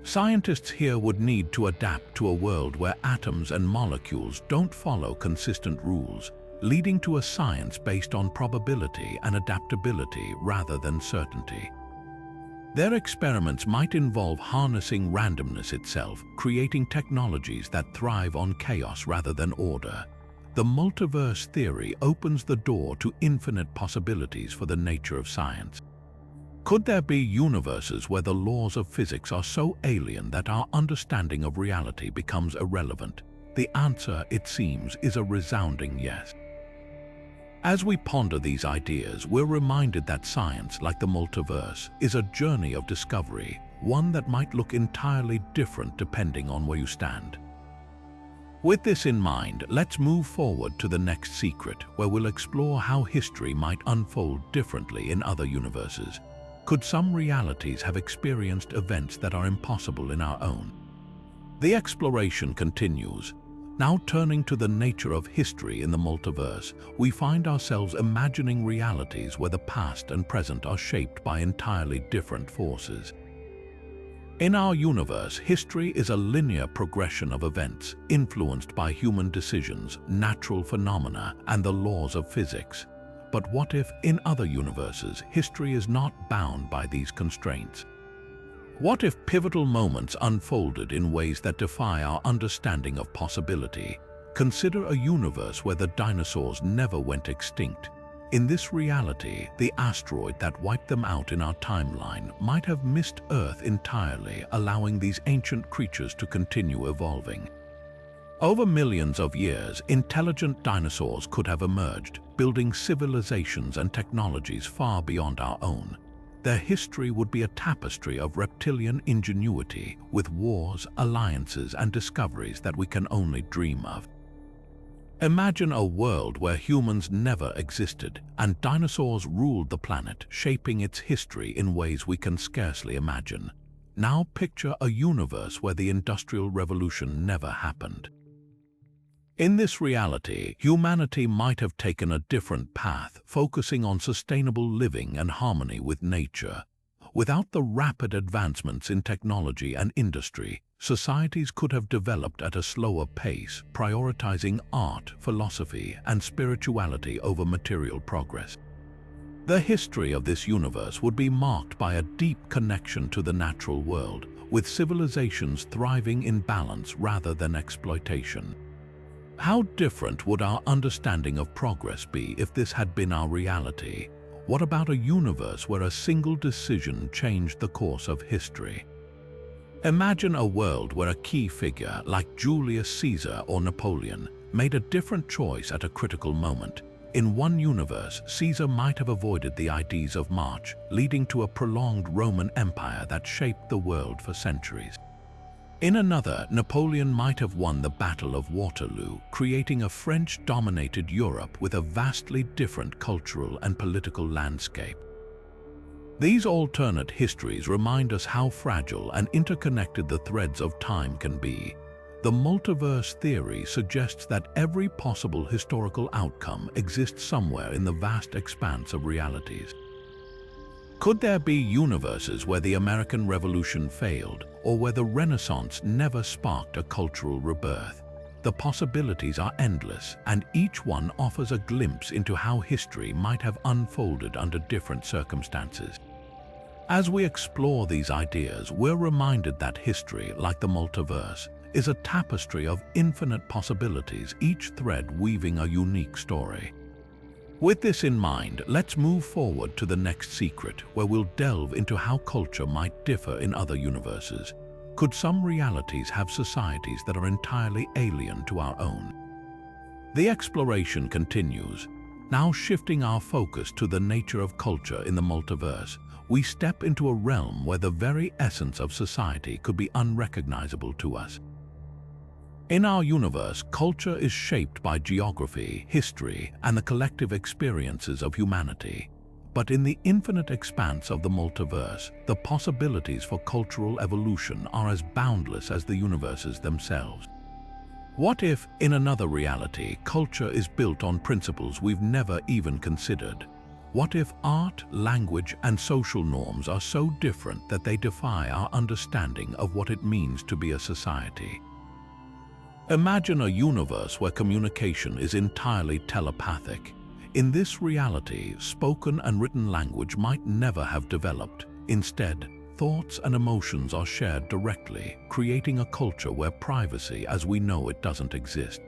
S1: Scientists here would need to adapt to a world where atoms and molecules don't follow consistent rules, leading to a science based on probability and adaptability rather than certainty. Their experiments might involve harnessing randomness itself, creating technologies that thrive on chaos rather than order. The multiverse theory opens the door to infinite possibilities for the nature of science. Could there be universes where the laws of physics are so alien that our understanding of reality becomes irrelevant? The answer, it seems, is a resounding yes. As we ponder these ideas, we're reminded that science, like the multiverse, is a journey of discovery, one that might look entirely different depending on where you stand. With this in mind, let's move forward to the next secret, where we'll explore how history might unfold differently in other universes. Could some realities have experienced events that are impossible in our own? The exploration continues. Now turning to the nature of history in the multiverse, we find ourselves imagining realities where the past and present are shaped by entirely different forces. In our universe, history is a linear progression of events, influenced by human decisions, natural phenomena, and the laws of physics. But what if, in other universes, history is not bound by these constraints? What if pivotal moments unfolded in ways that defy our understanding of possibility? Consider a universe where the dinosaurs never went extinct. In this reality, the asteroid that wiped them out in our timeline might have missed Earth entirely, allowing these ancient creatures to continue evolving. Over millions of years, intelligent dinosaurs could have emerged, building civilizations and technologies far beyond our own. Their history would be a tapestry of reptilian ingenuity, with wars, alliances, and discoveries that we can only dream of. Imagine a world where humans never existed, and dinosaurs ruled the planet, shaping its history in ways we can scarcely imagine. Now picture a universe where the Industrial Revolution never happened. In this reality, humanity might have taken a different path, focusing on sustainable living and harmony with nature. Without the rapid advancements in technology and industry, societies could have developed at a slower pace, prioritizing art, philosophy, and spirituality over material progress. The history of this universe would be marked by a deep connection to the natural world, with civilizations thriving in balance rather than exploitation. How different would our understanding of progress be if this had been our reality? What about a universe where a single decision changed the course of history? Imagine a world where a key figure like Julius Caesar or Napoleon made a different choice at a critical moment. In one universe, Caesar might have avoided the Ides of March, leading to a prolonged Roman Empire that shaped the world for centuries. In another, Napoleon might have won the Battle of Waterloo, creating a French-dominated Europe with a vastly different cultural and political landscape. These alternate histories remind us how fragile and interconnected the threads of time can be. The multiverse theory suggests that every possible historical outcome exists somewhere in the vast expanse of realities. Could there be universes where the American Revolution failed, or where the Renaissance never sparked a cultural rebirth? The possibilities are endless, and each one offers a glimpse into how history might have unfolded under different circumstances. As we explore these ideas, we're reminded that history, like the multiverse, is a tapestry of infinite possibilities, each thread weaving a unique story. With this in mind, let's move forward to the next secret, where we'll delve into how culture might differ in other universes. Could some realities have societies that are entirely alien to our own? The exploration continues. Now shifting our focus to the nature of culture in the multiverse, we step into a realm where the very essence of society could be unrecognizable to us. In our universe, culture is shaped by geography, history, and the collective experiences of humanity. But in the infinite expanse of the multiverse, the possibilities for cultural evolution are as boundless as the universes themselves. What if, in another reality, culture is built on principles we've never even considered? What if art, language, and social norms are so different that they defy our understanding of what it means to be a society? Imagine a universe where communication is entirely telepathic. In this reality, spoken and written language might never have developed. Instead, thoughts and emotions are shared directly, creating a culture where privacy as we know it doesn't exist.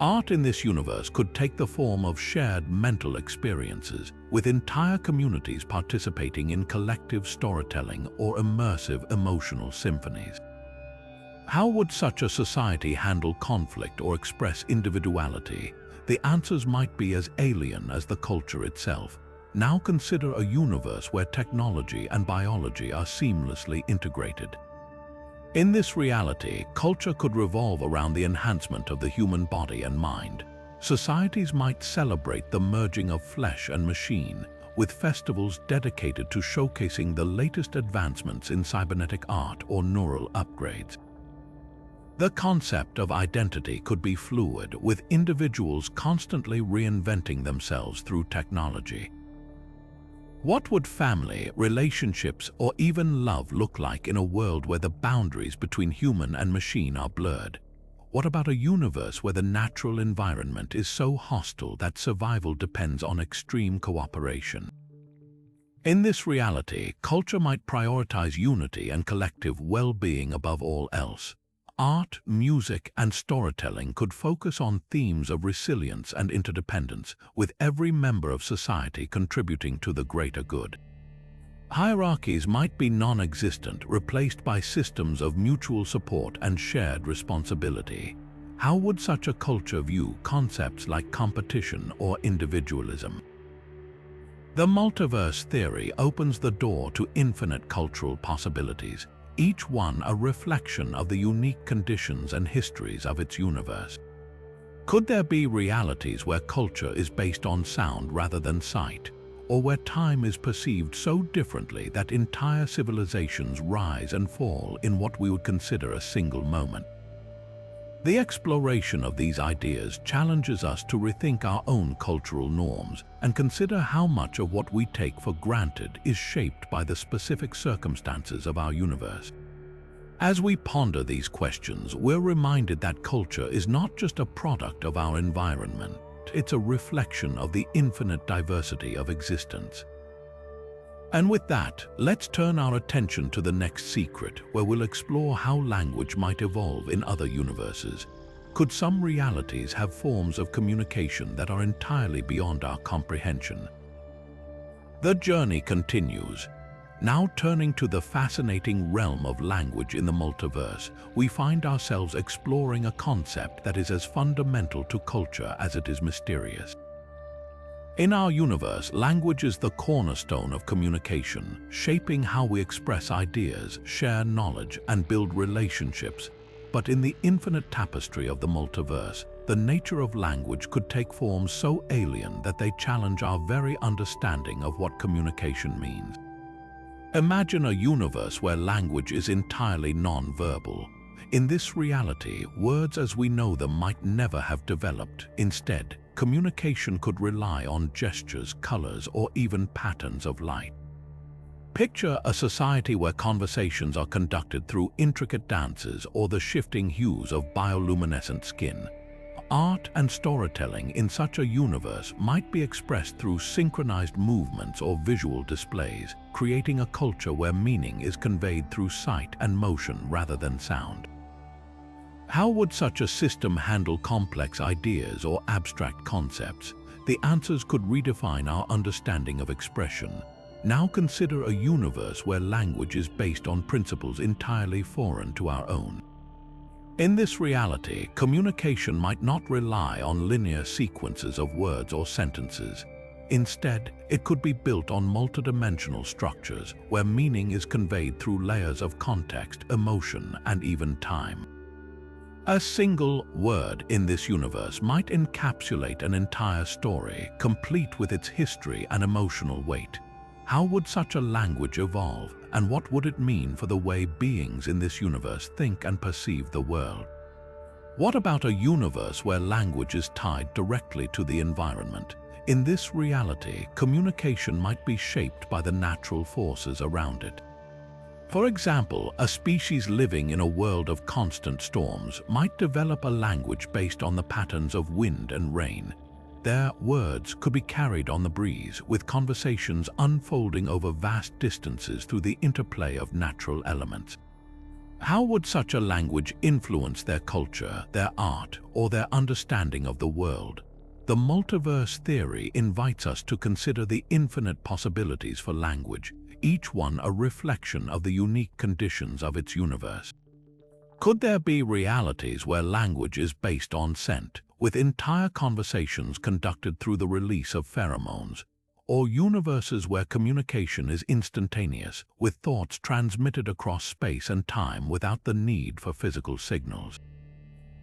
S1: Art in this universe could take the form of shared mental experiences, with entire communities participating in collective storytelling or immersive emotional symphonies. How would such a society handle conflict or express individuality? The answers might be as alien as the culture itself. Now consider a universe where technology and biology are seamlessly integrated. In this reality, culture could revolve around the enhancement of the human body and mind. Societies might celebrate the merging of flesh and machine, with festivals dedicated to showcasing the latest advancements in cybernetic art or neural upgrades. The concept of identity could be fluid, with individuals constantly reinventing themselves through technology. What would family, relationships, or even love look like in a world where the boundaries between human and machine are blurred? What about a universe where the natural environment is so hostile that survival depends on extreme cooperation? In this reality, culture might prioritize unity and collective well-being above all else. Art, music, and storytelling could focus on themes of resilience and interdependence, with every member of society contributing to the greater good. Hierarchies might be non-existent, replaced by systems of mutual support and shared responsibility. How would such a culture view concepts like competition or individualism? The multiverse theory opens the door to infinite cultural possibilities, each one a reflection of the unique conditions and histories of its universe. Could there be realities where culture is based on sound rather than sight, or where time is perceived so differently that entire civilizations rise and fall in what we would consider a single moment? The exploration of these ideas challenges us to rethink our own cultural norms and consider how much of what we take for granted is shaped by the specific circumstances of our universe. As we ponder these questions, we're reminded that culture is not just a product of our environment, it's a reflection of the infinite diversity of existence. And with that, let's turn our attention to the next secret, where we'll explore how language might evolve in other universes. Could some realities have forms of communication that are entirely beyond our comprehension? The journey continues. Now turning to the fascinating realm of language in the multiverse, we find ourselves exploring a concept that is as fundamental to culture as it is mysterious. In our universe, language is the cornerstone of communication, shaping how we express ideas, share knowledge, and build relationships. But in the infinite tapestry of the multiverse, the nature of language could take forms so alien that they challenge our very understanding of what communication means. Imagine a universe where language is entirely non-verbal. In this reality, words as we know them might never have developed. Instead, communication could rely on gestures, colors, or even patterns of light. Picture a society where conversations are conducted through intricate dances or the shifting hues of bioluminescent skin. Art and storytelling in such a universe might be expressed through synchronized movements or visual displays, creating a culture where meaning is conveyed through sight and motion rather than sound. How would such a system handle complex ideas or abstract concepts? The answers could redefine our understanding of expression. Now consider a universe where language is based on principles entirely foreign to our own. In this reality, communication might not rely on linear sequences of words or sentences. Instead, it could be built on multidimensional structures where meaning is conveyed through layers of context, emotion, and even time. A single word in this universe might encapsulate an entire story, complete with its history and emotional weight. How would such a language evolve, and what would it mean for the way beings in this universe think and perceive the world? What about a universe where language is tied directly to the environment? In this reality, communication might be shaped by the natural forces around it. For example, a species living in a world of constant storms might develop a language based on the patterns of wind and rain. Their words could be carried on the breeze, with conversations unfolding over vast distances through the interplay of natural elements. How would such a language influence their culture, their art, or their understanding of the world? The multiverse theory invites us to consider the infinite possibilities for language, each one a reflection of the unique conditions of its universe. Could there be realities where language is based on scent, with entire conversations conducted through the release of pheromones, or universes where communication is instantaneous, with thoughts transmitted across space and time without the need for physical signals?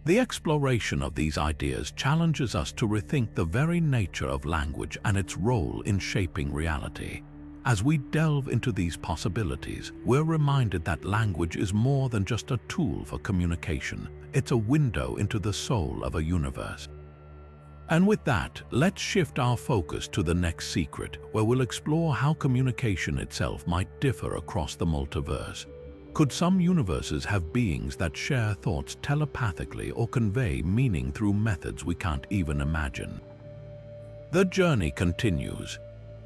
S1: The exploration of these ideas challenges us to rethink the very nature of language and its role in shaping reality. As we delve into these possibilities, we're reminded that language is more than just a tool for communication. It's a window into the soul of a universe. And with that, let's shift our focus to the next secret, where we'll explore how communication itself might differ across the multiverse. Could some universes have beings that share thoughts telepathically or convey meaning through methods we can't even imagine? The journey continues.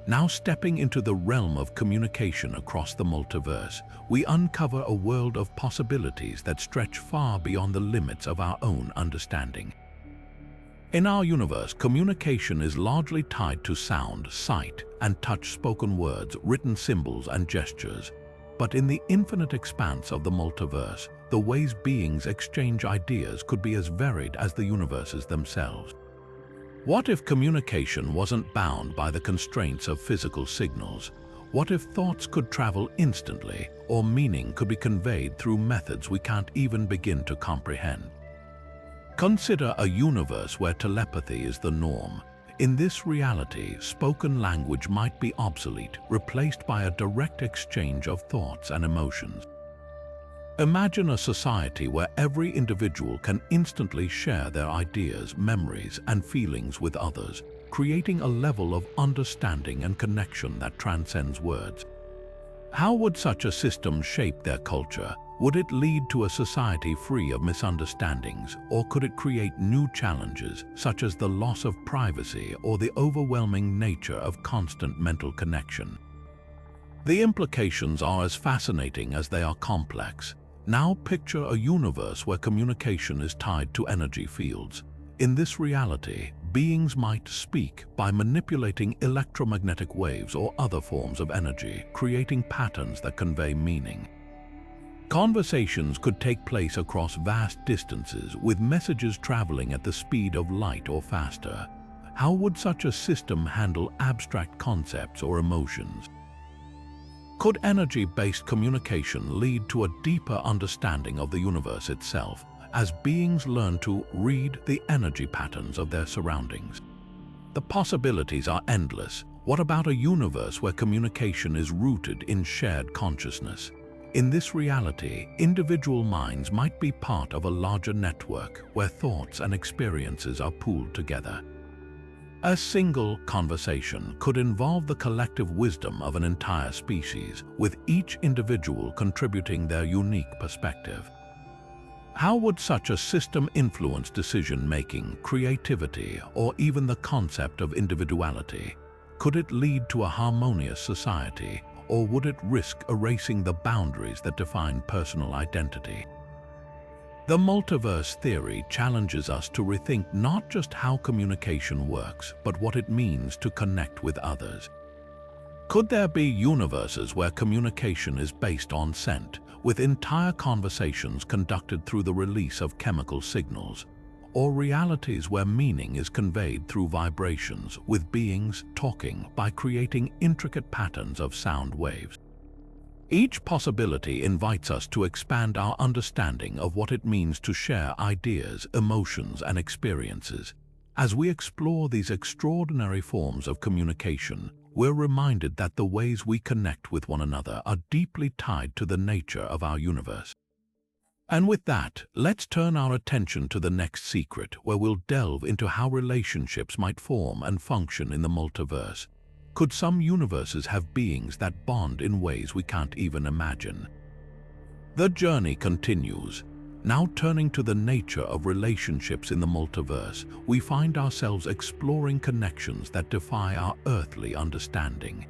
S1: Now stepping into the realm of communication across the multiverse, we uncover a world of possibilities that stretch far beyond the limits of our own understanding. In our universe, communication is largely tied to sound, sight, and touch, spoken words, written symbols, and gestures. But in the infinite expanse of the multiverse, the ways beings exchange ideas could be as varied as the universes themselves. What if communication wasn't bound by the constraints of physical signals? What if thoughts could travel instantly, or meaning could be conveyed through methods we can't even begin to comprehend? Consider a universe where telepathy is the norm. In this reality, spoken language might be obsolete, replaced by a direct exchange of thoughts and emotions. Imagine a society where every individual can instantly share their ideas, memories, and feelings with others, creating a level of understanding and connection that transcends words. How would such a system shape their culture, Would it lead to a society free of misunderstandings, or could it create new challenges, such as the loss of privacy or the overwhelming nature of constant mental connection? The implications are as fascinating as they are complex. Now picture a universe where communication is tied to energy fields. In this reality, beings might speak by manipulating electromagnetic waves or other forms of energy, creating patterns that convey meaning. Conversations could take place across vast distances, with messages traveling at the speed of light or faster. How would such a system handle abstract concepts or emotions? Could energy-based communication lead to a deeper understanding of the universe itself, as beings learn to read the energy patterns of their surroundings? The possibilities are endless. What about a universe where communication is rooted in shared consciousness? In this reality, individual minds might be part of a larger network where thoughts and experiences are pooled together. A single conversation could involve the collective wisdom of an entire species, with each individual contributing their unique perspective. How would such a system influence decision-making, creativity, or even the concept of individuality? Could it lead to a harmonious society, or would it risk erasing the boundaries that define personal identity? The multiverse theory challenges us to rethink not just how communication works, but what it means to connect with others. Could there be universes where communication is based on scent, with entire conversations conducted through the release of chemical signals? Or realities where meaning is conveyed through vibrations, with beings talking by creating intricate patterns of sound waves? Each possibility invites us to expand our understanding of what it means to share ideas, emotions, and experiences. As we explore these extraordinary forms of communication, we're reminded that the ways we connect with one another are deeply tied to the nature of our universe. And with that, let's turn our attention to the next secret, where we'll delve into how relationships might form and function in the multiverse. Could some universes have beings that bond in ways we can't even imagine? The journey continues. Now turning to the nature of relationships in the multiverse, we find ourselves exploring connections that defy our earthly understanding.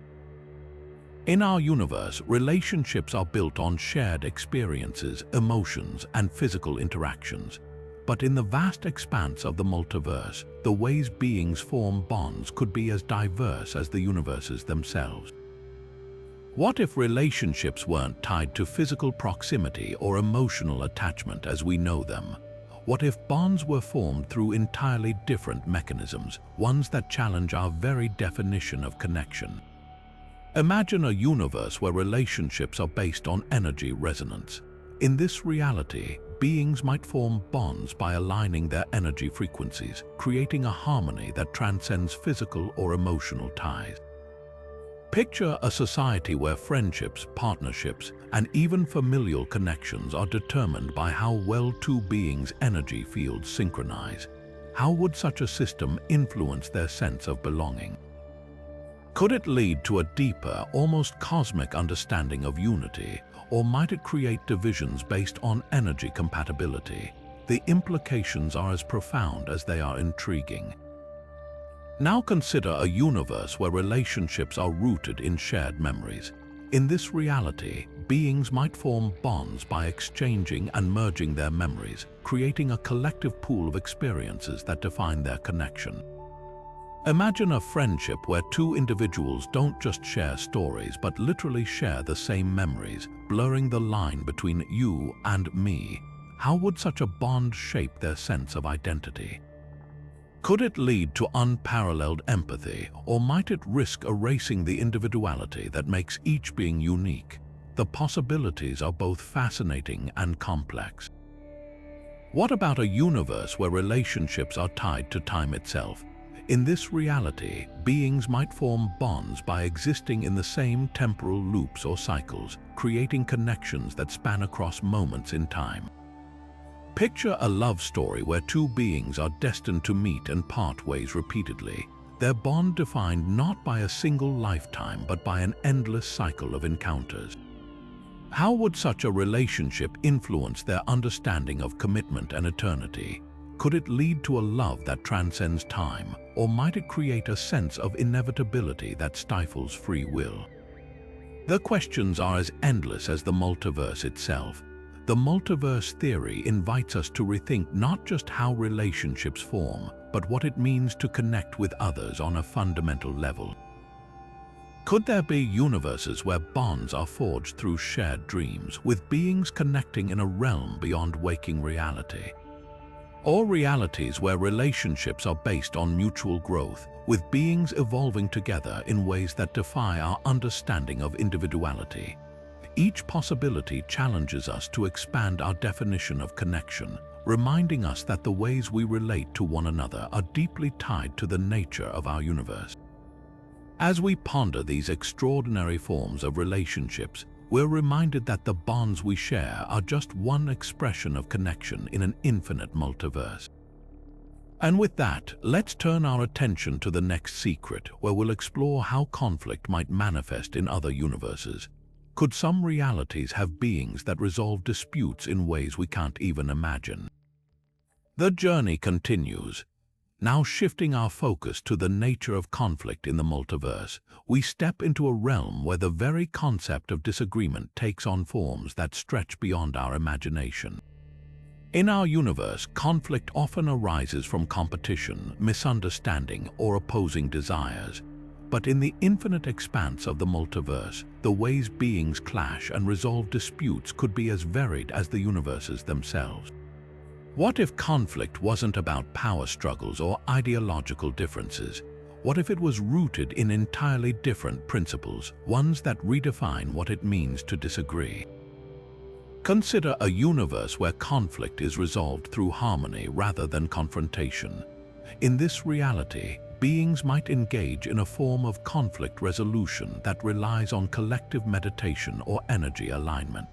S1: In our universe, relationships are built on shared experiences, emotions, and physical interactions. But in the vast expanse of the multiverse, the ways beings form bonds could be as diverse as the universes themselves. What if relationships weren't tied to physical proximity or emotional attachment as we know them? What if bonds were formed through entirely different mechanisms, ones that challenge our very definition of connection? Imagine a universe where relationships are based on energy resonance. In this reality, beings might form bonds by aligning their energy frequencies, creating a harmony that transcends physical or emotional ties. Picture a society where friendships, partnerships, and even familial connections are determined by how well two beings' energy fields synchronize. How would such a system influence their sense of belonging? Could it lead to a deeper, almost cosmic understanding of unity, or might it create divisions based on energy compatibility? The implications are as profound as they are intriguing. Now consider a universe where relationships are rooted in shared memories. In this reality, beings might form bonds by exchanging and merging their memories, creating a collective pool of experiences that define their connection. Imagine a friendship where two individuals don't just share stories but literally share the same memories, blurring the line between you and me. How would such a bond shape their sense of identity? Could it lead to unparalleled empathy, or might it risk erasing the individuality that makes each being unique? The possibilities are both fascinating and complex. What about a universe where relationships are tied to time itself? In this reality, beings might form bonds by existing in the same temporal loops or cycles, creating connections that span across moments in time. Picture a love story where two beings are destined to meet and part ways repeatedly, their bond defined not by a single lifetime but by an endless cycle of encounters. How would such a relationship influence their understanding of commitment and eternity? Could it lead to a love that transcends time, or might it create a sense of inevitability that stifles free will? The questions are as endless as the multiverse itself. The multiverse theory invites us to rethink not just how relationships form, but what it means to connect with others on a fundamental level. Could there be universes where bonds are forged through shared dreams, with beings connecting in a realm beyond waking reality? Or realities where relationships are based on mutual growth, with beings evolving together in ways that defy our understanding of individuality? Each possibility challenges us to expand our definition of connection, reminding us that the ways we relate to one another are deeply tied to the nature of our universe. As we ponder these extraordinary forms of relationships, we're reminded that the bonds we share are just one expression of connection in an infinite multiverse. And with that, let's turn our attention to the next secret, where we'll explore how conflict might manifest in other universes. Could some realities have beings that resolve disputes in ways we can't even imagine? The journey continues. Now shifting our focus to the nature of conflict in the multiverse, we step into a realm where the very concept of disagreement takes on forms that stretch beyond our imagination. In our universe, conflict often arises from competition, misunderstanding, or opposing desires. But in the infinite expanse of the multiverse, the ways beings clash and resolve disputes could be as varied as the universes themselves. What if conflict wasn't about power struggles or ideological differences? What if it was rooted in entirely different principles, ones that redefine what it means to disagree? Consider a universe where conflict is resolved through harmony rather than confrontation. In this reality, beings might engage in a form of conflict resolution that relies on collective meditation or energy alignment.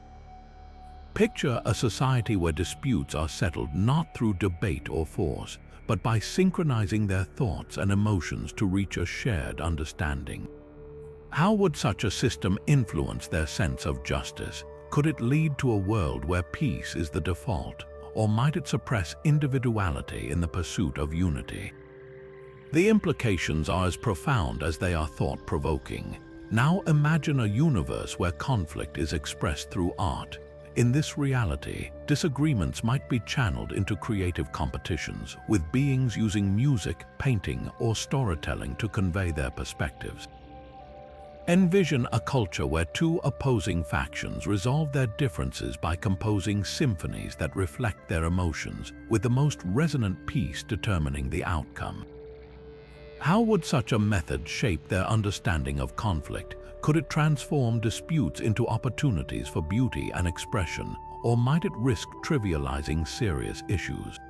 S1: Picture a society where disputes are settled not through debate or force, but by synchronizing their thoughts and emotions to reach a shared understanding. How would such a system influence their sense of justice? Could it lead to a world where peace is the default, or might it suppress individuality in the pursuit of unity? The implications are as profound as they are thought-provoking. Now imagine a universe where conflict is expressed through art. In this reality, disagreements might be channeled into creative competitions, with beings using music, painting, or storytelling to convey their perspectives. Envision a culture where two opposing factions resolve their differences by composing symphonies that reflect their emotions, with the most resonant piece determining the outcome. How would such a method shape their understanding of conflict? Could it transform disputes into opportunities for beauty and expression, or might it risk trivializing serious issues?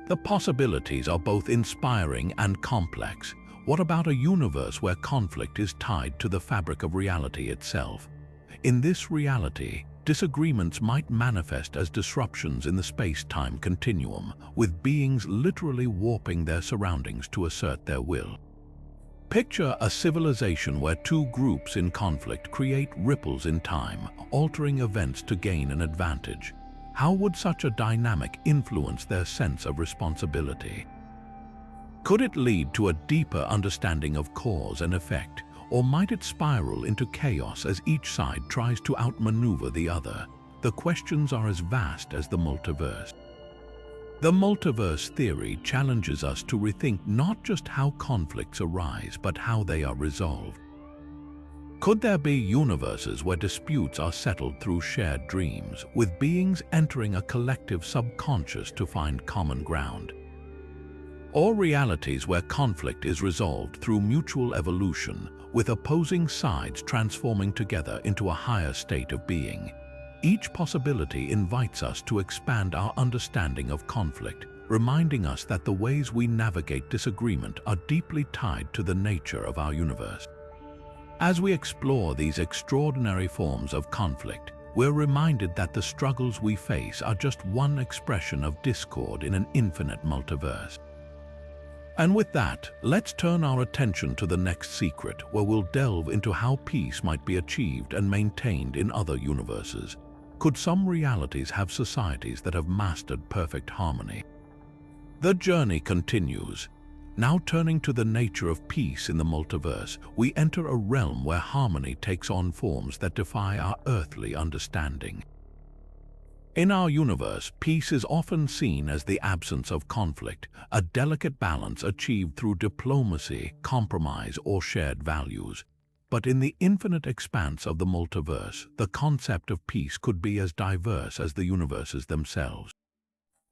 S1: The possibilities are both inspiring and complex. What about a universe where conflict is tied to the fabric of reality itself? In this reality, disagreements might manifest as disruptions in the space-time continuum, with beings literally warping their surroundings to assert their will. Picture a civilization where two groups in conflict create ripples in time, altering events to gain an advantage. How would such a dynamic influence their sense of responsibility? Could it lead to a deeper understanding of cause and effect, or might it spiral into chaos as each side tries to outmaneuver the other? The questions are as vast as the multiverse. The multiverse theory challenges us to rethink not just how conflicts arise, but how they are resolved. Could there be universes where disputes are settled through shared dreams, with beings entering a collective subconscious to find common ground? Or realities where conflict is resolved through mutual evolution, with opposing sides transforming together into a higher state of being? Each possibility invites us to expand our understanding of conflict, reminding us that the ways we navigate disagreement are deeply tied to the nature of our universe. As we explore these extraordinary forms of conflict, we're reminded that the struggles we face are just one expression of discord in an infinite multiverse. And with that, let's turn our attention to the next secret, where we'll delve into how peace might be achieved and maintained in other universes. Could some realities have societies that have mastered perfect harmony? The journey continues. Now turning to the nature of peace in the multiverse, we enter a realm where harmony takes on forms that defy our earthly understanding. In our universe, peace is often seen as the absence of conflict, a delicate balance achieved through diplomacy, compromise, or shared values. But in the infinite expanse of the multiverse, the concept of peace could be as diverse as the universes themselves.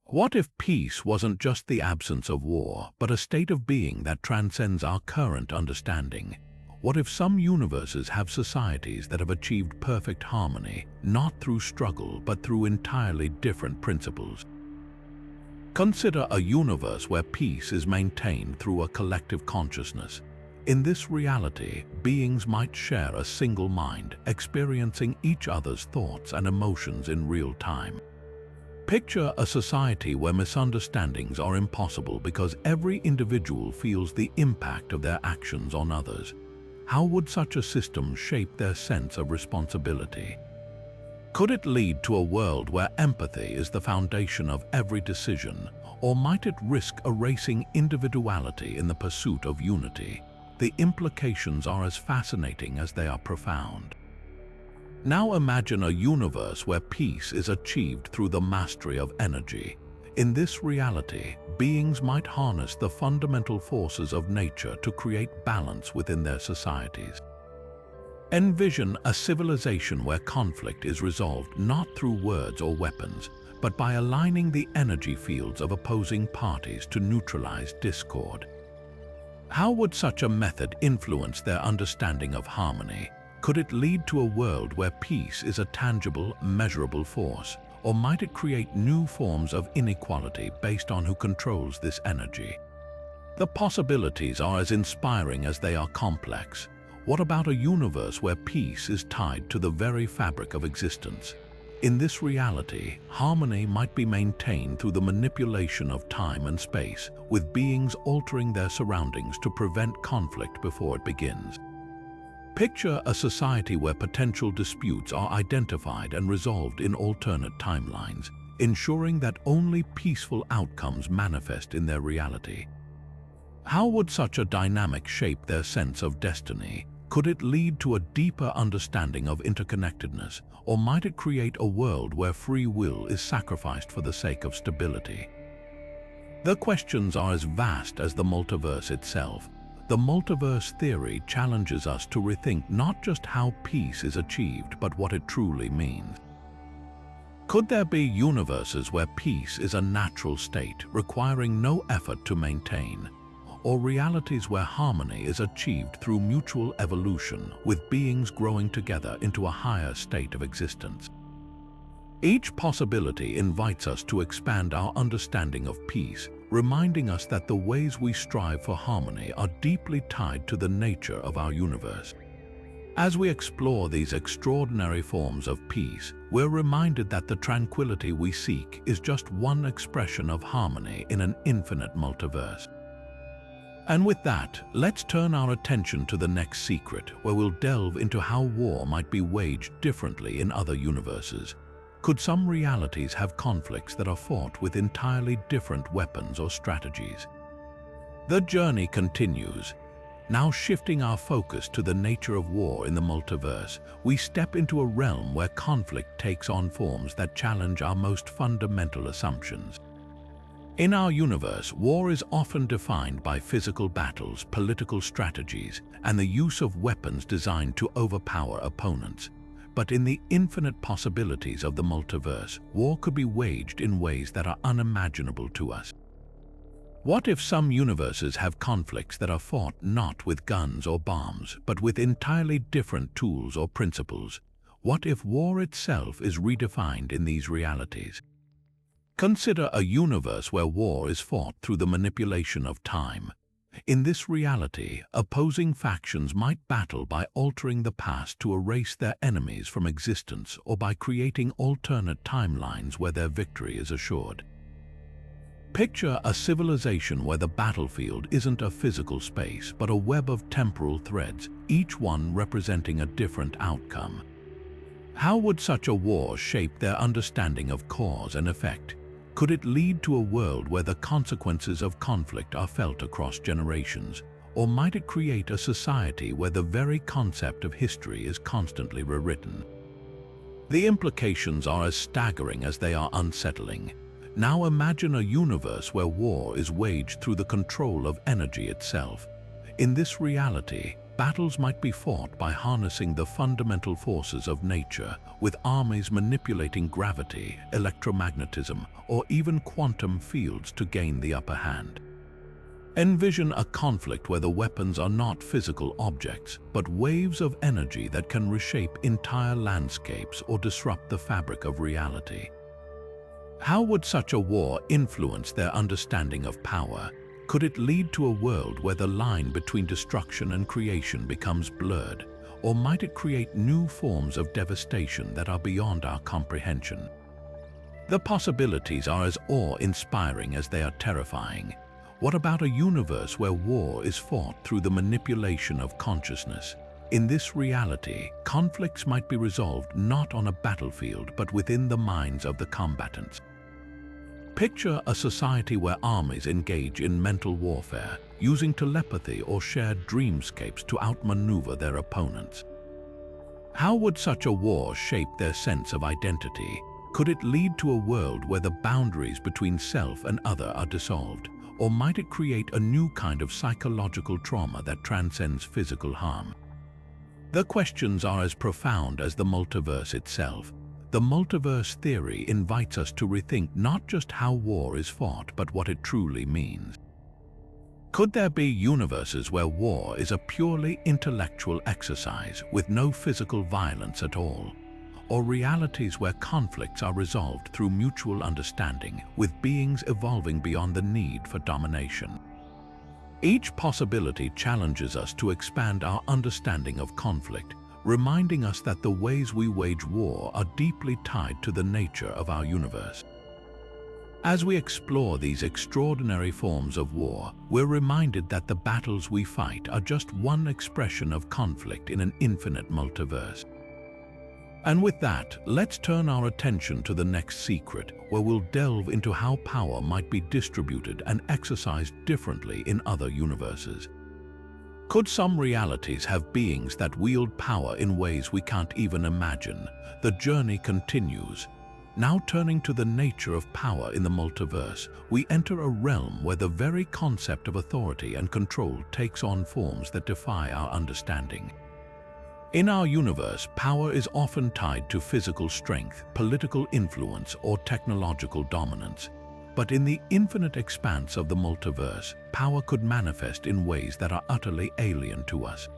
S1: What if peace wasn't just the absence of war, but a state of being that transcends our current understanding? What if some universes have societies that have achieved perfect harmony, not through struggle, but through entirely different principles? Consider a universe where peace is maintained through a collective consciousness. In this reality, beings might share a single mind, experiencing each other's thoughts and emotions in real time. Picture a society where misunderstandings are impossible because every individual feels the impact of their actions on others. How would such a system shape their sense of responsibility? Could it lead to a world where empathy is the foundation of every decision, or might it risk erasing individuality in the pursuit of unity? The implications are as fascinating as they are profound. Now imagine a universe where peace is achieved through the mastery of energy. In this reality, beings might harness the fundamental forces of nature to create balance within their societies. Envision a civilization where conflict is resolved not through words or weapons, but by aligning the energy fields of opposing parties to neutralize discord. How would such a method influence their understanding of harmony? Could it lead to a world where peace is a tangible, measurable force? Or might it create new forms of inequality based on who controls this energy? The possibilities are as inspiring as they are complex. What about a universe where peace is tied to the very fabric of existence? In this reality, harmony might be maintained through the manipulation of time and space, with beings altering their surroundings to prevent conflict before it begins. Picture a society where potential disputes are identified and resolved in alternate timelines, ensuring that only peaceful outcomes manifest in their reality. How would such a dynamic shape their sense of destiny? Could it lead to a deeper understanding of interconnectedness, or might it create a world where free will is sacrificed for the sake of stability? The questions are as vast as the multiverse itself. The multiverse theory challenges us to rethink not just how peace is achieved, but what it truly means. Could there be universes where peace is a natural state, requiring no effort to maintain? Or realities where harmony is achieved through mutual evolution, with beings growing together into a higher state of existence? Each possibility invites us to expand our understanding of peace, reminding us that the ways we strive for harmony are deeply tied to the nature of our universe. As we explore these extraordinary forms of peace, we're reminded that the tranquility we seek is just one expression of harmony in an infinite multiverse. And with that, let's turn our attention to the next secret, where we'll delve into how war might be waged differently in other universes. Could some realities have conflicts that are fought with entirely different weapons or strategies? The journey continues. Now shifting our focus to the nature of war in the multiverse, we step into a realm where conflict takes on forms that challenge our most fundamental assumptions. In our universe, war is often defined by physical battles, political strategies, and the use of weapons designed to overpower opponents. But in the infinite possibilities of the multiverse, war could be waged in ways that are unimaginable to us. What if some universes have conflicts that are fought not with guns or bombs, but with entirely different tools or principles? What if war itself is redefined in these realities? Consider a universe where war is fought through the manipulation of time. In this reality, opposing factions might battle by altering the past to erase their enemies from existence, or by creating alternate timelines where their victory is assured. Picture a civilization where the battlefield isn't a physical space, but a web of temporal threads, each one representing a different outcome. How would such a war shape their understanding of cause and effect? Could it lead to a world where the consequences of conflict are felt across generations? Or might it create a society where the very concept of history is constantly rewritten? The implications are as staggering as they are unsettling. Now imagine a universe where war is waged through the control of energy itself. In this reality, battles might be fought by harnessing the fundamental forces of nature, with armies manipulating gravity, electromagnetism, or even quantum fields to gain the upper hand. Envision a conflict where the weapons are not physical objects, but waves of energy that can reshape entire landscapes or disrupt the fabric of reality. How would such a war influence their understanding of power? Could it lead to a world where the line between destruction and creation becomes blurred? Or might it create new forms of devastation that are beyond our comprehension? The possibilities are as awe-inspiring as they are terrifying. What about a universe where war is fought through the manipulation of consciousness? In this reality, conflicts might be resolved not on a battlefield but within the minds of the combatants. Picture a society where armies engage in mental warfare, using telepathy or shared dreamscapes to outmaneuver their opponents. How would such a war shape their sense of identity? Could it lead to a world where the boundaries between self and other are dissolved? Or might it create a new kind of psychological trauma that transcends physical harm? The questions are as profound as the multiverse itself. The multiverse theory invites us to rethink not just how war is fought, but what it truly means. Could there be universes where war is a purely intellectual exercise with no physical violence at all? Or realities where conflicts are resolved through mutual understanding, with beings evolving beyond the need for domination? Each possibility challenges us to expand our understanding of conflict, reminding us that the ways we wage war are deeply tied to the nature of our universe. As we explore these extraordinary forms of war, we're reminded that the battles we fight are just one expression of conflict in an infinite multiverse. And with that, let's turn our attention to the next secret, where we'll delve into how power might be distributed and exercised differently in other universes. Could some realities have beings that wield power in ways we can't even imagine? The journey continues. Now turning to the nature of power in the multiverse, we enter a realm where the very concept of authority and control takes on forms that defy our understanding. In our universe, power is often tied to physical strength, political influence, or technological dominance. But in the infinite expanse of the multiverse, power could manifest in ways that are utterly alien to us.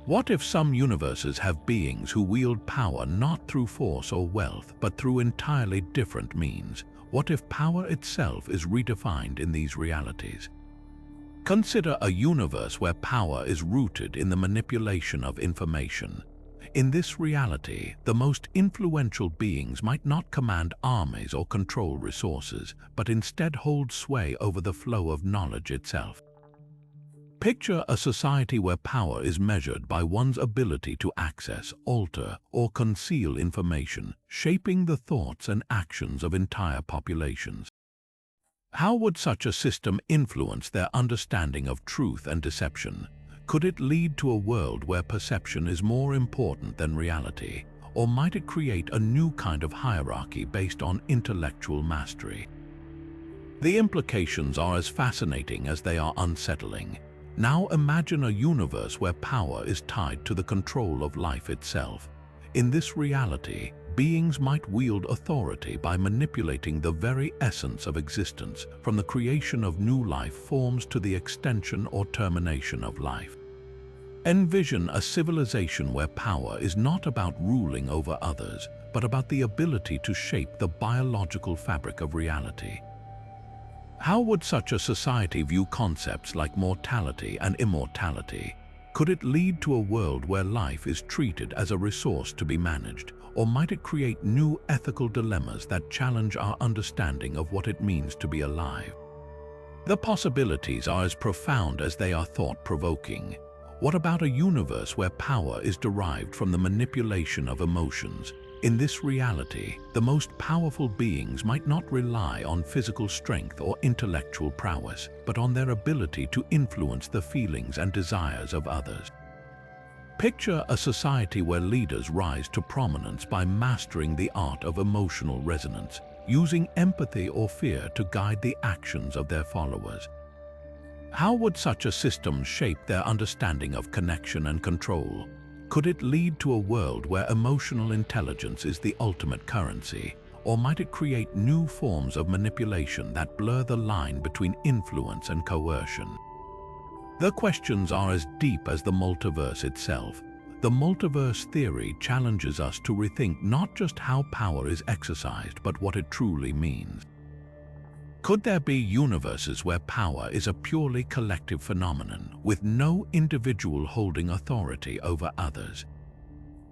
S1: What if some universes have beings who wield power not through force or wealth, but through entirely different means? What if power itself is redefined in these realities? Consider a universe where power is rooted in the manipulation of information. In this reality, the most influential beings might not command armies or control resources, but instead hold sway over the flow of knowledge itself. Picture a society where power is measured by one's ability to access, alter, or conceal information, shaping the thoughts and actions of entire populations. How would such a system influence their understanding of truth and deception? Could it lead to a world where perception is more important than reality? Or might it create a new kind of hierarchy based on intellectual mastery? The implications are as fascinating as they are unsettling. Now imagine a universe where power is tied to the control of life itself. In this reality, beings might wield authority by manipulating the very essence of existence, from the creation of new life forms to the extension or termination of life. Envision a civilization where power is not about ruling over others, but about the ability to shape the biological fabric of reality. How would such a society view concepts like mortality and immortality? Could it lead to a world where life is treated as a resource to be managed, or might it create new ethical dilemmas that challenge our understanding of what it means to be alive? The possibilities are as profound as they are thought-provoking. What about a universe where power is derived from the manipulation of emotions? In this reality, the most powerful beings might not rely on physical strength or intellectual prowess, but on their ability to influence the feelings and desires of others. Picture a society where leaders rise to prominence by mastering the art of emotional resonance, using empathy or fear to guide the actions of their followers. How would such a system shape their understanding of connection and control? Could it lead to a world where emotional intelligence is the ultimate currency, or might it create new forms of manipulation that blur the line between influence and coercion? The questions are as deep as the multiverse itself. The multiverse theory challenges us to rethink not just how power is exercised, but what it truly means. Could there be universes where power is a purely collective phenomenon, with no individual holding authority over others?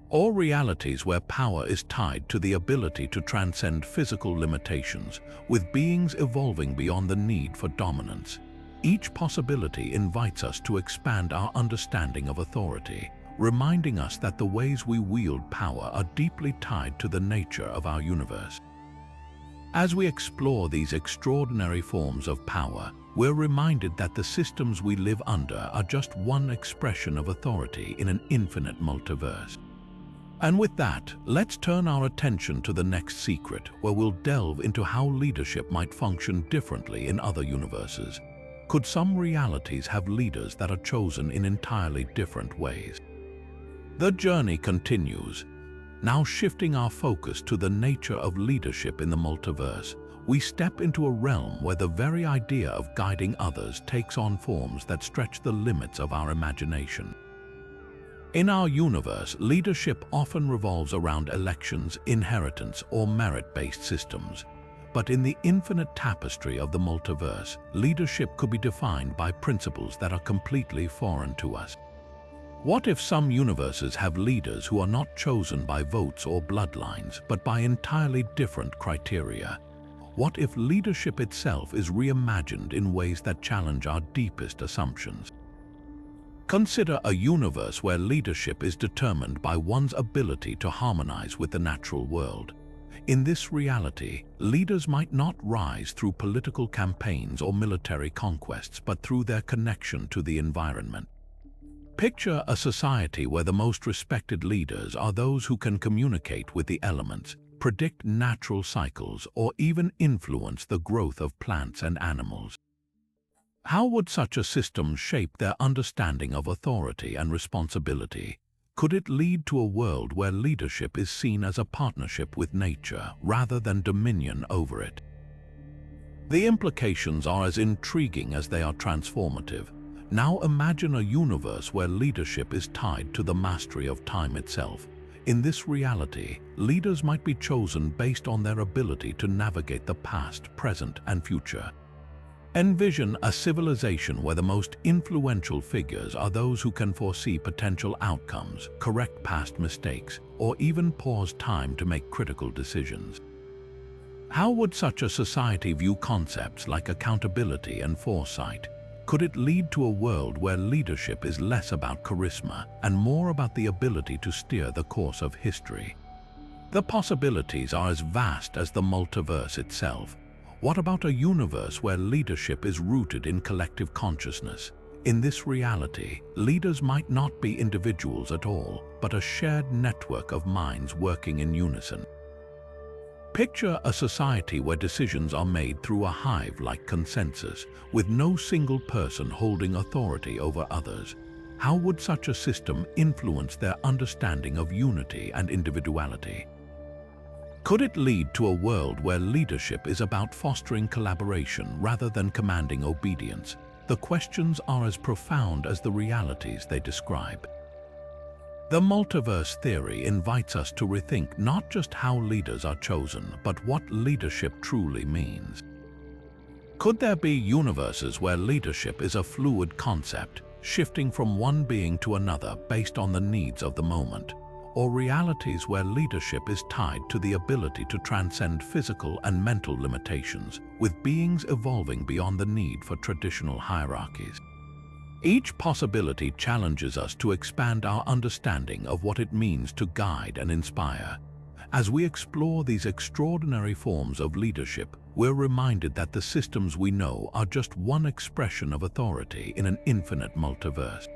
S1: Or realities where power is tied to the ability to transcend physical limitations, with beings evolving beyond the need for dominance? Each possibility invites us to expand our understanding of authority, reminding us that the ways we wield power are deeply tied to the nature of our universe. As we explore these extraordinary forms of power, we're reminded that the systems we live under are just one expression of authority in an infinite multiverse. And with that, let's turn our attention to the next secret, where we'll delve into how leadership might function differently in other universes. Could some realities have leaders that are chosen in entirely different ways? The journey continues. Now shifting our focus to the nature of leadership in the multiverse, we step into a realm where the very idea of guiding others takes on forms that stretch the limits of our imagination. In our universe, leadership often revolves around elections, inheritance, or merit-based systems. But in the infinite tapestry of the multiverse, leadership could be defined by principles that are completely foreign to us. What if some universes have leaders who are not chosen by votes or bloodlines, but by entirely different criteria? What if leadership itself is reimagined in ways that challenge our deepest assumptions? Consider a universe where leadership is determined by one's ability to harmonize with the natural world. In this reality, leaders might not rise through political campaigns or military conquests, but through their connection to the environment. Picture a society where the most respected leaders are those who can communicate with the elements, predict natural cycles, or even influence the growth of plants and animals. How would such a system shape their understanding of authority and responsibility? Could it lead to a world where leadership is seen as a partnership with nature rather than dominion over it? The implications are as intriguing as they are transformative. Now imagine a universe where leadership is tied to the mastery of time itself. In this reality, leaders might be chosen based on their ability to navigate the past, present, and future. Envision a civilization where the most influential figures are those who can foresee potential outcomes, correct past mistakes, or even pause time to make critical decisions. How would such a society view concepts like accountability and foresight? Could it lead to a world where leadership is less about charisma and more about the ability to steer the course of history? The possibilities are as vast as the multiverse itself. What about a universe where leadership is rooted in collective consciousness? In this reality, leaders might not be individuals at all, but a shared network of minds working in unison. Picture a society where decisions are made through a hive-like consensus, with no single person holding authority over others. How would such a system influence their understanding of unity and individuality? Could it lead to a world where leadership is about fostering collaboration rather than commanding obedience? The questions are as profound as the realities they describe. The multiverse theory invites us to rethink not just how leaders are chosen, but what leadership truly means. Could there be universes where leadership is a fluid concept, shifting from one being to another based on the needs of the moment, or realities where leadership is tied to the ability to transcend physical and mental limitations, with beings evolving beyond the need for traditional hierarchies. Each possibility challenges us to expand our understanding of what it means to guide and inspire. As we explore these extraordinary forms of leadership, we're reminded that the systems we know are just one expression of authority in an infinite multiverse.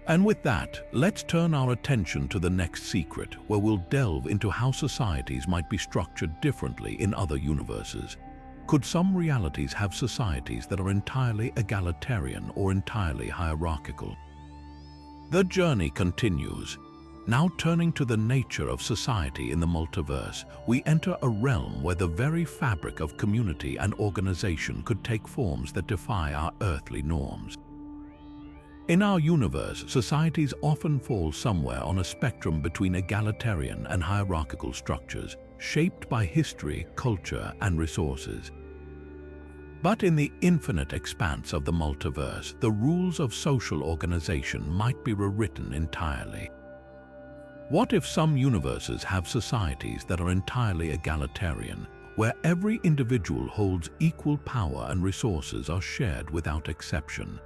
S1: And with that, let's turn our attention to the next secret, where we'll delve into how societies might be structured differently in other universes. Could some realities have societies that are entirely egalitarian or entirely hierarchical? The journey continues. Now turning to the nature of society in the multiverse, we enter a realm where the very fabric of community and organization could take forms that defy our earthly norms. In our universe, societies often fall somewhere on a spectrum between egalitarian and hierarchical structures, shaped by history, culture, and resources. But in the infinite expanse of the multiverse, the rules of social organization might be rewritten entirely. What if some universes have societies that are entirely egalitarian, where every individual holds equal power and resources are shared without exception?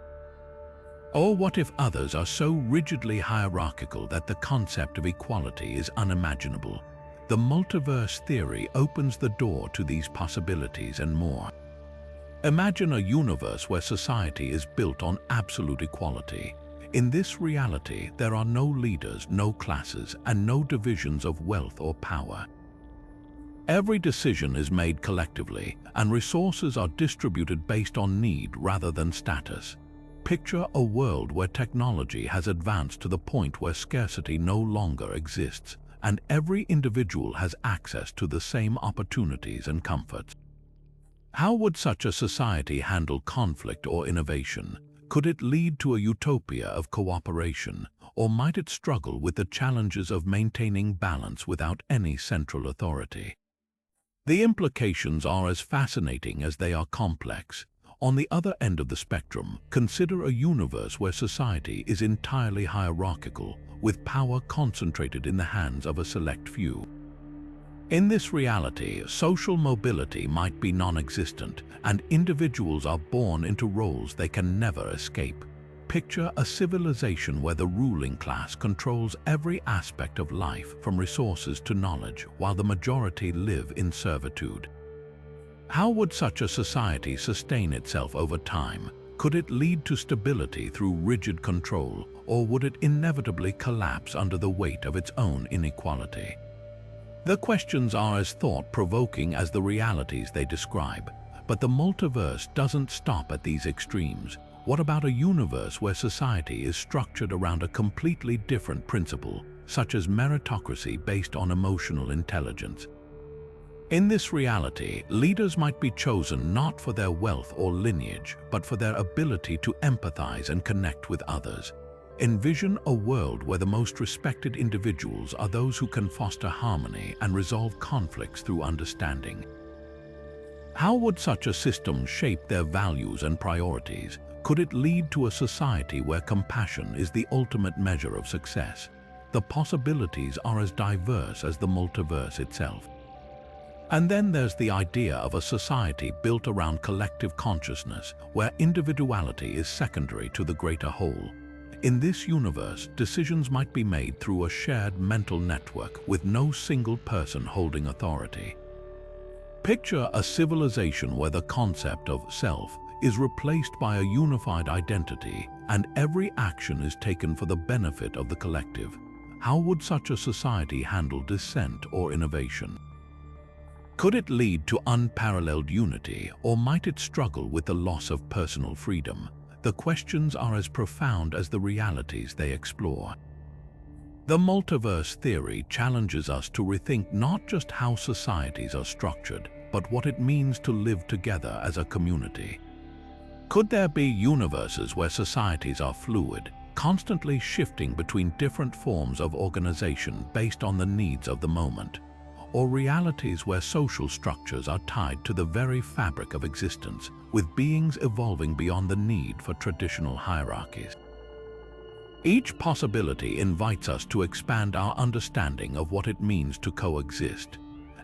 S1: Or what if others are so rigidly hierarchical that the concept of equality is unimaginable? The multiverse theory opens the door to these possibilities and more. Imagine a universe where society is built on absolute equality. In this reality, there are no leaders, no classes, and no divisions of wealth or power. Every decision is made collectively, and resources are distributed based on need rather than status. Picture a world where technology has advanced to the point where scarcity no longer exists, and every individual has access to the same opportunities and comforts. How would such a society handle conflict or innovation? Could it lead to a utopia of cooperation, or might it struggle with the challenges of maintaining balance without any central authority? The implications are as fascinating as they are complex. On the other end of the spectrum, consider a universe where society is entirely hierarchical, with power concentrated in the hands of a select few. In this reality, social mobility might be non-existent, and individuals are born into roles they can never escape. Picture a civilization where the ruling class controls every aspect of life, from resources to knowledge, while the majority live in servitude. How would such a society sustain itself over time? Could it lead to stability through rigid control, or would it inevitably collapse under the weight of its own inequality? The questions are as thought-provoking as the realities they describe, but the multiverse doesn't stop at these extremes. What about a universe where society is structured around a completely different principle, such as meritocracy based on emotional intelligence? In this reality, leaders might be chosen not for their wealth or lineage, but for their ability to empathize and connect with others. Envision a world where the most respected individuals are those who can foster harmony and resolve conflicts through understanding. How would such a system shape their values and priorities? Could it lead to a society where compassion is the ultimate measure of success? The possibilities are as diverse as the multiverse itself. And then there's the idea of a society built around collective consciousness, where individuality is secondary to the greater whole. In this universe, decisions might be made through a shared mental network with no single person holding authority. Picture a civilization where the concept of self is replaced by a unified identity, and every action is taken for the benefit of the collective. How would such a society handle dissent or innovation? Could it lead to unparalleled unity, or might it struggle with the loss of personal freedom? The questions are as profound as the realities they explore. The multiverse theory challenges us to rethink not just how societies are structured, but what it means to live together as a community. Could there be universes where societies are fluid, constantly shifting between different forms of organization based on the needs of the moment? Or realities where social structures are tied to the very fabric of existence, with beings evolving beyond the need for traditional hierarchies? Each possibility invites us to expand our understanding of what it means to coexist.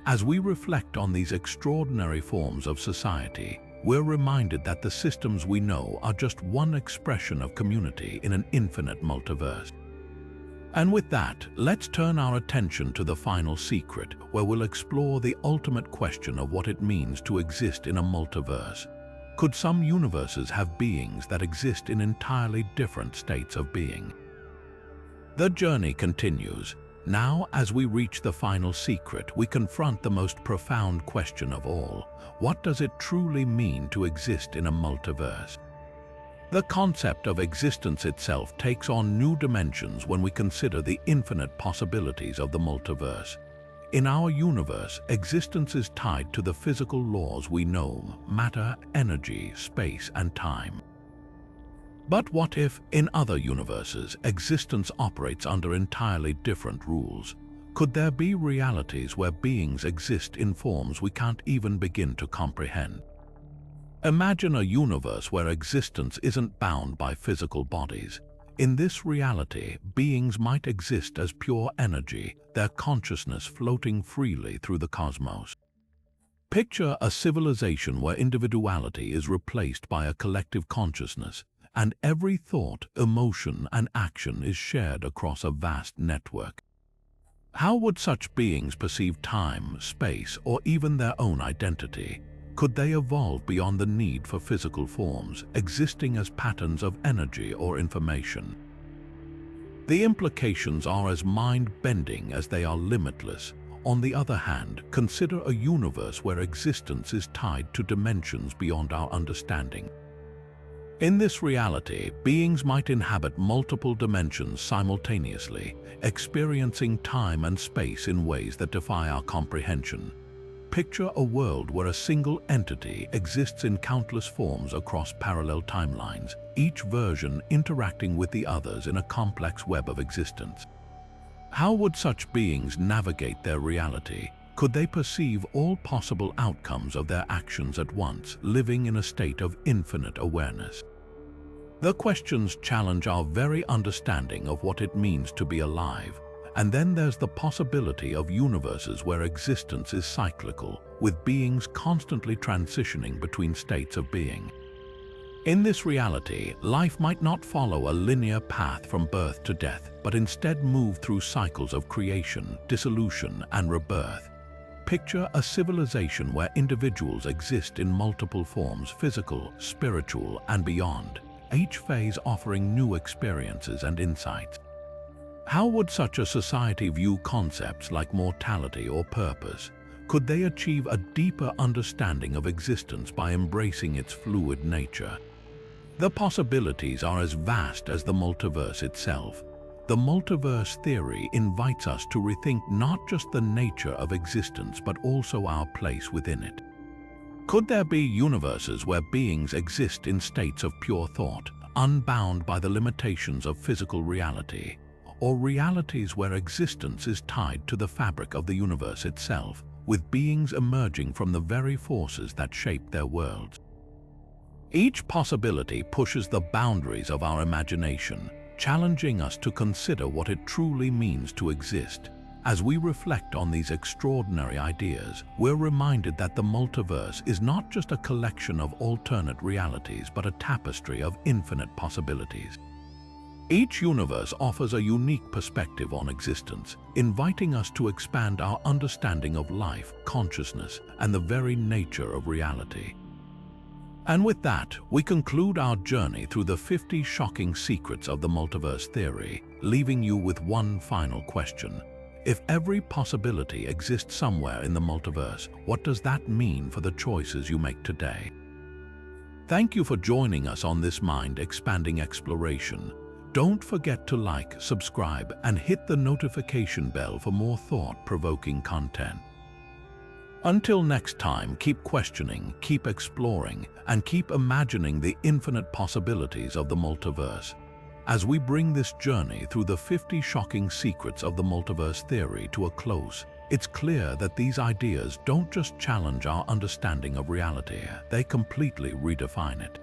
S1: As we reflect on these extraordinary forms of society, we're reminded that the systems we know are just one expression of community in an infinite multiverse. And with that, let's turn our attention to the final secret, where we'll explore the ultimate question of what it means to exist in a multiverse. Could some universes have beings that exist in entirely different states of being? The journey continues. Now, as we reach the final secret, we confront the most profound question of all. What does it truly mean to exist in a multiverse? The concept of existence itself takes on new dimensions when we consider the infinite possibilities of the multiverse. In our universe, existence is tied to the physical laws we know: matter, energy, space, and time. But what if, in other universes, existence operates under entirely different rules? Could there be realities where beings exist in forms we can't even begin to comprehend? Imagine a universe where existence isn't bound by physical bodies. In this reality, beings might exist as pure energy, their consciousness floating freely through the cosmos. Picture a civilization where individuality is replaced by a collective consciousness, and every thought, emotion, and action is shared across a vast network. How would such beings perceive time, space, or even their own identity? Could they evolve beyond the need for physical forms, existing as patterns of energy or information? The implications are as mind-bending as they are limitless. On the other hand, consider a universe where existence is tied to dimensions beyond our understanding. In this reality, beings might inhabit multiple dimensions simultaneously, experiencing time and space in ways that defy our comprehension. Picture a world where a single entity exists in countless forms across parallel timelines, each version interacting with the others in a complex web of existence. How would such beings navigate their reality? Could they perceive all possible outcomes of their actions at once, living in a state of infinite awareness? The questions challenge our very understanding of what it means to be alive. And then there's the possibility of universes where existence is cyclical, with beings constantly transitioning between states of being. In this reality, life might not follow a linear path from birth to death, but instead move through cycles of creation, dissolution, and rebirth. Picture a civilization where individuals exist in multiple forms: physical, spiritual, and beyond, each phase offering new experiences and insights. How would such a society view concepts like mortality or purpose? Could they achieve a deeper understanding of existence by embracing its fluid nature? The possibilities are as vast as the multiverse itself. The multiverse theory invites us to rethink not just the nature of existence, but also our place within it. Could there be universes where beings exist in states of pure thought, unbound by the limitations of physical reality? Or realities where existence is tied to the fabric of the universe itself, with beings emerging from the very forces that shape their worlds? Each possibility pushes the boundaries of our imagination, challenging us to consider what it truly means to exist. As we reflect on these extraordinary ideas, we're reminded that the multiverse is not just a collection of alternate realities, but a tapestry of infinite possibilities. Each universe offers a unique perspective on existence, inviting us to expand our understanding of life, consciousness, and the very nature of reality. And with that, we conclude our journey through the 50 shocking secrets of the multiverse theory, leaving you with one final question. If every possibility exists somewhere in the multiverse, what does that mean for the choices you make today? Thank you for joining us on this mind-expanding exploration. Don't forget to like, subscribe, and hit the notification bell for more thought-provoking content. Until next time, keep questioning, keep exploring, and keep imagining the infinite possibilities of the multiverse. As we bring this journey through the 50 shocking secrets of the multiverse theory to a close, it's clear that these ideas don't just challenge our understanding of reality, they completely redefine it.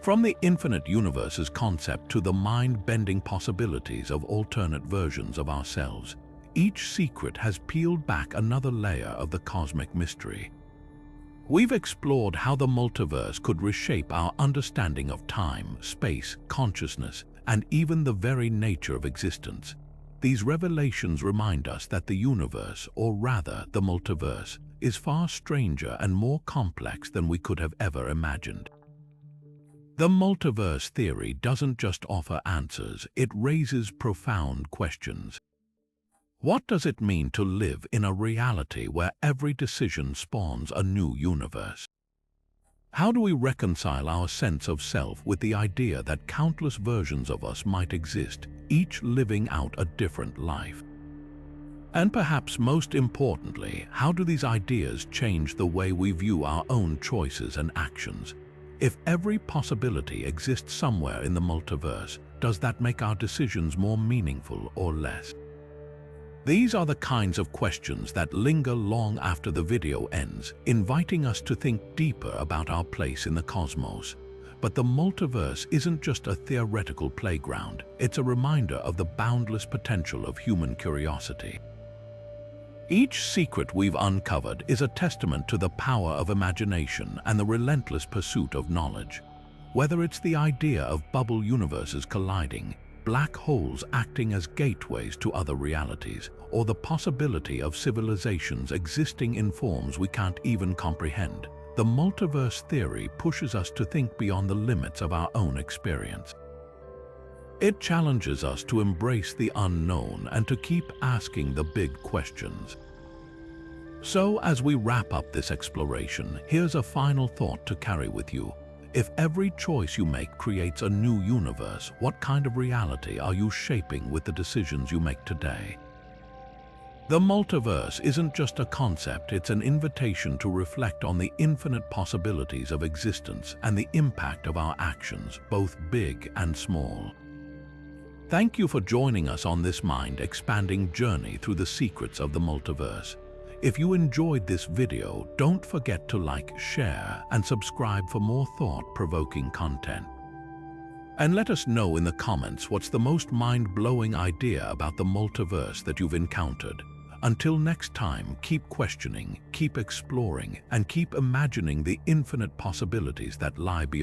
S1: From the infinite universe's concept to the mind-bending possibilities of alternate versions of ourselves, each secret has peeled back another layer of the cosmic mystery. We've explored how the multiverse could reshape our understanding of time, space, consciousness, and even the very nature of existence. These revelations remind us that the universe, or rather the multiverse, is far stranger and more complex than we could have ever imagined. The multiverse theory doesn't just offer answers, it raises profound questions. What does it mean to live in a reality where every decision spawns a new universe? How do we reconcile our sense of self with the idea that countless versions of us might exist, each living out a different life? And perhaps most importantly, how do these ideas change the way we view our own choices and actions? If every possibility exists somewhere in the multiverse, does that make our decisions more meaningful or less? These are the kinds of questions that linger long after the video ends, inviting us to think deeper about our place in the cosmos. But the multiverse isn't just a theoretical playground, it's a reminder of the boundless potential of human curiosity. Each secret we've uncovered is a testament to the power of imagination and the relentless pursuit of knowledge. Whether it's the idea of bubble universes colliding, black holes acting as gateways to other realities, or the possibility of civilizations existing in forms we can't even comprehend, the multiverse theory pushes us to think beyond the limits of our own experience. It challenges us to embrace the unknown and to keep asking the big questions. So, as we wrap up this exploration, here's a final thought to carry with you. If every choice you make creates a new universe, what kind of reality are you shaping with the decisions you make today? The multiverse isn't just a concept, it's an invitation to reflect on the infinite possibilities of existence and the impact of our actions, both big and small. Thank you for joining us on this mind-expanding journey through the secrets of the multiverse. If you enjoyed this video, don't forget to like, share, and subscribe for more thought-provoking content. And let us know in the comments what's the most mind-blowing idea about the multiverse that you've encountered. Until next time, keep questioning, keep exploring, and keep imagining the infinite possibilities that lie beyond.